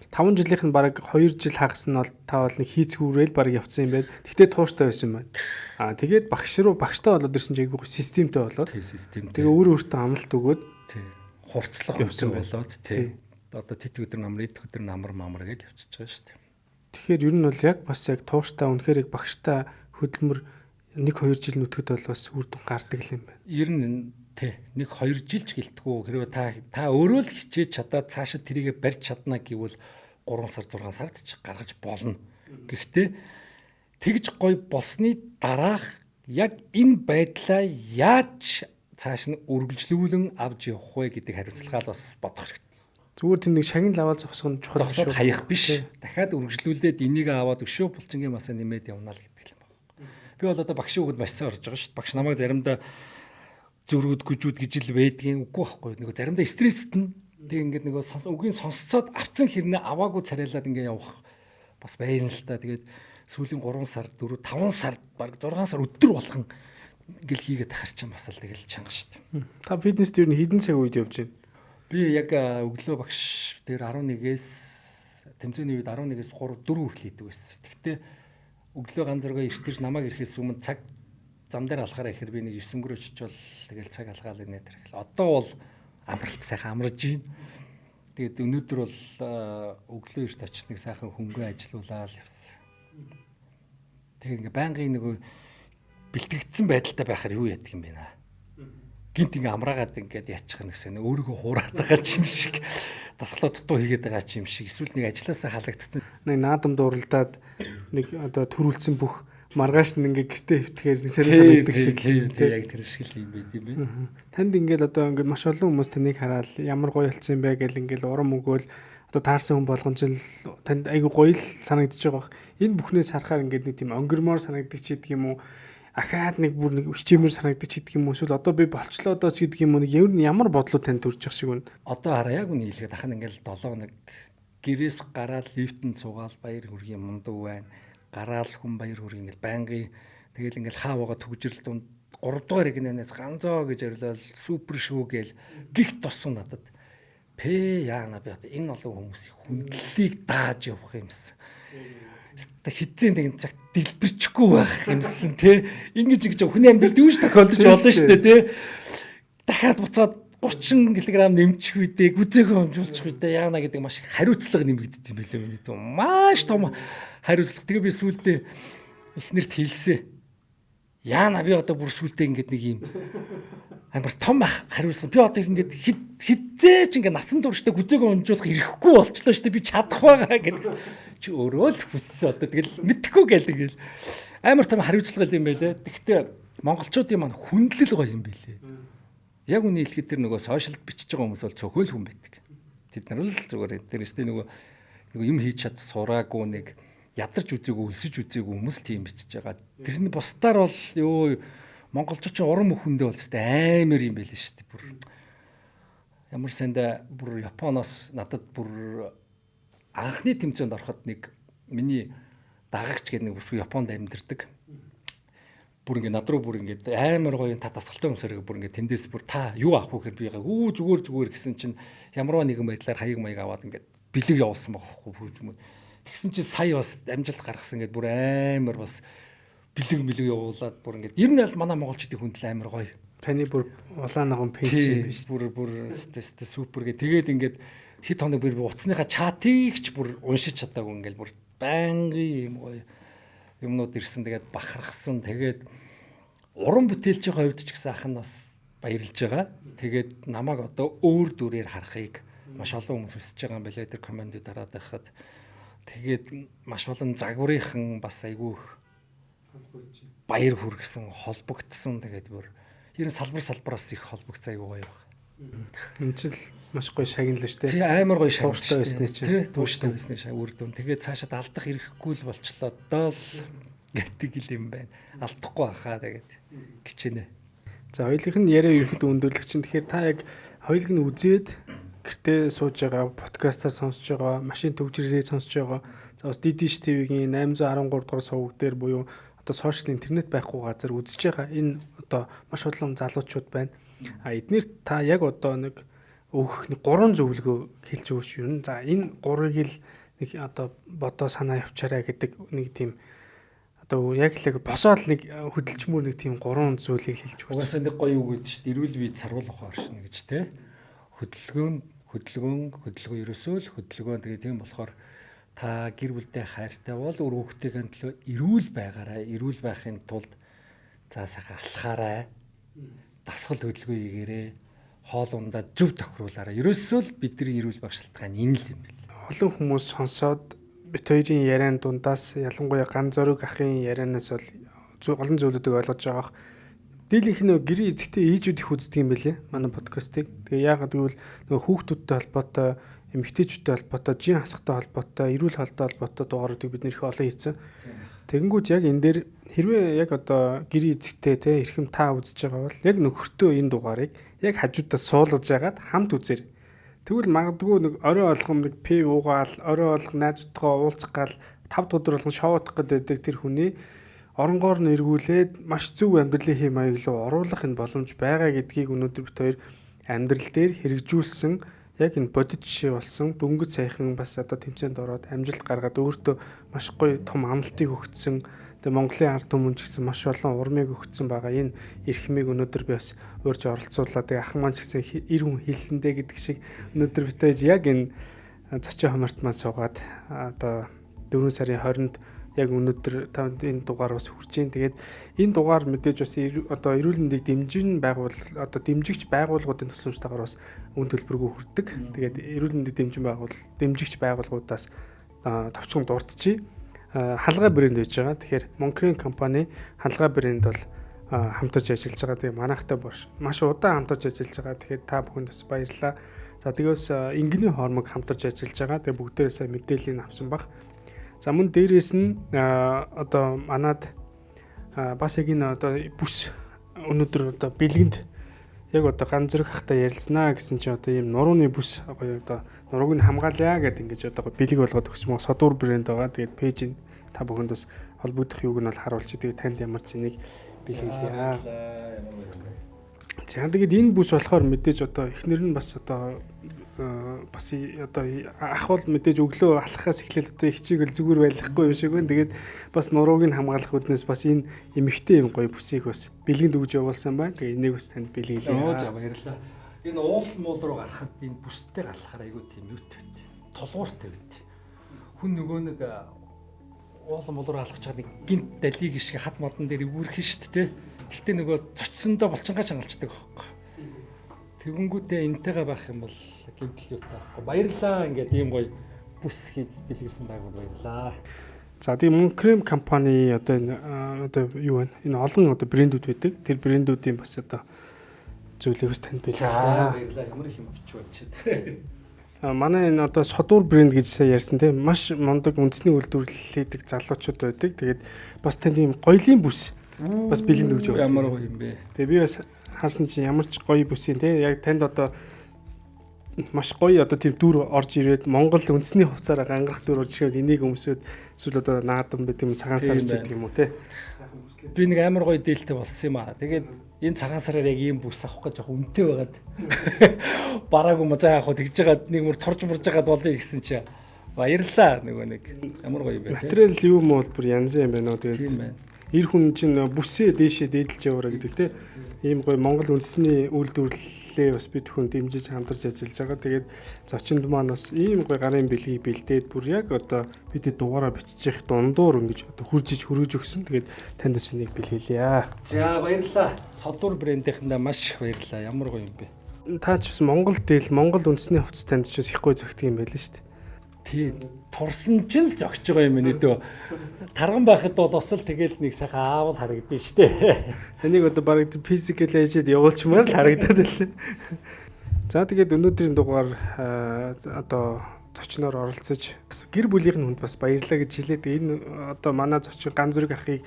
5 жилийнх нь бараг 2 жил хагас нь бол та бол нэг хийцгүүрэл бараг явцсан юм байна. Тэгтээ тууштай байсан байна. Тэгээд багштай болоод ирсэн чинь айгүй системтэй болоод. Тэгээ өөртөө амлалт өгөөд хувцлах юмсан болоод одоо тэт өдөр намар эд өдөр намар гэж явчихж байгаа шүү дээ. Тэгэхээр ер нь бол яг бас яг тууштай үнэхээр яг багштай хөдөлмөр 1-2 жил нүтгэд бол бас үр дүн гардаг юм байна. Ер нь 1-2 жил ч гэлтгүү хэрвээ та өөрөө л хичээж чадаад цаашаа тэрийгэ барьж чадна гэвэл 3 сар 6 сард ч гаргаж болно. Гэхдээ тэгж гой болсны дараах яг энэ байдлаа яаж цааш нь үргэлжлүүлэн авч явах вэ гэдэг хариуцлага бас бодох хэрэгтэй. Зүгээр тийм нэг шагнал аваад зогсох нь чухал шүү. Хаях биш. Дахиад үргэлжлүүлээд энийг аваад өшөө булчингийн масаа нэмээд явна л гэдэг юм байна. Би бол одоо багшийн үгэнд маш сайн орж байгаа шүү. Багш намайг заримдаа зөрүүд гүжүүд гэж л байдгийн үгүй байхгүй. Нэг заримдаа стресстэй. Тэг ингээд нэг үгийн сонсцоод авцсан хэрнээ аваагүй царайлаад ингээд явах бас байна л та. Тэгээд сүүлийн 3 сар 4 5 сар баг 6 сар өдөр болгон ингээл хийгээд харчсан бас л тэгэл чанга шүү дээ. Та фитнест ер нь хэдэн цаг үед явж байна? Би яг өглөө багш дээр 11-ээс тэмцээний үед 11-ээс 3 4 хүртэл хийдэг байсан. Гэхдээ өглөө ганц зургаа эртэрч намайг ирэхээс өмнө цаг зам дээр алхаараа ихэр би нэг 9 өнгөрөө чичвэл тэгэл цаг алгаал инээ тэр. Одоо бол амралт сайхан амарж байна. Тэгээд өнөөдөр бол өглөө эрт очиж нэг сайхан хөнгөө ажиллаулаад явсан. Тэгээ ингээ байнгын нэг бэлтгэгдсэн байдалтай байхаар юу яадаг юм бэ наа. Гинт ингээ амраагаад ингээд яачих нь гэсэн өөрийгөө хуураад байгаа юм шиг дасгалаа дутуу хийгээд байгаа юм шиг эсвэл нэг ажилласаа халагдсан нэг наадам дууралдаад нэг одоо төрүүлсэн бүх маргааш нь ингээ гэртээ хөвтгээр санагддаг шиг яг тэр шиг л юм байт юм байна. Танд ингээд одоо ингээд маш олон хүмүүс таныг хараад ямар гоё болсон юм бэ гэл ингээд урам өгөөл одоо таарсан хүн болгоомж л танд айгүй гоё л санагдаж байгаа. Энэ бүхнээс харахаар ингээд нэг тийм өнгөрмөр санагддаг ч гэдэг юм уу? Ахаад нэг бүр нэг хичээмэр санагддаг ч гэдэг юм уу? Эсвэл одоо би болчлоо одоо ч гэдэг юм уу? Ямар бодлоо танд төрж байгаа шиг байна? Одоо хараа яг үний хэлгээд ахын ингээд 7 нэг гэрээс гараад лифтэнд суугаал баяр хүргийн мундаг байна. Гараал хүн баяр хүргийн ингээд байнгын тэгэл ингээд хаавгаа төгжрөл дунд 3 дугаар игнээс ганцоо гэж орлол супер шүү гээл гихт тоссон надад. Яана би энэ олон хүмүүсийн хүндлэлийг дааж явах юмсан. хизээ нэгэн цагт дэлбэрчихгүй байх юмсан тий. Ингэж хүний амьдрал дүүж тохиолдож болно шүү дээ тий. Дахиад буцаад 30 кг нэмчих үедээ гүзээгөө хэмжүүлчих үедээ яана гэдэг маш их хариуцлага нэмэгддэг юм билээ миний. Маш том хариуцлага. Тэгээ би сүүлдээ эхнэрт хэлсэн. Яана би одоо бүр сүүлдээ ингэдэг нэг юм амар том хариулсан. Би одоо ингэж хизээч ингэ насан туршдаа гүзээгөө хэмжүүлэх ирэхгүй болчлоо шүү дээ. Би чадах байгаа гэдэг. Чи өөрөө л хүссэн одоо тэгэл мэдхгүй гээл амар том хариуцлага юм байлээ. Тэгэхдээ монголчуудын маань хүндлэл гоё юм билээ. Яг үний хэлэхэд тэр нөгөө сошиалд бичиж байгаа хүмүүс бол цөөхөл хүн байдаг. Тэд нар л зүгээр тэрнээсээ нөгөө юм хийж чад сураагүй нэг ядарч үзээгүй өлсөж үзээгүй хүмүүс тийм бичиж байгаа. Тэр нь бусдаар бол ёо монголчууд уран мөхөндөө бол хэвээр амар юм байл шүү дээ. Бүр ямар санда бүр Японоос надад бүр анхны тэмцээнд ороход нэг миний дагагч гэдэг нэг бүсгүй Японд амьдардаг. Бүр ингэ над руу бүр ингэ амар гоё та тасгалтай өмсөрөө бүр ингэ тэндээс бүр та юу авах вэ гэхээр би яагаад зүгээр гэсэн чинь ямарваа нэгэн байдлаар хаяг маяг аваад ингэ бэлэг явуулсан байхгүй хүүзмүүд. Тэгсэн чинь сая бас амжилт гаргасан гэдэг бүр амар бас бэлэг явуулаад бүр ингэ ер нь аль манай монголчуудын хүндэл амар гоё. Таны бүр улаан ногоон пэйж юм биш. Бүр супер гэ тэгээд ингэ хит хоног бүр утасныхаа чатыг ч бүр уншиж чадаагүй ингээл бүр байнгын юм гоё юмнууд ирсэн. Тэгээд бахархсан. Тэгээд уран бүтээлчийн хувьд ч гэсэн ах нь бас баярлж байгаа. Тэгээд намайг одоо өөр дүрээр харахыг маш олон хүмүүс хүсэж байгаа юм байна. Тэр комментиг дараад байхад тэгээд маш олон загварынхан бас айгүй баяр хүргэсэн, холбогдсон. Тэгээд бүр ер нь салбараас их холбогдсон айгүй гоё байна. Энэ ч л маш гоё шагналж штэ. Тий амар гоё шагналтай байсны чинь. Тууштай байсны үр дүн. Тэгээд цаашаа алдах ирэхгүй л болчлоо доо л гэдэг юм байна. Алдахгүй баха тэгээд гिचэнэ. За хоёулынх нь яриа ерхэд өндөрлөх чинь тэгэхээр та яг хоёулыг нь үзээд гэртээ сууж байгаа, подкастаар сонсож байгаа, машин төвжирээ сонсож байгаа. За бас DDsh TV-гийн 813 дугаар суваг дээр буюу одоо сошиал интернет байхгүй газар үзэж байгаа энэ одоо маш олон залуучууд байна. А эднэр та яг одоо нэг өгөх нэг 3 зөвлөгөө хэлж өгөөч юм. За энэ 3-ыг л нэг одоо бодоо санаа явчаарай гэдэг нэг тийм одоо яг л босоод нэг хөдөлчмөр нэг тийм 3 зүйлийг хэлж өгөөч. Угаасаа нэг гоё үг гэдэг чинь эрүүл бие царгуул ухаар шин гэж те. Хөдөлгөөн ерөөсөө л хөдөлгөөн тэгээ тийм болохоор та гэр бүлдээ хайртай бол өр хүүхдийн төлөө эрүүл байгаарай. Эрүүл байхын тулд за сайхан алхаарай. Дасгал хөдөлгөөн хийгээрэй. Хоол ундаа зөв тохируулаарай. Ерөөсөө л бидний эрүүл байх шалтгаан энэ л юм бэл. Олон хүмүүс сонсоод бит хоёрын яриан дундаас ялангуяа ган зориг ахын ярианаас бол олон зүйлүүдийг ойлгож байгаах. Дийлэнх нь гэрийн эзэгтэй ээжүүд их үздэг юм байлээ. Манай подкастыг. Тэгээ яагаад гэвэл нөгөө хүүхдүүдтэй холбоотой, эмэгтэйчүүдтэй холбоотой, жин хасахтай холбоотой, эрүүл хоолтой холбоотой дугааруудыг бид нэр их олон хийсэн. Тэгэнгүүт яг энэ дээр хэрвээ яг одоо гэрийн эзэгтэй те эрхэм та үзэж байгаа бол яг нөхөртөө энэ дугаарыг яг хажуудаа суулгаж яагаад хамт үзэр. Тэгвэл магадгүй нэг орой олгом нэг пив уугаал, орой олго найзтайгаа уулзах гал 5 өдөр болгон шоудах гэдэг тэр хүний оронгоор нь эргүүлээд маш зөв амьдралын хэм маяг руу оруулах энэ боломж байгаа гэдгийг өнөөдөр бид хоёр амьдрал дээр хэрэгжүүлсэн яг энэ бодит жишээ болсон дөнгөж сайхан бас одоо тэмцээнд ороод амжилт гаргаад өөртөө маш гоё том амлалтыг өгсөн. Тэгээ Монголын ард түмэн ч гэсэн маш олон урмыг өгсөн байгаа. Энэ эрхмийг өнөөдөр би бас урьж оролцууллаа. Тэгээ ахын маань ч гэсэн эр хүн хэлсэндээ гэдэг шиг өнөөдөр бид хоёр яг энэ зочин хамарт маань суугаад одоо 4 сарын 20-нд яг өнөөдөр танд энэ дугаар бас хүрч जैन. Тэгээд энэ дугаар мэдээж бас одоо эрүүл мэндийг дэмжин дэмжигч байгууллагуудын тусламжтайгаар бас үн төлбөргүй хүрдэг. Тэгээд эрүүл мэндийг дэмжигч байгууллагуудаас товчхон дурдчихъя. Халгаа брэнд байж байгаа. Тэгэхээр Монкрин компани халгаа брэнд бол хамтарч ажиллаж байгаа. Тэгээ манайхтай маш удаан хамтарч ажиллаж байгаа. Тэгэхээр та бүхэнд бас баярлалаа. За тэгээс ингийн хормог хамтарч ажиллаж байгаа. Тэгээ бүгдээрээ сайн мэдээллийг авсан баг. За мөн дээрээс нь одоо манад бас яг энэ одоо бүс өнөөдөр одоо бэлгэнд яг одоо ганц зэрэг хахта ярилцсанаа гэсэн чинь одоо ийм нурууны бүс гоё одоо нурууг нь хамгаалъя гэдэг ингэж одоо бэлэг болгоод өгсөн мөн содуур брэнд байгаа. Тэгээд пэйжийн та бүхэнд бас холбогдох юуг нь бол харуулчих. Тэгээд танд ямар ч зэнийг бэлгэлье. За тэгээд энэ бүс болохоор мэдээж одоо эхнэр нь бас одоо бас одоо ах бол мэдээж өглөө алхахаас эхлээд одоо их чиглэл зүгээр байхгүй юм шиг байна. Тэгээд бас нурууг нь хамгаалах үднээс бас энэ эмэгтэй юм гоё бүсийг бас бэлгэнд өгж явуулсан байна. Тэгээд энийг бас танд бэлгэлээ. За баярлалаа. Энэ уул муул руу гарахад энэ бүстэй галахаар айгүй тийм юутай байт. Толгууртай байт. Хүн нөгөө нэг уул муул руу алхаж байгаа нэг гинт далийг шиг хад модон дээр үүрхэн шүү дээ. Тэгтээ нөгөө зочсондоо булчингаа шангалцдаг байхгүй. Тэгэнгүүтээ энтэйгээ байх юм бол гэмтэл юутай байхгүй. Баярлалаа ингээд ийм гоё бүс хийж бэлгэлсэн дагуу баярлалаа. За тийм Moncreme компани одоо энэ одоо юу вэ? Энэ олон одоо брэндүүд байдаг. Тэр брэндүүдийн бас одоо зүйлийг бас танд За бэлгэлээ. баярлалаа. Ямар их юм бич болчиход. Манай энэ одоо содуур брэнд гэж сая ярьсан тийм маш мундаг үндэсний үйлдвэрлэл хийдэг залуучууд байдаг. Тэгээд бас танд ийм гоёлын бүс бас бэлэнд өгч явсан. Ямар гоё юм бэ? Тэгээ би бас харсан чинь ямар ч гоё бүсийн тийм яг танд одоо маш гоё одоо тийм дүр орж ирээд Монгол үндэсний хувцаараа гангарах дүр орж ирээд энийг өмсөд эсвэл одоо наадам байт юм цагаан сар гэж гэдэг юм уу тийм. Би нэг амар гоё дээлтэй болсон юм аа. Тэгээд энэ цагаан сараар яг ийм бүс авах гэж яг үнэтэй байгаад бараагүй ма за яг хөө тэгж жагаад нэг мөр турж мурж жагаад болъё гэсэн чи баярлаа нөгөө нэг ямар гоё юм бэ. Материал юу муу бол бүр янз юм байна уу тэгээд Тийм байна. эр хүн чинь бүсээ дээшээ дээдэлж яваараа гэдэг тийм ийм гоё Монгол үндэсний үйлдвэрлэлээ бас бид хүн дэмжиж хамтарч ажиллаж байгаа. Тэгээд зочинд маань бас ийм гоё гарын бэлгийг бэлдээд бүр яг одоо бидний дугаараа бичиж дундуур ингэж одоо хөргөж өгсөн. Тэгээд танд бас энийг бэлгэлье. За баярлалаа. Содуур брэндийнхэндээ маш их баярлалаа. Ямар гоё юм бэ. Та ч бас Монгол дээл Монгол үндэсний хувцас танд ч бас их гоё зөгтг юм байл шүү дээ. Тий. Турсан ч л зогч байгаа юм нэ дөө. Тарган байхад бол бас л тэгэл нэг сайхан аавал харагдсан шүү дээ. Таныг одоо баг физикал ажид явуулчмаар л харагдаад байлаа. За тэгээд өнөөдрийн дугаар одоо зочноор оролцож бас гэр бүлийн хүнд бас баярлалаа гэж хэлээд энэ одоо манай зочин Ган зүрэг ахыг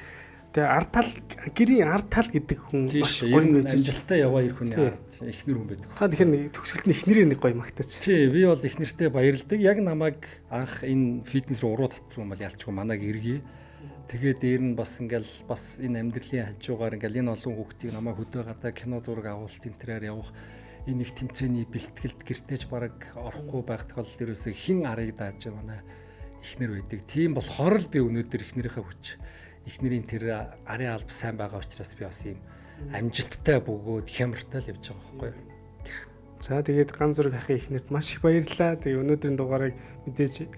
тэгээ артал гэрийн артал гэдэг хүн Маш гоё гоё байж амжилттай яваа ир хүний ард эхнэр хүн байдаг. та тэгэхээр нэг төгсгөлт нь эхнэрээ нэг гоё магтаач. Тий, би бол их нэртэй баярлдаг. Яг намайг анх энэ фитнес руу уруу татсан юм бол ялчгүй манайг эргий. Тэгээд дээр нь бас ингээл бас энэ амьдралын хажуугаар ингээл энэ олон хүүхдийг намайг хөдөө гадаа кино зураг авалт энэ төрөөр явах энэ их тэмцээний бэлтгэлд гэртеж бараг орохгүй байх тохиолдол ерөөсөө хин арыг дааж манай эхнэр байдаг. Тийм болохоор л би өнөөдөр эхнэрийнхээ хүч эхнэрийн тэр арын алба сайн байгаа учраас би бас ийм амжилттай бөгөөд хямртай л явж байгаа байхгүй юу. За тэгээд Ган зүрэг ахын эхнэрт маш их баярлалаа. Тэгээ өнөөдрийн дугаарыг мэдээж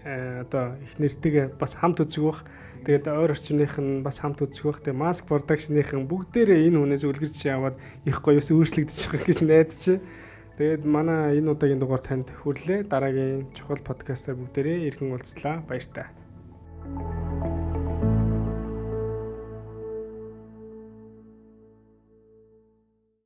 одоо эхнэртэйгээ бас хамт үзэх бах. Тэгээд ойр орчмынх нь бас хамт үзэх бах. Тэгээ Mask Production-ийн бүгдээрээ энэ хүнээс үлгэрч яваад их гоё ус өөрчлөгдөж байгаа гэж найдаж. Тэгээд манай энэ удаагийн дугаар танд хүрлээ. Дараагийн чухал подкастаар бүгдээрээ иргэн уулзлаа. Баяр таа.